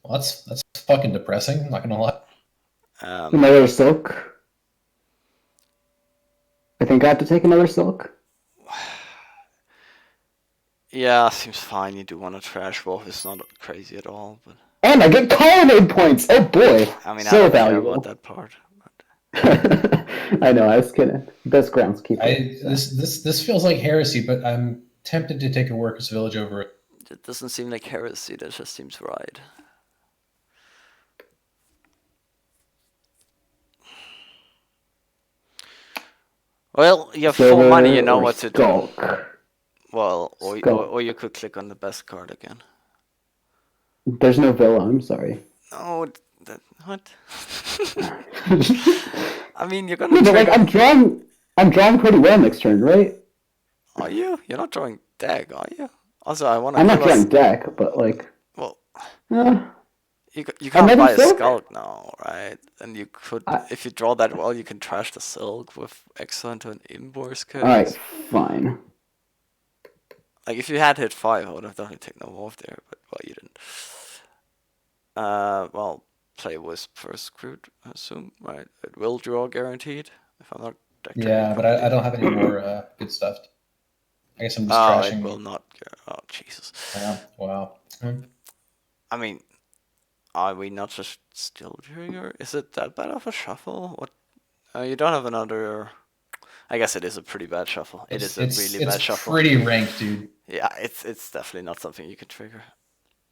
S2: Well, that's fucking depressing. I'm not gonna lie.
S3: Another Silk. I think I have to take another Silk.
S1: Yeah, seems fine. You do want to trash Wolf. It's not crazy at all, but
S3: And I get colonnade points! Oh boy!
S1: I mean, I
S3: So
S1: don't care
S3: valuable.
S1: about that part.
S3: I know, I was kidding. Best groundskeeper.
S2: This feels like heresy, but I'm tempted to take a workers' village over it.
S1: It doesn't seem like heresy. That just seems right. Well, you have 4 money. You know
S3: or
S1: what to do.
S3: Skulk.
S1: Well, or you could click on the best card again.
S3: There's no villa, I'm sorry.
S1: No, what? I mean, you're gonna
S3: No, but like
S1: trigger.
S3: I'm drawing pretty well next turn, right?
S1: Are you? You're not drawing deck, are you? Also, I wanna
S3: I'm not
S1: kill us.
S3: drawing deck, but like
S1: Well,
S3: uh,
S1: you can't
S3: Another
S1: buy a
S3: silk?
S1: Skulk now, right? And you could,
S3: I-
S1: if you draw that well, you can trash the Silk with excellent to an invoice case.
S3: alright, fine.
S1: Like if you had hit 5, I would have definitely taken a wolf there, but well, you didn't. Well, play Wisp first, crude, I assume, right? It will draw guaranteed, if I'm not deck
S2: Yeah, but I don't have any more good stuff. I guess I'm just
S1: Oh,
S2: trashing.
S1: it will not. Oh, Jesus.
S2: Yeah, wow.
S1: I mean, are we not just still trigger? Is it that bad of a shuffle? What? You don't have another. I guess it is a pretty bad shuffle. It's a really bad shuffle.
S2: It's pretty ranked, dude.
S1: Yeah, it's definitely not something you can trigger.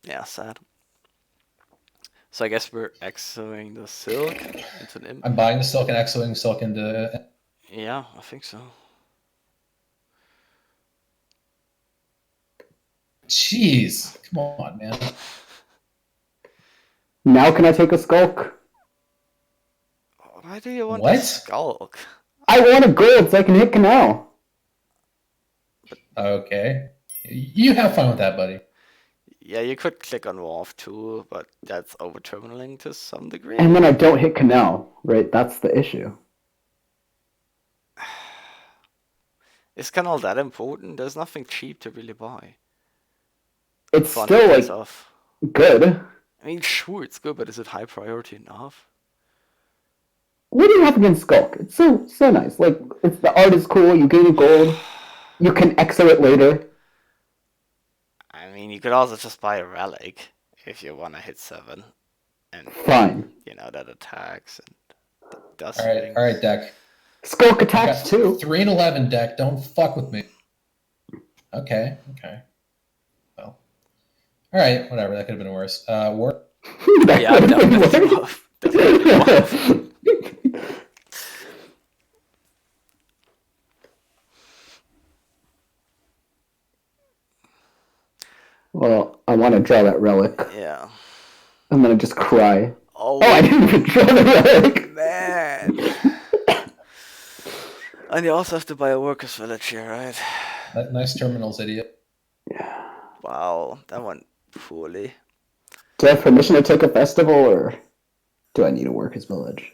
S1: Yeah, sad. So I guess we're exoing the Silk into an imp.
S2: I'm buying the Silk and exoing Silk into.
S1: Yeah, I think so.
S2: Jeez, come on, man.
S3: Now can I take a Skulk?
S1: Why do you want
S2: What?
S1: a Skulk?
S3: I want a gold so I can hit Canal.
S2: Okay, you have fun with that, buddy.
S1: Yeah, you could click on Wolf too, but that's over terminaling to some degree.
S3: And then I don't hit Canal, right? That's the issue.
S1: Is Canal that important? There's nothing cheap to really buy.
S3: It's
S1: Fun
S3: still
S1: pays
S3: like
S1: off.
S3: good.
S1: I mean, sure, it's good, but is it high priority enough?
S3: What do you have against Skulk? It's so nice. Like it's the art is cool. You gain a gold. You can exo it later.
S1: I mean, you could also just buy a relic if you want to hit 7, and
S3: Fine.
S1: you know that attacks and does
S2: All right,
S1: things.
S2: all right, deck.
S3: Skulk
S2: I
S3: attacks
S2: got
S3: too.
S2: 3 and 11 deck. Don't fuck with me. Okay. Well, all right, whatever. That could have been worse. War.
S3: That
S1: Yeah,
S3: could've been
S1: definitely
S3: worse.
S1: Wolf. Definitely Wolf.
S3: Well, I want to draw that relic.
S1: Yeah.
S3: I'm gonna just cry.
S1: Oh,
S3: Oh, I didn't even draw the relic.
S1: man. And you also have to buy a workers village here, right?
S2: Nice terminals, idiot.
S3: Yeah.
S1: Wow, that went poorly.
S3: Do I have permission to take a festival, or do I need to work his village?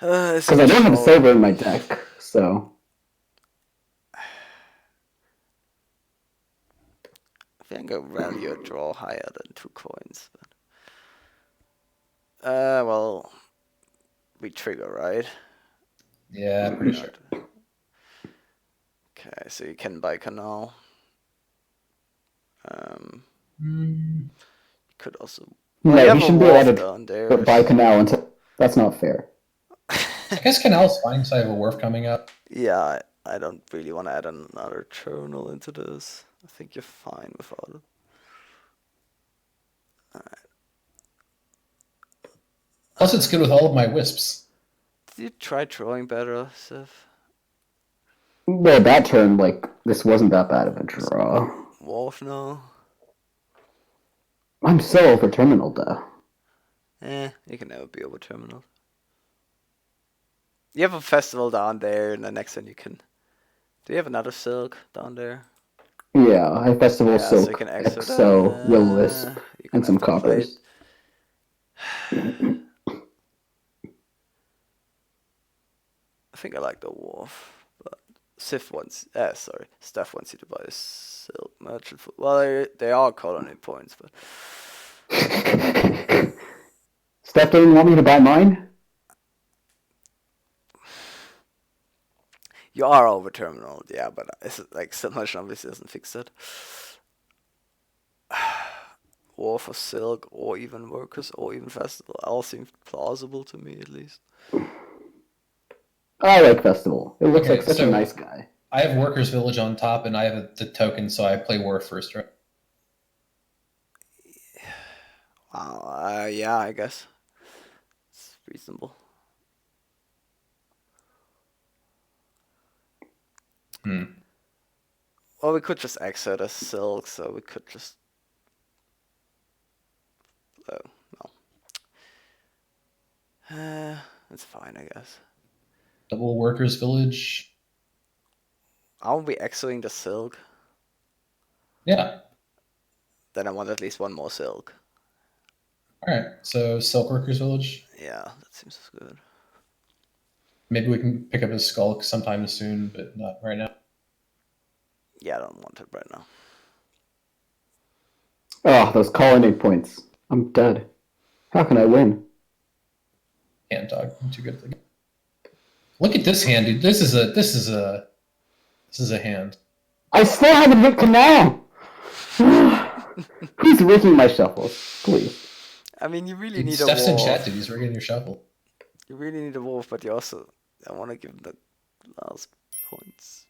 S1: It's
S3: Because I don't have
S1: control.
S3: silver in my deck, so
S1: think I value a draw higher than 2 coins. But well, we trigger, right?
S2: Yeah, pretty sure.
S1: Okay, so you can buy canal.
S2: Mm,
S1: Could also.
S3: No,
S1: Well, you
S3: he
S1: have a
S3: shouldn't be
S1: wolf
S3: allowed to
S1: down there.
S3: but buy canal until that's not fair.
S2: I guess Canal's fine because I have a wharf coming up.
S1: Yeah, I don't really want to add another terminal into this. I think you're fine without it.
S2: Plus, it's good with all of my wisps.
S1: Did you try drawing better, Sif?
S3: Well, that turn, like, this wasn't that bad of a draw.
S1: Wolf now?
S3: I'm so over terminal though.
S1: You can never be over terminal. You have a festival down there, and the next one you can. Do you have another silk down there?
S3: Yeah, I festival
S1: Yeah, so
S3: silk,
S1: you can exit
S3: XO, will-wisp,
S1: you
S3: and some
S1: have to play it.
S3: coppers.
S1: I think I like the wolf, but Steph wants you to buy a silk merchant. Well, they are colony points, but
S3: Steph didn't want me to buy mine?
S1: you are over terminal, yeah. But it's like submersion obviously doesn't fix it. Wolf or silk, or even workers, or even festival, all seem plausible to me at least.
S3: I like festival. It looks
S2: Okay,
S3: like such
S2: so-
S3: a nice guy.
S2: I have Workers Village on top, and I have the token, so I play Wharf first, right?
S1: Wow, yeah, I guess it's reasonable. Well, we could just exit as silk, so we could just. Oh, no. It's fine, I guess.
S2: Double Workers Village.
S1: Aren't we exiting the silk?
S2: Yeah.
S1: Then I want at least one more silk.
S2: All right. So Silk Workers Village.
S1: Yeah, that seems good.
S2: Maybe we can pick up a Skulk sometime soon, but not right now.
S1: Yeah, I don't want it right now.
S3: Oh, those colony points. I'm dead. How can I win?
S2: Can't dog. I'm too good at the game. Look at this hand, dude. This is a hand.
S3: I still haven't hit canal! Who's rigging my shuffles? Please.
S1: I mean, you really
S2: Dude,
S1: need
S2: Steph's
S1: a
S2: in
S1: wolf.
S2: chat, dude. He's rigging your shuffle.
S1: You really need a wolf, but you also. I want to give him the last points.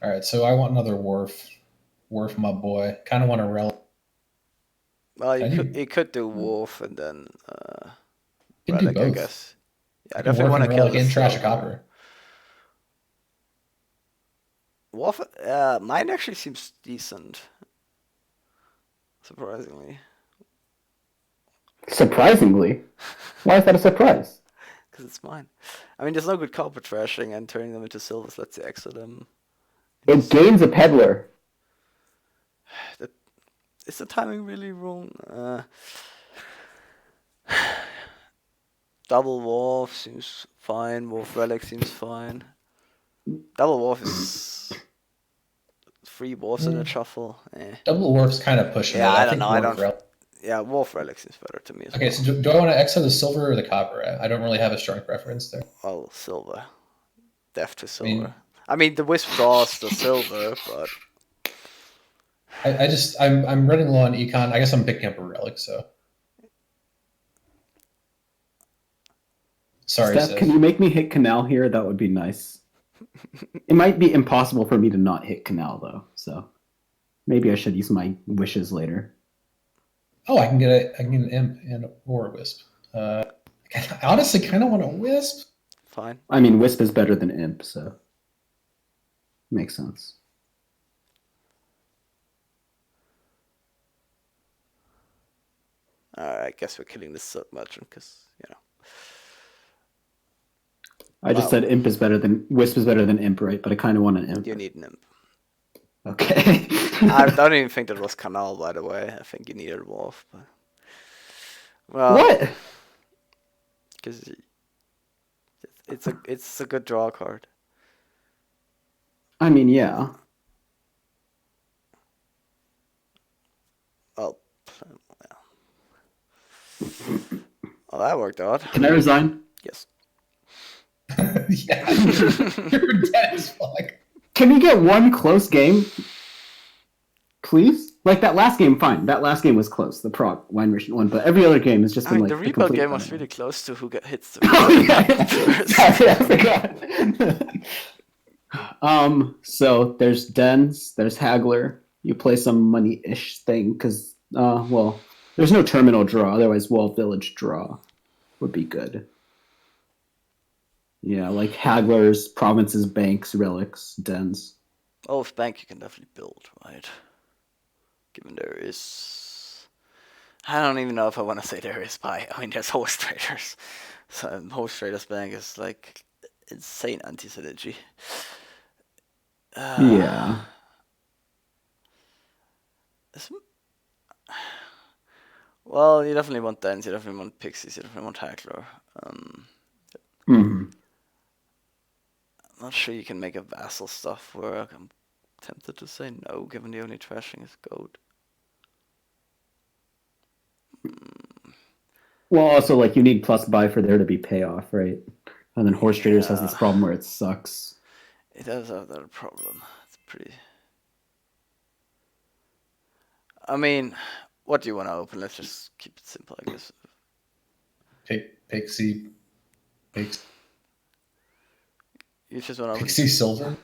S2: All right, so I want another Wharf. Wharf, my boy. Kind of want a relic.
S1: Well,
S2: Can
S1: you could do wolf and then
S2: You can
S1: relic,
S2: do
S1: I
S2: both.
S1: guess. Yeah, I
S2: You can
S1: definitely
S2: Wharf
S1: want
S2: and
S1: to kill
S2: relic
S1: the
S2: and trash a
S1: silver.
S2: copper.
S1: Wolf, mine actually seems decent. Surprisingly.
S3: Surprisingly? Why is that a surprise?
S1: Because it's mine. I mean, there's no good copper trashing, and turning them into silvers lets you exit them.
S3: It gains a peddler.
S1: Is the timing really wrong? Double Wolf seems fine. Wolf Relic seems fine. Double Wolf is 3 Wolves in a shuffle.
S2: Double Wharf's kind of pushing
S1: Yeah,
S2: it.
S1: I don't
S2: think
S1: know. I
S2: Wharf
S1: don't.
S2: Relic.
S1: Yeah, Wolf Relic seems better to me as
S2: Okay,
S1: well.
S2: so do I want to exit the silver or the copper? I don't really have a strong preference there.
S1: Well, silver. Death to
S2: mean-
S1: silver. I mean, the Wisp draws the silver, but
S2: I'm running low on econ. I guess I'm picking up a relic, so. Sorry,
S3: Steph,
S2: Sif.
S3: can you make me hit canal here? That would be nice. It might be impossible for me to not hit canal, though, so maybe I should use my wishes later.
S2: Oh, I can get an imp and or a wisp. I honestly kind of want a wisp.
S1: fine.
S3: I mean, wisp is better than imp, so makes sense.
S1: Alright, I guess we're killing this merchant because,
S3: I just
S1: Wow.
S3: said imp is better than wisp is better than imp, right? But I kind of want an imp.
S1: you need an imp.
S3: Okay.
S1: I don't even think that was Canal, by the way. I think you needed a wolf. But... Well,
S3: What?
S1: Because it's a good draw card.
S3: I mean, yeah.
S1: Well, well, that worked out.
S3: Can I resign?
S1: Yes.
S2: Yeah, you're dead as fuck.
S3: Can we get one close game, please? Like that last game, fine. That last game was close, the Prague wine merchant one, but every other game has just
S1: I
S3: been
S1: mean,
S3: like
S1: the
S3: the
S1: rebuild
S3: complete
S1: game was
S3: banana.
S1: really close to who hits the
S3: Oh
S1: rebuild
S3: yeah,
S1: first.
S3: I forgot. So there's Dens, there's Hagler. You play some money-ish thing because, well, there's no terminal draw. Otherwise, Wall Village draw would be good. Yeah, like Hagler's, provinces, banks, relics, Dens.
S1: Oh, with bank you can definitely build, right? Given there is, I don't even know if I want to say there is buy. I mean, there's horse traders. So horse traders bank is like insane anti-synergy.
S3: Yeah.
S1: Well, you definitely want Dens, you definitely want Pixies, you definitely want Hackler.
S3: Mm-hmm.
S1: I'm not sure you can make a vassal stuff work. I'm tempted to say no, given the only trashing is gold.
S3: Well, also, like, you need plus buy for there to be payoff, right? And then Horse Traders has this
S1: Yeah.
S3: problem where it sucks.
S1: It does have that problem. It's pretty. I mean, what do you want to open? Let's just keep it simple, I guess.
S2: Pixie
S1: You just want to open.
S2: Pixie silver.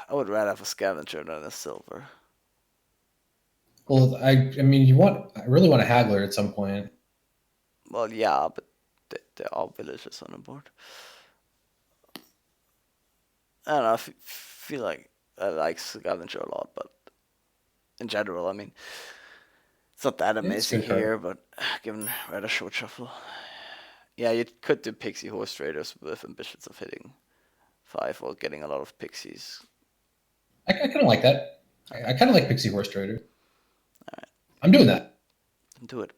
S1: I would rather have a scavenger than a silver.
S2: Well, I mean, I really want a haggler at some point.
S1: Well, yeah, but there are villages on the board. I don't know. I feel like I like scavenger a lot, but in general, I mean, it's not that
S2: It's
S1: amazing
S2: good card.
S1: here. But given rather short shuffle, yeah, you could do pixie horse traders with ambitions of hitting 5 or getting a lot of pixies.
S2: I kind of like that. I kind of like Pixie Horse Trader. I'm doing that.
S1: Do it.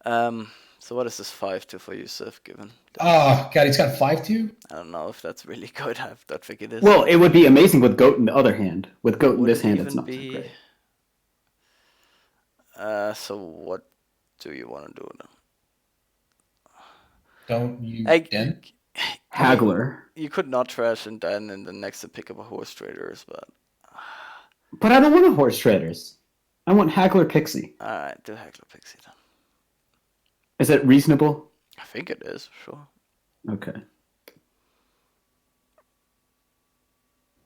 S1: So what is this 5-2 for Yusuf, given?
S2: Oh, God, he's got 5-2?
S1: I don't know if that's really good. I don't think it is.
S3: Well, it would be amazing with Goat in the other hand. With Goat in
S1: Would
S3: this
S1: it
S3: hand, it's
S1: even
S3: not so
S1: be-
S3: great.
S1: So what do you want to do now?
S2: Don't you,
S1: Like,
S2: Den?
S3: Haggler.
S1: you could not trash and then next to pick up a horse traders, but
S3: But I don't want a Horse Traders. I want Haggler Pixie.
S1: alright, do Heckler Pixie then.
S3: Is it reasonable?
S1: I think it is, sure.
S3: Okay.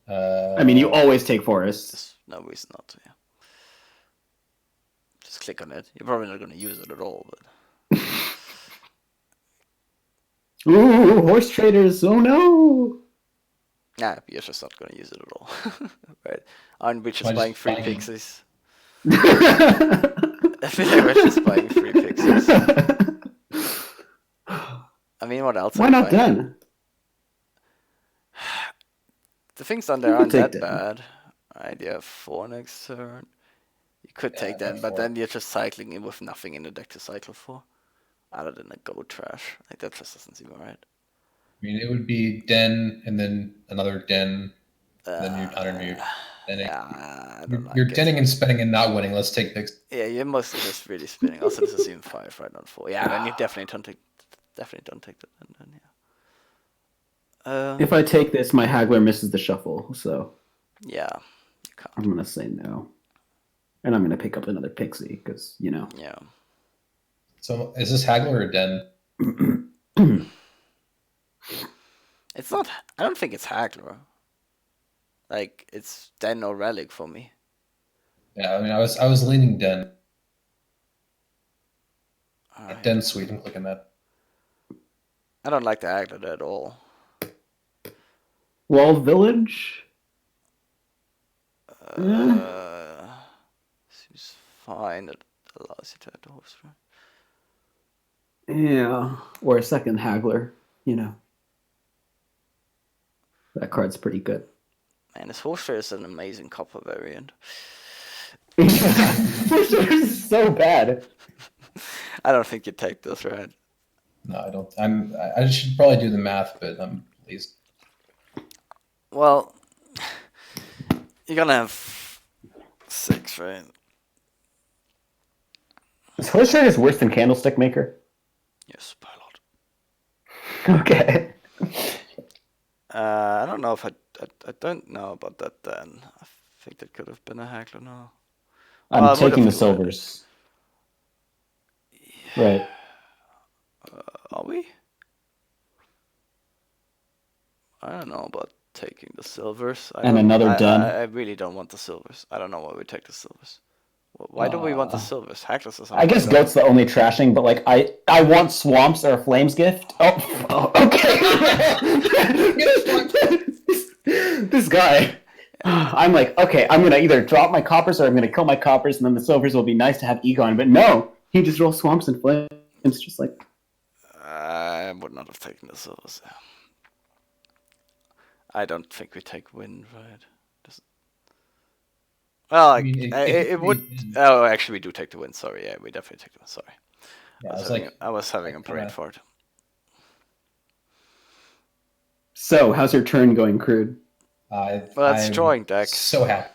S2: Uh,
S3: I mean, you always take Forest.
S1: There's no reason not to, yeah. Just click on it. You're probably not going to use it at all, but
S3: Ooh, Horse Traders. Oh no.
S1: nah, you're just not going to use it at all. Right? Aren't we just
S2: Why just
S1: buying free
S2: buying-
S1: pixies? I feel like we're just buying free pixies. I mean, what else?
S3: Why
S1: are we
S3: not
S1: buying?
S3: then?
S1: The things down there
S3: You
S1: aren't
S3: could
S1: that
S3: take them.
S1: bad. Right, you have 4 next turn. You could
S2: Yeah,
S1: take
S2: I
S1: them,
S2: have
S1: but
S2: 4.
S1: then you're just cycling in with nothing in the deck to cycle for. Other than a gold trash. Like, that just doesn't seem right.
S2: I mean, it would be Den and then another Den. Then you're under your denning.
S1: Yeah, I
S2: You're,
S1: don't like
S2: you're
S1: it.
S2: denning and spending and not winning. Let's take Pixie.
S1: Yeah, you're mostly just really spinning. Also, this is even 5, right? Not 4. Yeah, then you definitely don't take that. Then, yeah.
S3: If I take this, my Haggler misses the shuffle, so
S1: Yeah, you can't.
S3: I'm gonna say no. And I'm gonna pick up another Pixie because
S1: Yeah.
S2: So is this Haggler or Den?
S1: It's not. I don't think it's Hackler. Like, it's Den or Relic for me.
S2: Yeah, I mean, I was leaning Den.
S1: Alright.
S2: Den sweet. I'm clicking that.
S1: I don't like the Hackler at all.
S3: Walled Village.
S1: Seems fine. It allows you to add the horse, right?
S3: Yeah, or a second Haggler. You know, that card's pretty good.
S1: Man, this horse trader is an amazing copper variant.
S3: This is so bad.
S1: I don't think you take this, right?
S2: No, I don't. I should probably do the math, but I'm lazy.
S1: Well, you're gonna have 6, right?
S4: Is Horse Trader's worse than Candlestick Maker?
S1: Yes, by a lot.
S4: Okay.
S1: I don't know if I don't know about that then. I think that could have been a hackler now.
S4: I'm
S1: Well, I would
S4: taking the
S1: have divided.
S4: silvers. Right.
S1: Are we? I don't know about taking the silvers.
S4: And another den.
S1: I really don't want the silvers. I don't know why we take the silvers. Why do we want the silvers? Hackless or something.
S4: I guess Goat's the only trashing, but like I want Swamps or a Flames Gift. Oh okay. This guy. I'm like, okay, I'm gonna either drop my coppers or I'm gonna kill my coppers, and then the silvers will be nice to have Egon. But no, he just rolls Swamps and Flames, just like.
S1: I would not have taken the silvers. I don't think we take wind, right? Well,
S2: I mean,
S1: it would. Oh, actually, we do take the wind. Sorry, yeah, we definitely take the wind. Sorry,
S2: Yeah,
S1: I was having a brain fart.
S4: So, how's your turn going, Crude?
S1: Well, that's
S2: I'm
S1: drawing deck.
S2: So happy.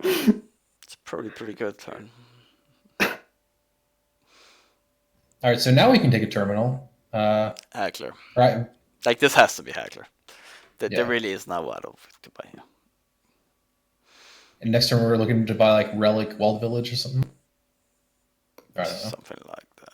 S1: It's probably pretty good turn.
S2: All right, so now we can take a terminal.
S1: Hackler.
S2: Right.
S1: Like this has to be hackler.
S2: Yeah.
S1: There really is no out of to buy here.
S2: And next turn we're looking to buy like Relic Walled Village or something. I don't know.
S1: Something like that.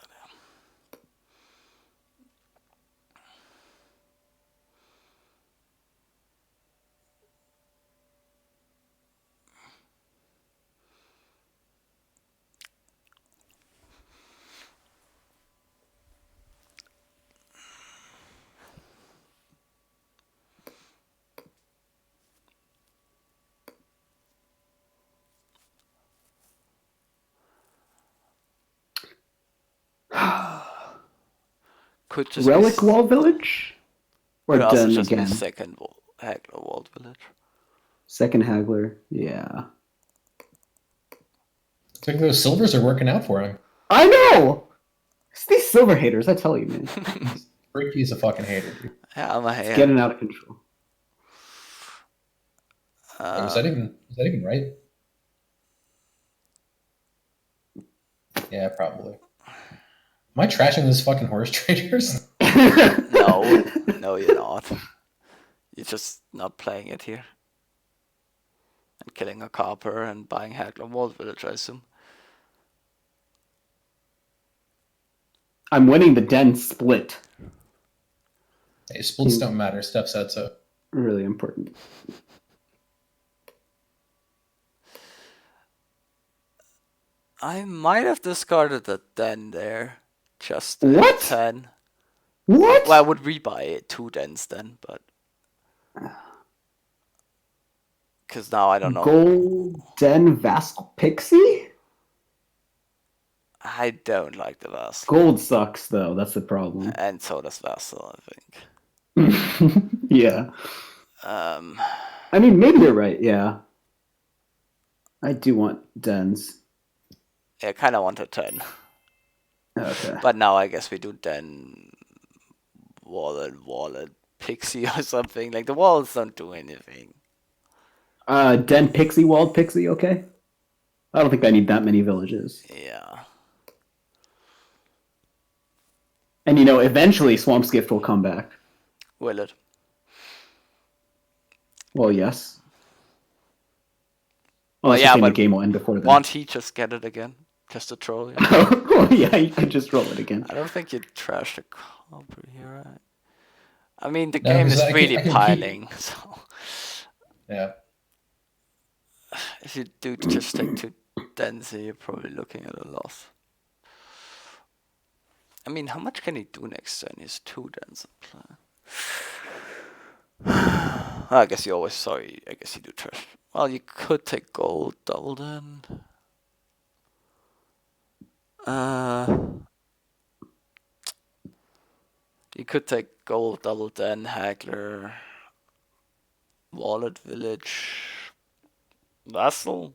S1: Could just
S4: Relic Wall Village? Or
S1: could also
S4: Den
S1: just
S4: again?
S1: be second hackler walled village.
S4: Second Haggler, yeah.
S2: I think those silvers are working out for him.
S4: I know! It's these silver haters, I tell you, man.
S2: He's a fucking hater, dude.
S1: Yeah, I'm a
S4: It's
S1: hater.
S4: getting out of control.
S2: Was that even right? Yeah, probably. Am I trashing this fucking horse traders?
S1: No, you're not. You're just not playing it here. And killing a copper and buying hackler walled village, I assume.
S4: I'm winning the Den split.
S2: Hey, splits don't matter. Steph said so.
S4: Really important.
S1: I might have discarded the den there. Just
S4: What?
S1: 10.
S4: What?
S1: Well, I would rebuy 2 dens then, but because now I don't know.
S4: Gold Den Vassal Pixie?
S1: I don't like the Vassal.
S4: Gold sucks, though. That's the problem.
S1: And so does Vassal, I think.
S4: Yeah. I mean, maybe you're right, yeah. I do want Dens.
S1: I kind of want a 10.
S4: Okay.
S1: But now I guess we do den wallet, pixie or something. Like the walls don't do anything.
S4: Den Pixie Walled Pixie, okay? I don't think I need that many villages.
S1: Yeah.
S4: And you know, eventually Swamp's Gift will come back.
S1: Will it?
S4: Well, yes.
S1: Well,
S4: Unless
S1: yeah,
S4: you think
S1: but
S4: the game will end before then.
S1: won't he just get it again? Just to troll you?
S4: Oh, yeah, you could just roll it again.
S1: I don't think you trash the copper here, right? I mean, the
S2: No,
S1: game
S2: 'cause
S1: is
S2: I can-
S1: really
S2: I can keep-
S1: piling, so
S2: Yeah.
S1: if you do just take 2 dens, you're probably looking at a loss. I mean, how much can he do next turn? He has 2 dens in play. I guess you always sorry. I guess you do trash. Well, you could take gold double then. You could take gold double den haggler, wallet village, vassal.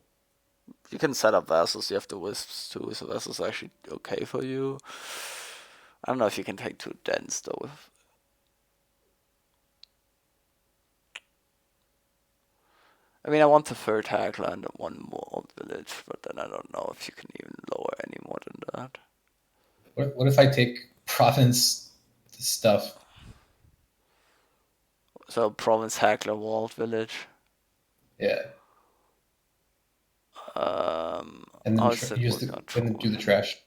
S1: You can set up vassals. You have the wisps too, so vassals actually okay for you. I don't know if you can take 2 dens though. I mean, I want the third hackler and 1 walled village, but then I don't know if you can even lower any more than that.
S2: What if I take province stuff?
S1: So province hackler walled village.
S2: Yeah, and then
S1: How is it
S2: use
S1: work on
S2: then do the
S1: Troll?
S2: trash.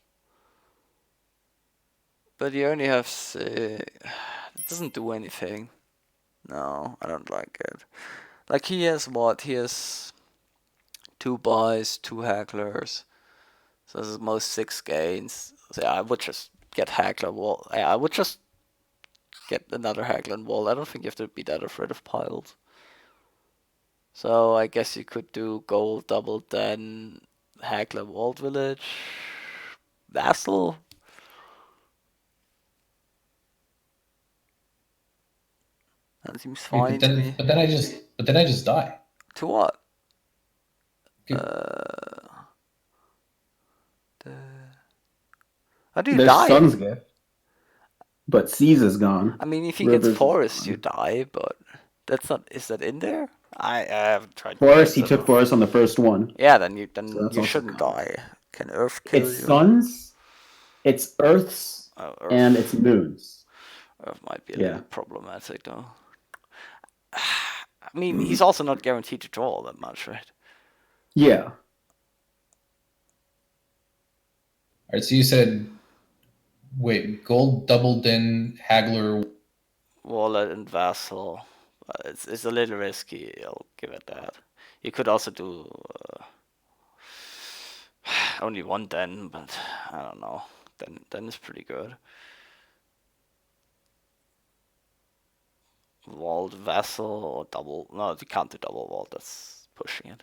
S1: But you only have it doesn't do anything. No, I don't like it. Like he has what? He has 2 buys, 2 hacklers. So this is most 6 gains. So yeah, I would just get hackler wall. Yeah, I would just get another hackler and wall. I don't think you have to be that afraid of piles. So I guess you could do gold double then hackler walled village. Vassal. That seems
S2: Wait,
S1: fine to me.
S2: but then I just die.
S1: To what?
S2: Okay.
S1: How do you
S3: There's
S1: die?
S3: Sun's gift, but C's is gone.
S1: I mean, if he
S3: Rivers
S1: gets
S3: is
S1: forest, you
S3: gone.
S1: die, but that's not. Is that in there? I haven't tried.
S3: Forest, he
S1: that.
S3: took Forest on the first one.
S1: Yeah, then you
S3: So that's also
S1: shouldn't
S3: gone.
S1: die. Can Earth kill
S3: It's
S1: you?
S3: Suns, it's Earths,
S1: Oh, Earth,
S3: and it's Moons.
S1: Earth might be a
S3: Yeah.
S1: little problematic though. I mean, he's also not guaranteed to draw all that much, right?
S3: Yeah.
S2: All right, so you said, wait, gold double den haggler.
S1: Wallet and Vassal. It's a little risky, I'll give it that. You could also do only 1 den, but I don't know. Den is pretty good. Walled Vassal or double. No, you can't do double walled, that's pushing it.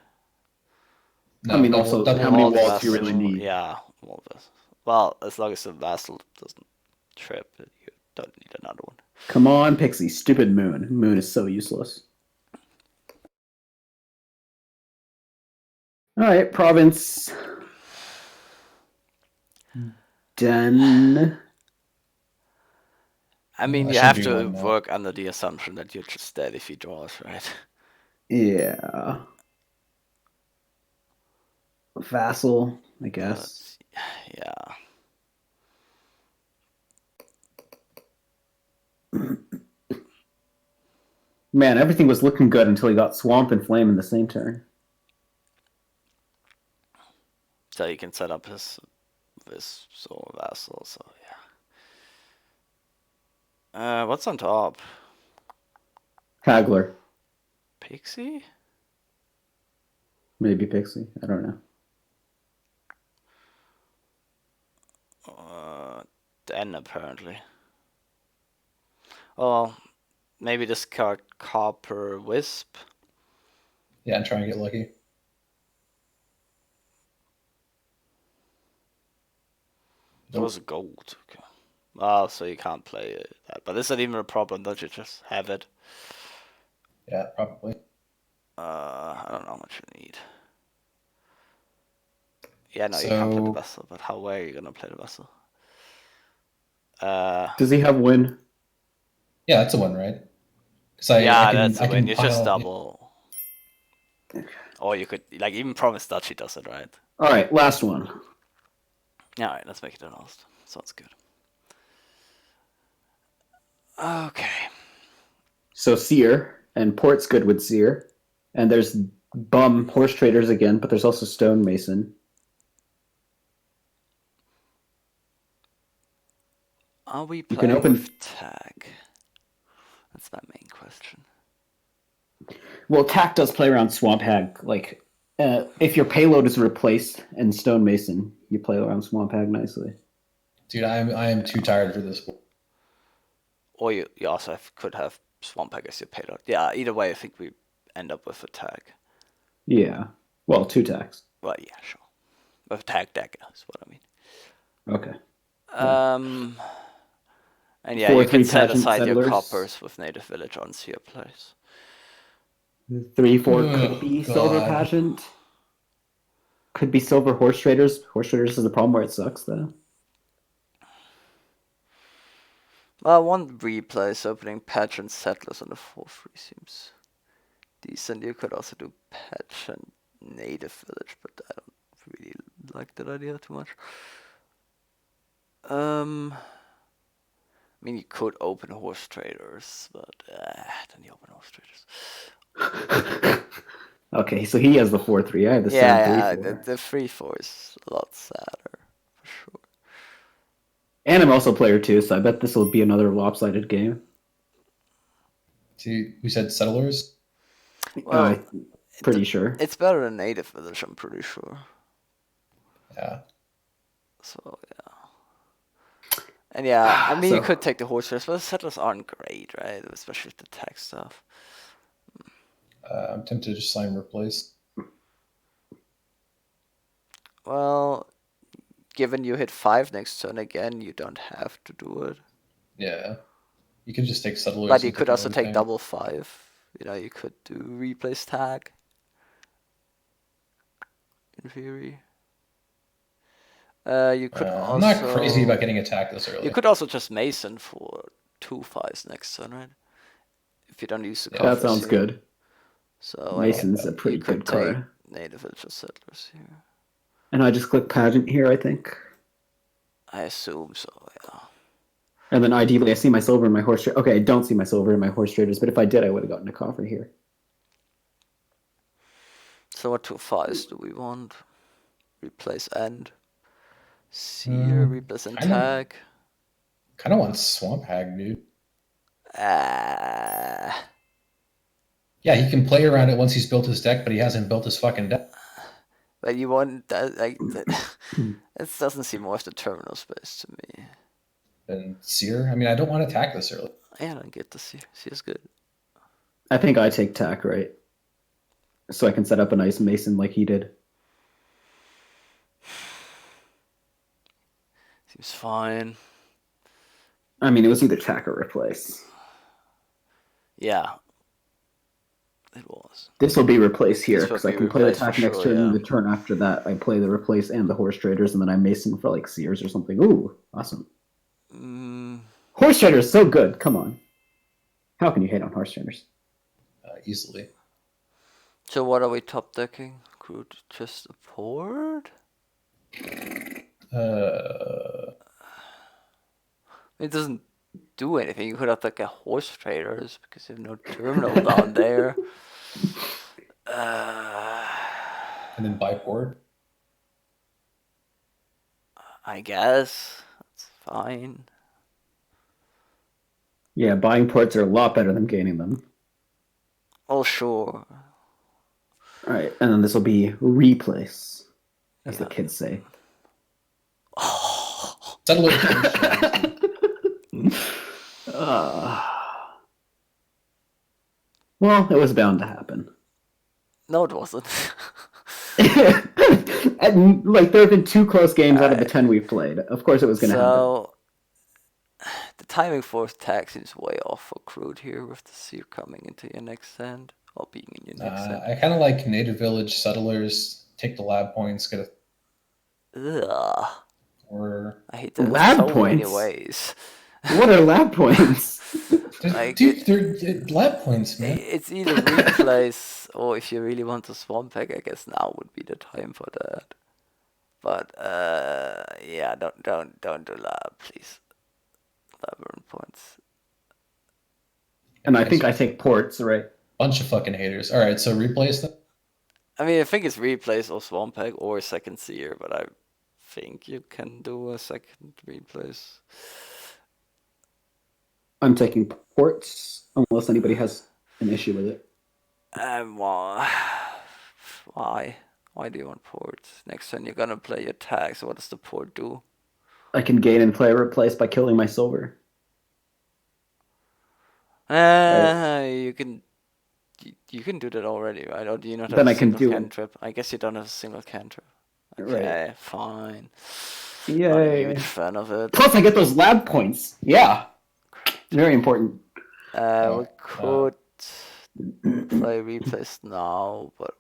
S2: No,
S3: I mean, also, how many
S1: Walled
S3: walls do you really
S1: Vassal,
S3: need?
S1: yeah, walled Vassal. Well, as long as the Vassal doesn't trip, you don't need another one.
S3: Come on, Pixie. Stupid Moon. Moon is so useless. All right, province. Den.
S1: I mean,
S2: That
S1: you
S2: should
S1: have
S2: be
S1: to
S2: one now.
S1: work under the assumption that you're just dead if he draws, right?
S3: Yeah. Vassal, I guess.
S1: Yeah.
S3: Man, everything was looking good until he got Swamp and Flame in the same turn.
S1: So you can set up his soul vassal, so yeah. What's on top?
S3: Haggler.
S1: Pixie?
S3: Maybe Pixie. I don't know.
S1: Den apparently. Oh, maybe discard Copper Wisp.
S2: Yeah, and try and get lucky.
S1: That was gold. Okay. Oh, so you can't play that. But is that even a problem? Don't you just have it?
S2: Yeah, probably.
S1: I don't know how much you need. Yeah, no, you can't play the vessel. But how are you gonna play the vessel?
S3: Does he have win?
S2: Yeah, that's a win, right? Because
S1: that's a win. You
S2: pile,
S1: just double. Or you could like even promise that she does it, right?
S3: All right, last one.
S1: Yeah, all right, let's make it the last. Sounds good. Okay.
S3: So Seer and Port's good with Seer, and there's bum horse traders again, but there's also stonemason.
S1: Are we
S3: can
S1: playing
S3: open-
S1: with tag? That's my main question.
S3: Well, Tack does play around Swamp Hag. Like, if your payload is replaced in stonemason, you play around Swamp Hag nicely.
S2: Dude, I am too tired for this.
S1: Or you also could have Swamp Hag as your payload. Yeah, either way, I think we end up with a tag.
S3: Yeah. Well, 2 tags.
S1: Well, yeah, sure. With tag deck is what I mean.
S3: Okay.
S1: And yeah,
S3: 4/3
S1: you can set
S3: pageant
S1: aside your
S3: settlers.
S1: coppers with native village on Seer place.
S3: 3/4
S2: Oh,
S3: could be
S2: God.
S3: silver pageant. Could be silver horse traders. Horse traders is the problem where it sucks, though.
S1: Well, one replace opening patch and settlers on the 4-3 seems decent. You could also do patch and native village, but I don't really like that idea too much. I mean, you could open horse traders, but then you open horse traders.
S3: Okay, so he has the 4-3. I have the
S1: Yeah,
S3: 7-3-4.
S1: the 3-4 is a lot sadder, for sure.
S3: And I'm also player 2, so I bet this will be another lopsided game.
S2: See, we said settlers.
S1: Well,
S3: I'm pretty sure.
S1: It's better than native village, I'm pretty sure.
S2: Yeah.
S1: So, yeah. And yeah, I mean, you
S3: So-
S1: could take the horse traders, but the settlers aren't great, right? Especially with the tech stuff.
S2: I'm tempted to just sign replace.
S1: Well, given you hit 5 next turn again, you don't have to do it.
S2: Yeah. You could just take settlers.
S1: But you
S2: and
S1: could
S2: take
S1: also take
S2: everything.
S1: double 5. You know, you could do replace tag. In theory. You could also...
S2: I'm not crazy about getting attacked this early.
S1: You could also just Mason for 2 5s next turn, right? If you don't use the
S2: Yeah,
S1: coffers
S3: That sounds
S1: here.
S3: good.
S1: So
S3: Mason's a pretty
S1: you could
S3: good card.
S1: take native village settlers here.
S3: And I just click pageant here, I think.
S1: I assume so, yeah.
S3: And then ideally I see my silver in my horse traders. Okay, I don't see my silver in my horse traders, but if I did, I would have gotten a coffer here.
S1: So what 2 5s do we want? Replace end. Seer, replace and
S2: kinda-
S1: tag.
S2: Kind of want Swamp Hag, dude.
S1: Ah.
S2: Yeah, he can play around it once he's built his deck, but he hasn't built his fucking deck.
S1: But you want that, like, it doesn't seem worth the terminal space to me.
S2: And Seer, I mean, I don't want to attack this early.
S1: I don't get the Seer. Seer's good.
S3: I think I take tack, right? So I can set up a nice Mason like he did.
S1: Seems fine.
S3: I mean, it was either tack or replace.
S1: Yeah. It was.
S3: This will be replace here
S1: This will
S3: because I
S1: be
S3: can play the
S1: replace for
S3: tack next
S1: sure,
S3: turn. And
S1: yeah.
S3: the turn after that, I play the replace and the horse traders, and then I Mason for like Sears or something. Ooh, awesome! Horse traders so good. Come on, how can you hate on horse traders?
S2: Easily.
S1: So what are we top decking? Crude just a port? It doesn't do anything. You could have like a horse traders because you have no terminal down there.
S2: And then buy port.
S1: I guess that's fine.
S3: Yeah, buying ports are a lot better than gaining them.
S1: Oh sure.
S3: All right, and then this will be replace, as the kids say.
S2: Settle it.
S3: Well, it was bound to happen.
S1: No, it wasn't.
S3: And, like, there have been 2 close games out of the 10 we've played. Of course it was going to happen.
S1: So the timing for tag seems way off for Crude here with the Seer coming into your next hand or being in your next hand.
S2: I kind of like Native Village Settlers. Take the lab points. Get a
S1: Ugh.
S2: or
S1: I hate that in
S3: Lab
S1: so many
S3: points?
S1: ways.
S3: What are lab points?
S1: Like,
S2: dude, they're lab points, man.
S1: It's either replace or if you really want to swamp pack, I guess now would be the time for that. But yeah, don't do lab, please. Labyrinth points.
S3: And I think I take ports, right?
S2: Bunch of fucking haters. All right, so replace them.
S1: I mean, I think it's replace or swamp pack or second seer, but I think you can do a second replace.
S3: I'm taking ports, unless anybody has an issue with it.
S1: Well, why? Why do you want ports? Next turn you're gonna play your tag, so what does the port do?
S3: I can gain and play replace by killing my silver.
S1: You can do that already, right? Or do you not have
S3: Then
S1: a
S3: I can
S1: single
S3: do-
S1: cantrip? I guess you don't have a single cantrip.
S3: Right.
S1: Okay, fine.
S3: Yay.
S1: Not a huge fan of it.
S3: Plus I get those lab points. Yeah. Very important.
S1: We could play replace now, but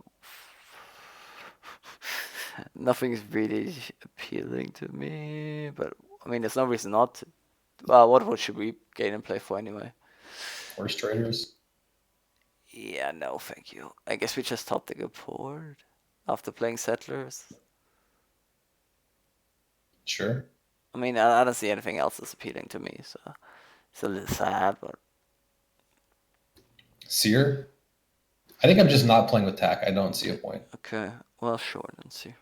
S1: nothing is really appealing to me. But I mean, there's no reason not to Well, what should we gain and play for anyway?
S2: Horse traders.
S1: Yeah, no, thank you. I guess we just top the port after playing settlers.
S2: Sure.
S1: I mean, I don't see anything else that's appealing to me, so it's a little sad, but
S2: Seer. I think I'm just not playing with tack. I don't see a point.
S1: okay. Well, sure, then see.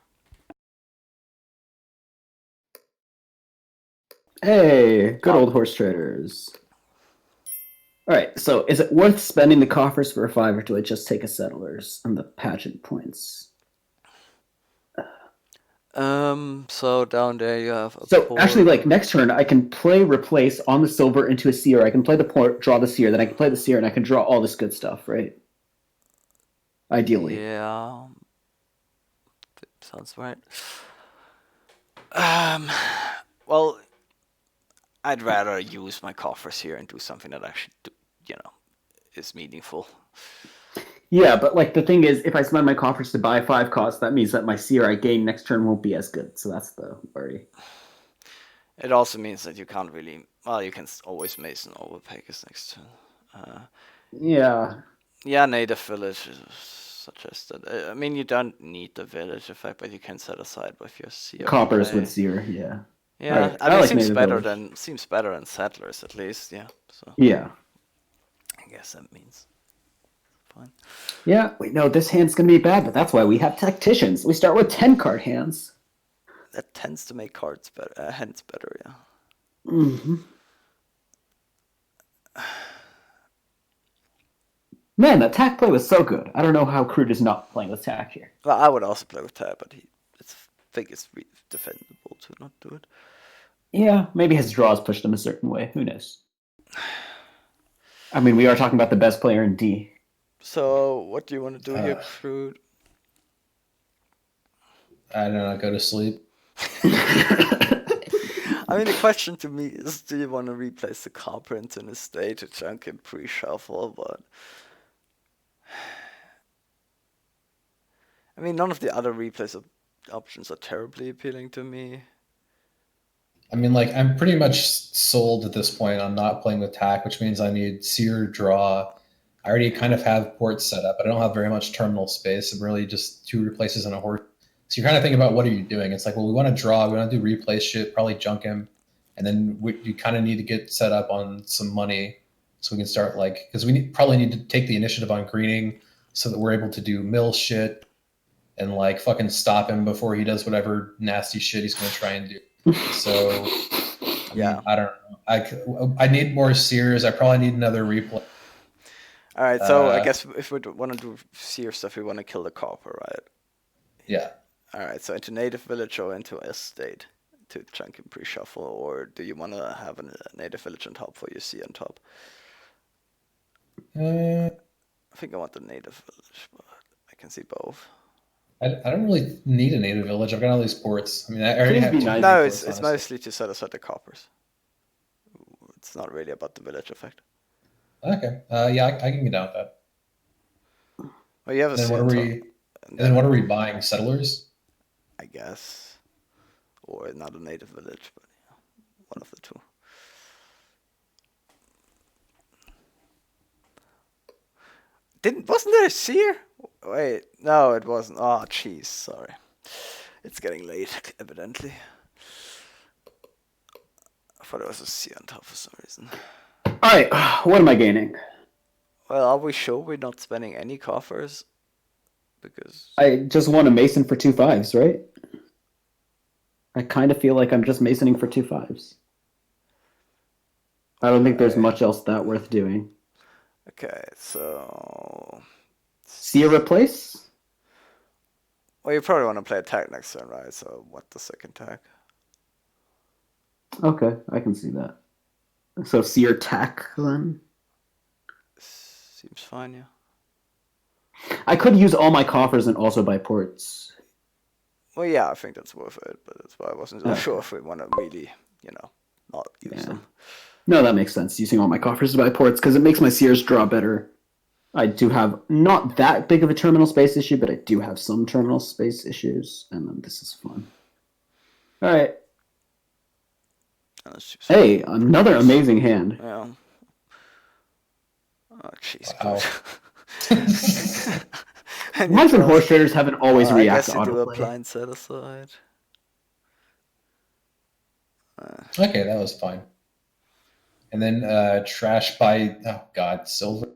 S3: Hey, good old horse traders. All right, so is it worth spending the coffers for a 5, or do I just take a settlers and the pageant points?
S1: So down there you have a
S3: So
S1: port.
S3: actually, like next turn, I can play replace on the silver into a seer. I can play the port, draw the seer, then I can play the seer, and I can draw all this good stuff, right? Ideally.
S1: Yeah, sounds right. Well, I'd rather use my coffers here and do something that actually, is meaningful.
S3: Yeah, but like the thing is, if I spend my coffers to buy 5 costs, that means that my seer I gain next turn won't be as good. So that's the worry.
S1: It also means that you can't really. Well, you can always Mason over Pegasus next turn.
S3: Yeah.
S1: Yeah, native village is suggested. I mean, you don't need the village effect, but you can set aside with your seer.
S3: Coppers
S1: play.
S3: with seer, yeah.
S1: Yeah,
S3: Alright,
S1: I mean,
S3: like
S1: it
S3: native village.
S1: seems better than settlers at least. Yeah, so
S3: Yeah.
S1: I guess that means fine.
S3: Yeah, wait, no, this hand's gonna be bad, but that's why we have tacticians. We start with 10 card hands.
S1: That tends to make cards better, hands better. Yeah.
S3: Mm-hmm. Man, that tack play was so good. I don't know how Crude is not playing with tack here.
S1: Well, I would also play with tab, but I think it's defendable to not do it.
S3: Yeah, maybe his draws pushed him a certain way. Who knows? I mean, we are talking about the best player in D.
S1: So, what do you want to do here, Crude?
S2: I don't know. Go to sleep.
S1: I mean, the question to me is, do you want to replace the Carpenter in a state to junk in pre-shuffle? But I mean, none of the other replays options are terribly appealing to me.
S2: I mean, like, I'm pretty much sold at this point on not playing with tack, which means I need seer draw. I already kind of have ports set up, but I don't have very much terminal space. I'm really just 2 replaces and a horse. So you're kind of thinking about what are you doing? It's like, well, we want to draw, we want to do replace shit, probably junk him, and then you kind of need to get set up on some money so we can start because we probably need to take the initiative on greening so that we're able to do mill shit and like fucking stop him before he does whatever nasty shit he's going to try and do. So
S1: Yeah.
S2: I don't know. I need more seers. I probably need another replay.
S1: All right, so I guess if we want to do seer stuff, we want to kill the copper, right?
S2: Yeah.
S1: All right, so into native village or into estate to chunk and pre-shuffle, or do you want to have a native village on top for your C on top? I think I want the native village, but I can see both.
S2: I don't really need a native village. I've got all these ports. I mean, I already
S3: Please
S2: have
S3: be
S2: 2
S3: nice.
S1: No,
S2: ports,
S1: it's
S2: honestly.
S1: mostly to set aside the coppers. It's not really about the village effect.
S2: Okay. Yeah, I can get down with that.
S1: Well, you have a
S2: And then
S1: C
S2: what
S1: on
S2: are
S1: top,
S2: we? And then what are we buying? Settlers?
S1: I guess, or not a native village, but yeah, one of the two. Wasn't there a seer? Wait, no, it wasn't. Oh, jeez, sorry. It's getting late, evidently. I thought it was a seer on top for some reason.
S3: All right, what am I gaining?
S1: Well, are we sure we're not spending any coffers? Because
S3: I just want a Mason for 2 5s, right? I kind of feel like I'm just Masoning for 2 5s. I don't think there's much else that worth doing.
S1: okay, so
S3: See a replace?
S1: well, you probably want to play attack next turn, right? So what the second attack?
S3: Okay, I can see that. So seer tack then?
S1: Seems fine, yeah.
S3: I could use all my coffers and also buy ports.
S1: Well, yeah, I think that's worth it, but that's why I wasn't
S3: Okay.
S1: sure if we want to really, not use
S3: Yeah.
S1: them.
S3: No, that makes sense, using all my coffers to buy ports, because it makes my seers draw better. I do have not that big of a terminal space issue, but I do have some terminal space issues, and then this is fun. All right.
S1: Let's choose
S3: Hey,
S1: one.
S3: another amazing hand.
S1: Yeah. Oh, jeez.
S2: Wow.
S1: And you
S3: Mice and
S1: draw.
S3: horse traders haven't always
S1: I
S3: react
S1: guess
S3: to
S1: you do a
S3: autoplay.
S1: blind set aside.
S2: Okay, that was fine. And then trash by, oh god, silver.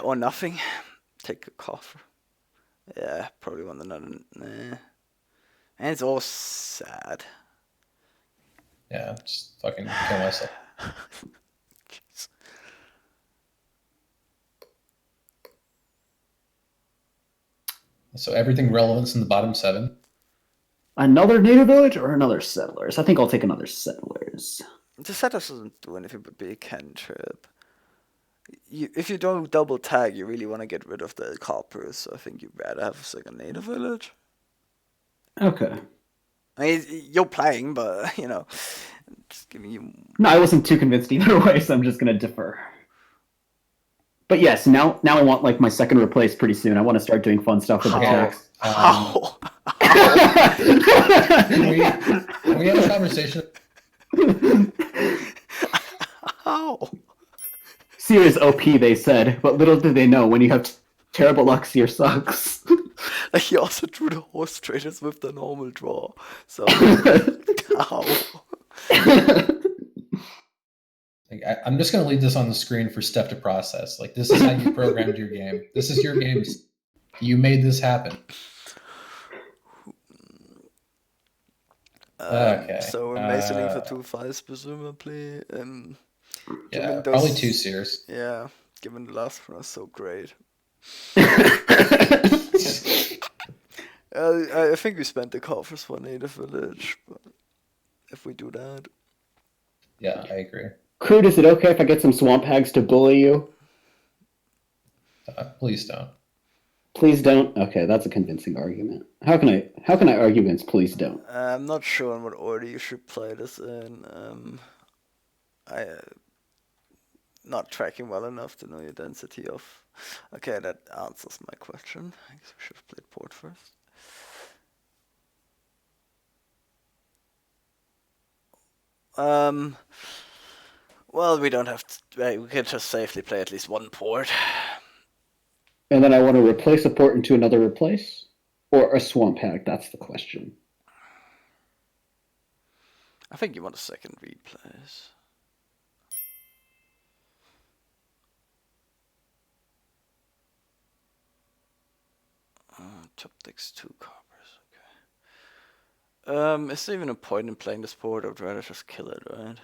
S1: Or nothing. Take a coffer. Yeah, probably want another. Nah. And it's all sad.
S2: Yeah, just fucking kill myself.
S1: Jeez.
S2: So everything relevance in the bottom 7.
S3: Another native village or another settlers? I think I'll take another settlers.
S1: The setup doesn't do anything but be a cantrip. If you don't double tag, you really want to get rid of the coppers. So I think you'd rather have a second native village.
S3: Okay.
S1: I mean, you're playing, but just giving you.
S3: No, I wasn't too convinced either way, so I'm just gonna defer. But yes, now I want like my second replace pretty soon. I want to start doing fun stuff with the attacks.
S1: How?
S2: Can we have a conversation?
S1: How?
S3: Seer is OP, they said, but little do they know when you have terrible luck, Seer sucks.
S1: He also drew the horse traders with the normal draw. So how?
S2: Like, I'm just going to leave this on the screen for Steph to process. Like, this is how you programmed your game. This is your game. You made this happen. Okay.
S1: So we're masoning for 2/5 presumably.
S2: Yeah, probably 2 seers.
S1: Yeah, given the last one was so great. I think we spent the coffers for native village, but if we do that.
S2: Yeah, I agree.
S3: Crude, is it okay if I get some swamp hags to bully you?
S2: Please don't.
S3: Please don't? Okay, that's a convincing argument. How can I argue against please don't?
S1: I'm not sure in what order you should play this in. I not tracking well enough to know your density of. Okay, that answers my question. I guess we should have played port first. Well, we don't have to. We can just safely play at least one port.
S3: And then I want to replace a port into another replace? Or a swamp hag, that's the question.
S1: I think you want a second replace. Top decks 2 coppers, okay. Is there even a point in playing this port? I would rather just kill it, right?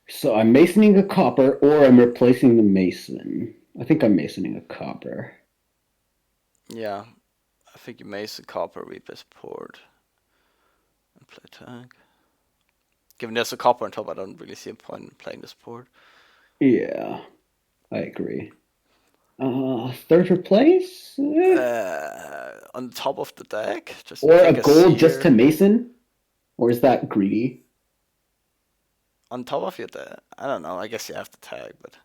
S3: So I'm masoning a copper, or I'm replacing the mason. I think I'm masoning a copper.
S1: Yeah, I think you mace a copper, replace port, and play tag. Given there's a copper on top, I don't really see a point in playing this port.
S3: Yeah, I agree. Third replace?
S1: On top of the deck, just
S3: Or a
S1: take
S3: gold just
S1: seer.
S3: to mason? Or is that greedy?
S1: On top of your deck, I don't know. I guess you have to tag, but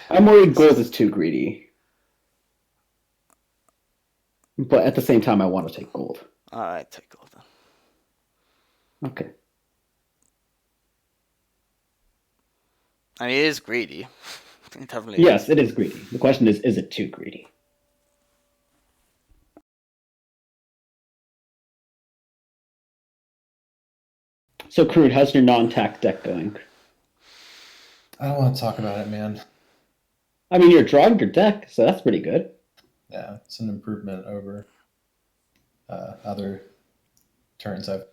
S3: I'm worried gold is too greedy. But at the same time, I want to take gold.
S1: alright, take gold then.
S3: Okay.
S1: I mean, it is greedy. It definitely
S3: Yes,
S1: is.
S3: it is greedy. The question is it too greedy? So, Crude, how's your non-tack deck going?
S2: I don't want to talk about it, man.
S3: I mean, you're drawing your deck, so that's pretty good.
S2: Yeah, it's an improvement over other turns I've.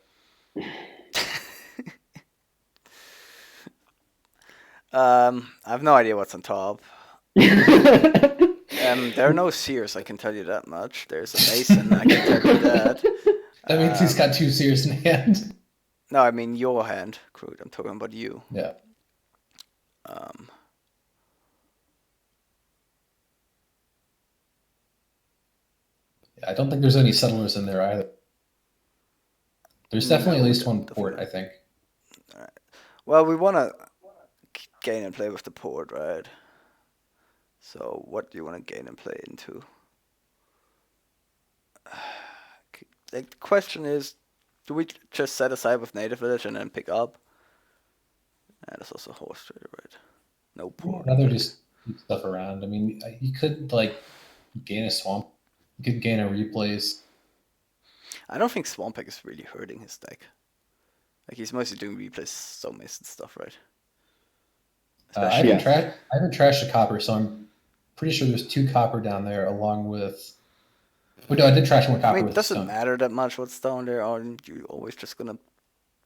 S1: I have no idea what's on top. There are no seers, I can tell you that much. There's a mason, I can tell you that.
S2: That means he's got 2 seers in hand.
S1: No, I mean your hand, Crude. I'm talking about you.
S2: Yeah. I don't think there's any settlers in there either. There's definitely at least one port, I think.
S1: Alright. Well, we want to gain and play with the port, right? So what do you want to gain and play into? like the question is, do we just set aside with native village and then pick up? That's also horse trader, right? No port.
S2: I'd rather
S1: Okay.
S2: just keep stuff around. I mean, you could like gain a swamp. You could gain a replace.
S1: I don't think Swampeg is really hurting his deck. Like he's mostly doing replays, stonemason and stuff, right?
S2: I
S1: Especially.
S2: haven't trashed a copper, so I'm pretty sure there's 2 copper down there, along with. Oh, no, I did trash 1
S1: I
S2: copper
S1: mean, it
S2: with
S1: doesn't
S2: stone.
S1: matter that much what's down there. Aren't you always just gonna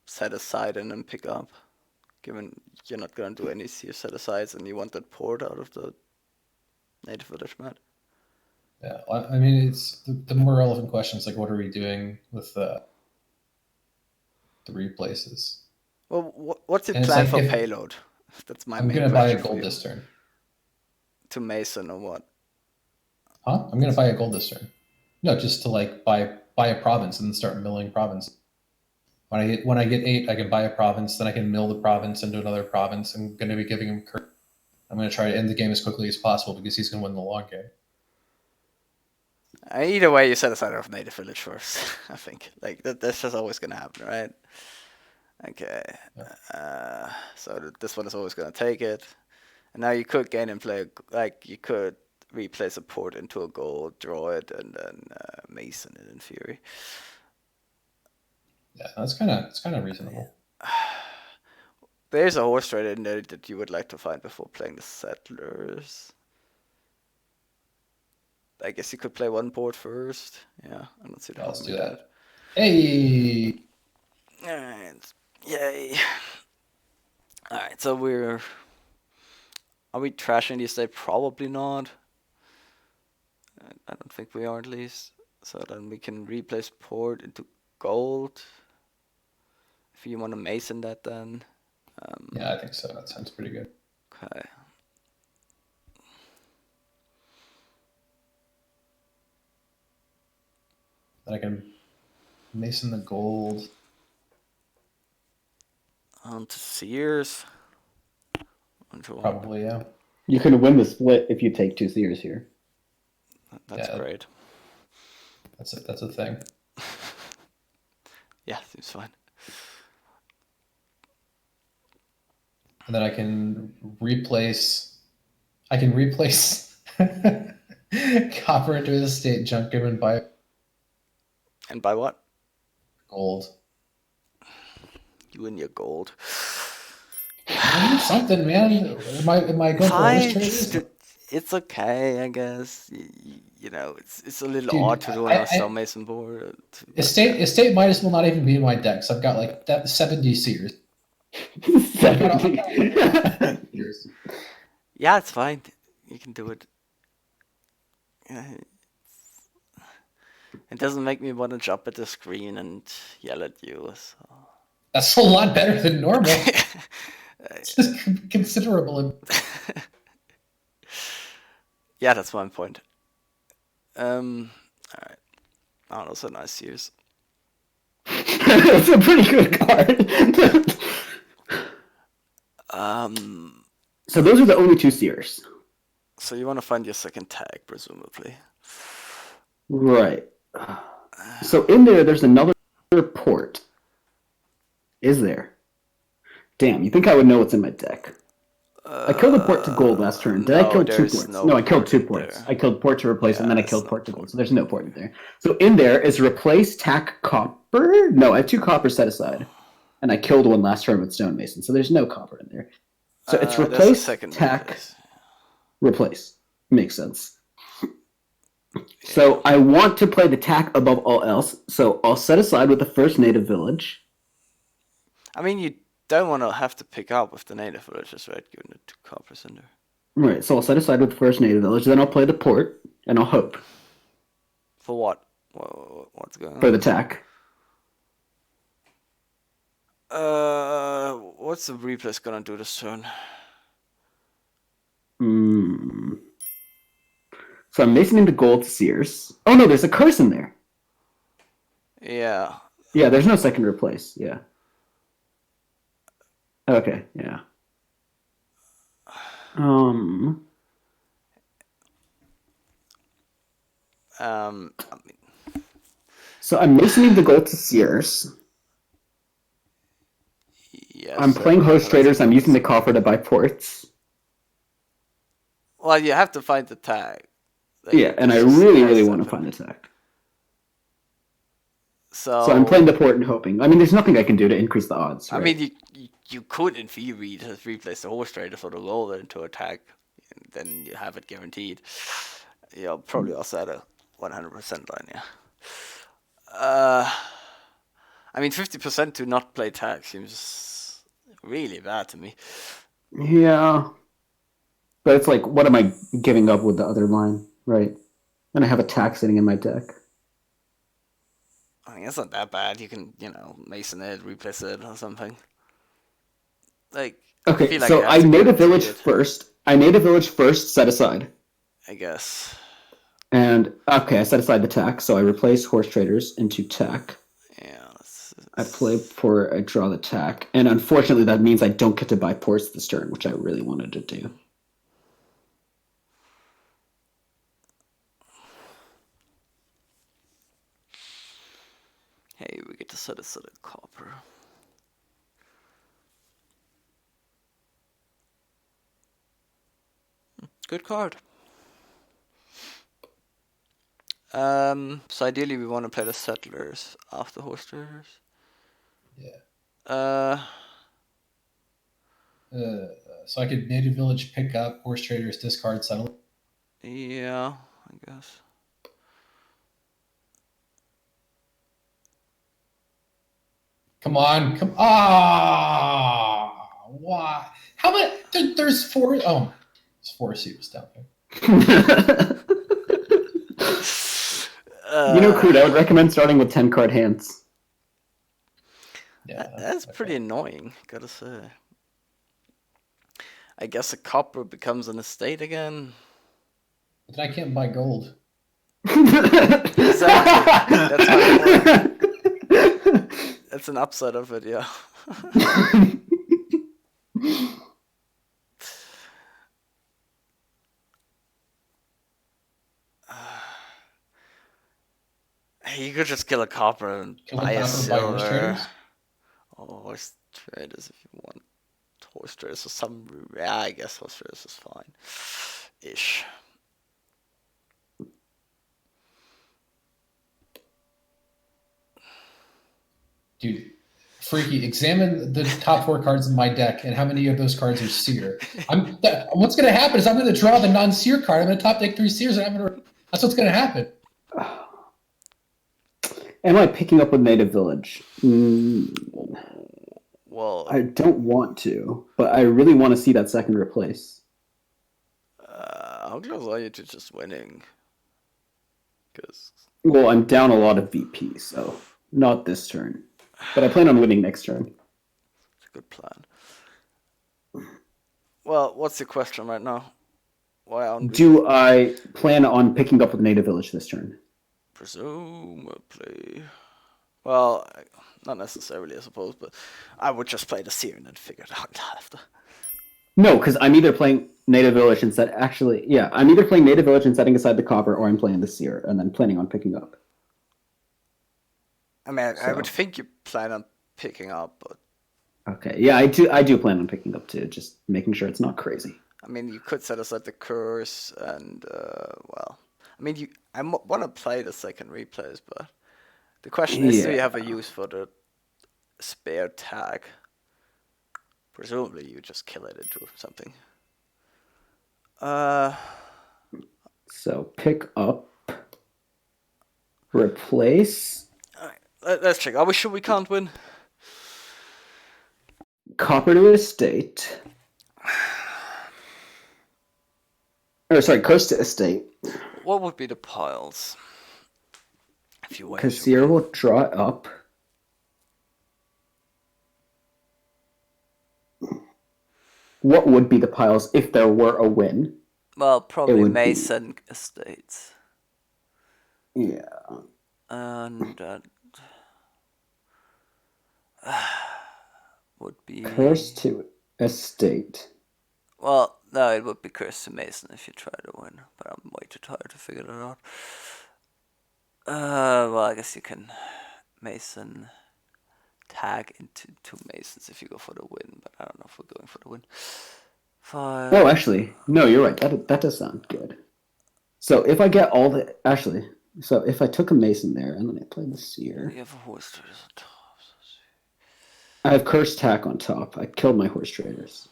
S1: set aside and then pick up? Given you're not gonna do any set asides and you want that port out of the native village mat.
S2: Yeah, I mean, it's the more relevant questions like what are we doing with the replaces?
S1: Well, what's your
S2: And it's
S1: plan
S2: like
S1: for
S2: if
S1: payload? That's my
S2: I'm
S1: main
S2: gonna buy a
S1: question for
S2: gold
S1: you.
S2: this turn.
S1: To Mason or what?
S2: Huh? I'm gonna buy a gold this turn. No, just to like buy a province and then start milling province. When I get 8, I can buy a province. Then I can mill the province into another province. I'm going to be giving him. I'm going to try to end the game as quickly as possible because he's going to win the long game.
S1: Either way, you set aside of native village first. I think like that's just always gonna happen, right? Okay. So this one is always gonna take it, and now you could gain and play like you could replace a port into a gold, draw it, and then Mason it in theory.
S2: Yeah, it's kind of reasonable.
S1: There's a horse trader in there that you would like to find before playing the settlers. I guess you could play one port first. Yeah, I don't see the
S2: Let's
S1: harm
S2: do
S1: in
S2: that. Hey.
S1: Alright. Yay. Alright, so are we trashing these days? Probably not. I don't think we are at least. So then we can replace port into gold. If you want to mason that then.
S2: Yeah, I think so. That sounds pretty good.
S1: Okay.
S2: Then I can mason the gold.
S1: On to Sears.
S2: Probably, yeah.
S3: You can win the split if you take 2 seers here.
S1: That's great.
S2: That's a thing.
S1: Yeah, seems fine.
S2: And then I can replace. Copper into the state junk him and buy
S1: And by what?
S2: gold.
S1: You and your gold.
S2: Something, man. Am I going for horse traders?
S1: It's okay, I guess. You know, it's a little
S2: Dude,
S1: odd to do on a stonemason board.
S2: Estate Midas will not even be in my decks. I've got like 70 seers.
S3: 70.
S1: Yeah, it's fine. You can do it. Yeah, it doesn't make me want to jump at the screen and yell at you. So.
S2: That's a lot better than normal. It's just considerable.
S1: Yeah, that's one point. Alright. Oh, those are nice seers.
S3: It's a pretty good card. So those are the only 2 seers.
S1: So you want to find your second tag, presumably.
S3: Right. So in there's another port. Is there? Damn, you think I would know what's in my deck? I killed a port to gold last turn. Did I kill 2 ports? No, I killed 2 ports.
S1: There.
S3: I killed port to replace, and then I killed port to gold. So there's no port in there. So in there is replace tack copper. No, I have 2 copper set aside, and I killed 1 last turn with stonemason. So there's no copper in there. So it's replace tack replace. Makes sense. So I want to play the tack above all else. So I'll set aside with the first native village.
S1: I mean, you don't want to have to pick up with the native villages, right? Given the 2 coppers in there.
S3: Right, so I'll set aside with the first native village. Then I'll play the port, and I'll hope.
S1: For what? What's going on?
S3: For the tack.
S1: What's the replace gonna do this turn?
S3: So I'm masoning the gold seers. Oh no, there's a curse in there.
S1: Yeah.
S3: Yeah, there's no second replace. Yeah. Okay. Yeah.
S1: I mean,
S3: So I'm masoning the gold to Sears.
S1: Yes.
S3: I'm playing horse traders. I'm using the copper to buy ports.
S1: Well, you have to find the tag. Like,
S3: Yeah, and I
S1: it's just
S3: really,
S1: has
S3: really
S1: to
S3: want to
S1: happen.
S3: find the tag.
S1: So
S3: So I'm playing the port and hoping. I mean, there's nothing I can do to increase the odds, right?
S1: I mean, you could in theory just replace the horse trader for the gold into a tag, and then you have it guaranteed. You'll probably also at a 100% line, yeah. I mean, 50% to not play tag seems really bad to me.
S3: Yeah. But it's like, what am I giving up with the other line, right? And I have a tack sitting in my deck.
S1: I mean, it's not that bad. You can, mason it, replace it, or something. Like, I
S3: Okay,
S1: feel like you
S3: so
S1: have
S3: I
S1: to
S3: made a
S1: guarantee
S3: village
S1: it,
S3: first. I made a village first, set aside.
S1: I guess.
S3: And, okay, I set aside the tack, so I replace horse traders into tack.
S1: Yeah.
S3: I play for, I draw the tack. And unfortunately, that means I don't get to buy ports this turn, which I really wanted to do.
S1: Hey, we get to set aside a copper. Good card. So ideally we want to play the settlers after horse traders.
S2: Yeah. So I could native village, pick up horse traders, discard, settle.
S1: Yeah, I guess.
S2: Come on, come. Ah, why? How about there's four? Oh, there's four suits down there.
S3: Crude, I would recommend starting with 10 card hands.
S2: Yeah,
S1: that's pretty annoying, gotta say. I guess a copper becomes an estate again.
S2: But I can't buy gold.
S1: Exactly. That's my point. That's an upside of it, yeah. You could just kill a copper and buy a silver.
S2: Horse traders?
S1: Oh, horse traders if you want. Horse traders or some. Yeah, I guess horse traders is fine. Ish.
S2: Dude, Freaky, examine the top four cards in my deck and how many of those cards are seer. What's going to happen is I'm going to draw the non-seer card. I'm going to top deck 3 seers, and that's what's going to happen.
S3: Am I picking up with native village?
S1: Well,
S3: I don't want to, but I really want to see that second replace.
S1: how close are you to just winning?
S3: Well, I'm down a lot of VP, so not this turn. But I plan on winning next turn.
S1: It's a good plan. Well, what's the question right now? Why aren't we...
S3: Do I plan on picking up with native village this turn?
S1: Presumably. Well, not necessarily, I suppose, but I would just play the seer and then figure it out after.
S3: No, because I'm either playing native village and I'm either playing native village and setting aside the copper, or I'm playing the seer and then planning on picking up.
S1: I mean, I would think you plan on picking up, but...
S3: Okay, yeah, I do plan on picking up too, just making sure it's not crazy.
S1: I mean, you could set aside the curse and, well... I mean, I want to play the second replays, but... The question is, do you have a use for the spare tag? Presumably you just kill it into something.
S3: So pick up, replace.
S1: Alright, let's check. Are we sure we can't win?
S3: Copper to estate. Or sorry, curse to estate.
S1: What would be the piles? If you wait.
S3: Kassir will draw it up. What would be the piles if there were a win?
S1: Well, probably Mason estates.
S3: Yeah.
S1: And would be
S3: curse to estate.
S1: Well, no, it would be curse to Mason if you try to win, but I'm way too tired to figure that out. Well, I guess you can Mason tag into 2 Masons if you go for the win, but I don't know if we're going for the win. Five.
S3: Oh, actually, no, you're right. That does sound good. So if I get all the so if I took a Mason there and then I play the Seer,
S1: You have a horse traders on top.
S3: I have Cursed Tack on top. I killed my horse traders.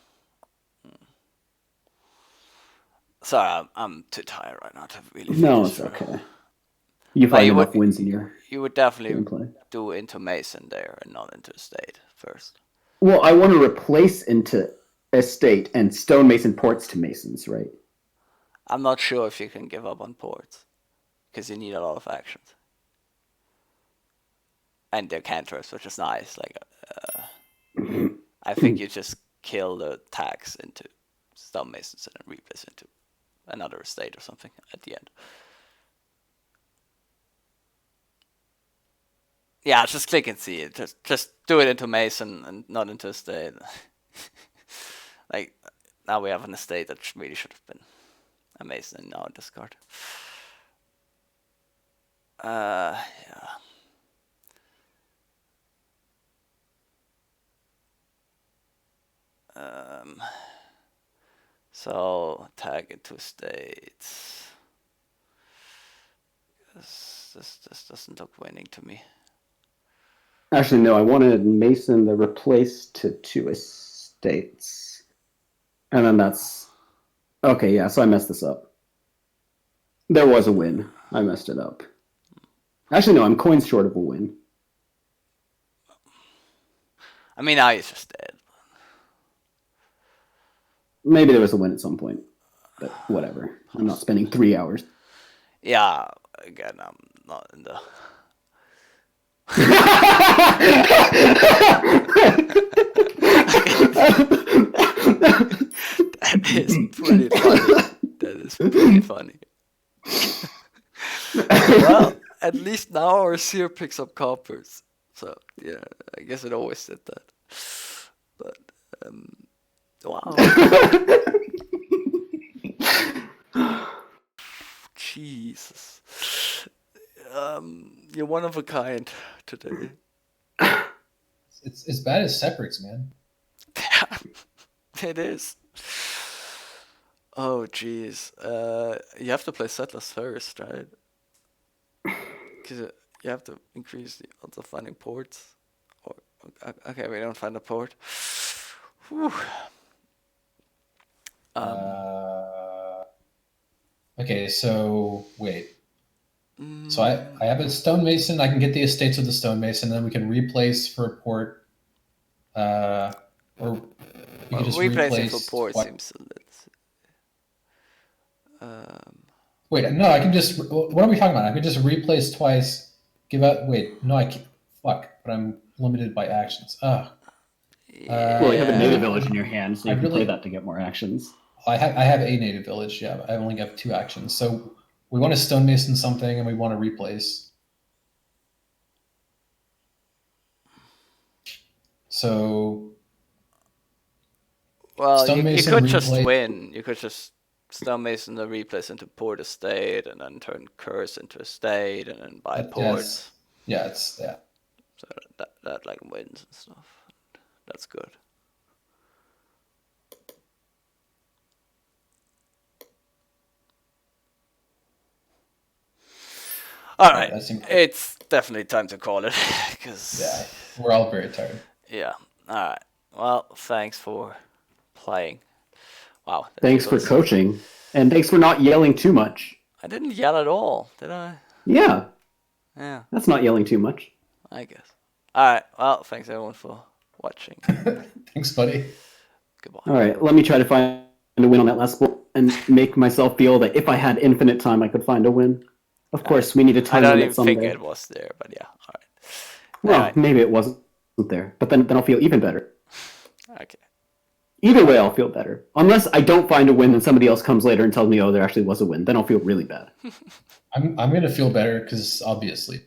S1: Sorry, I'm too tired right now to really.
S3: No,
S1: this
S3: it's
S1: through.
S3: okay. You find
S1: you
S3: enough
S1: would-
S3: wins in your
S1: You would definitely
S3: gameplay.
S1: do into Mason there and not into Estate first.
S3: Well, I want to replace into Estate and Stone Mason ports to Masons, right?
S1: I'm not sure if you can give up on ports because you need a lot of actions. And they're canters, which is nice. Like, I think you just kill the tags into Stone Masons and then replace into another estate or something at the end. Yeah, just click and see it. Just do it into Mason and not into estate. Like, now we have an estate that really should have been a Mason and now a discard. Yeah. So tag into states. This doesn't look winning to me.
S3: Actually, no, I wanted Mason to replace to 2 Estates. And then that's... Okay, yeah, so I messed this up. There was a win. I messed it up. Actually, no, I'm coins short of a win.
S1: I mean, now he's just dead.
S3: Maybe there was a win at some point. But whatever. I'm not spending 3 hours.
S1: Yeah, again, I'm not in the... That is pretty funny. That is pretty funny. Well, at least now our seer picks up coppers. So, yeah, I guess it always did that. But, wow. Jesus. You're one of a kind today.
S2: It's as bad as separates, man.
S1: It is. Oh, jeez. You have to play settlers first, right? Because you have to increase the odds of finding ports. Or, okay, we don't find a port. Whew.
S2: Okay, so wait. So I have a stonemason. I can get the estates with the stonemason, then we can replace for a port. Or we can just
S1: replacing
S2: replace
S1: for port
S2: twi-
S1: seems a little.
S2: Wait, no, I can just. What are we talking about? I can just replace twice. Give out. Wait, no, I can't. Fuck, but I'm limited by actions.
S3: Well, you have a
S1: Yeah.
S3: native village in your hand, so you
S2: I
S3: can
S2: really-
S3: play that to get more actions.
S2: I have a native village. Yeah, I only have 2 actions. So we want to stonemason something, and we want to replace. So
S1: Well, you
S2: Stonemason
S1: could just
S2: replay-
S1: win. You could just Stonemason the replace into port estate and then turn curse into estate and then buy
S2: That-
S1: ports.
S2: yeah, it's yeah.
S1: So that like wins and stuff. That's good. All right,
S2: that seems-
S1: it's definitely time to call it because
S2: Yeah, we're all very tired.
S1: yeah. All right. Well, thanks for playing. Wow. that
S3: Thanks for
S1: was-
S3: coaching, and thanks for not yelling too much.
S1: I didn't yell at all, did I?
S3: Yeah,
S1: Yeah,
S3: that's not yelling too much.
S1: I guess. All right. Well, thanks everyone for watching.
S2: Thanks, buddy.
S1: Goodbye.
S3: All right, let me try to find a win on that last sport and make myself feel that if I had infinite time, I could find a win. Of course, we need a
S1: I
S3: time
S1: don't
S3: limit
S1: even
S3: someday.
S1: think it was there, but yeah. All right.
S3: Well,
S1: Anyway.
S3: maybe it wasn't there, but then I'll feel even better.
S1: Okay.
S3: Either way, I'll feel better. Unless I don't find a win and somebody else comes later and tells me, oh, there actually was a win. Then I'll feel really bad.
S2: I'm gonna feel better because obviously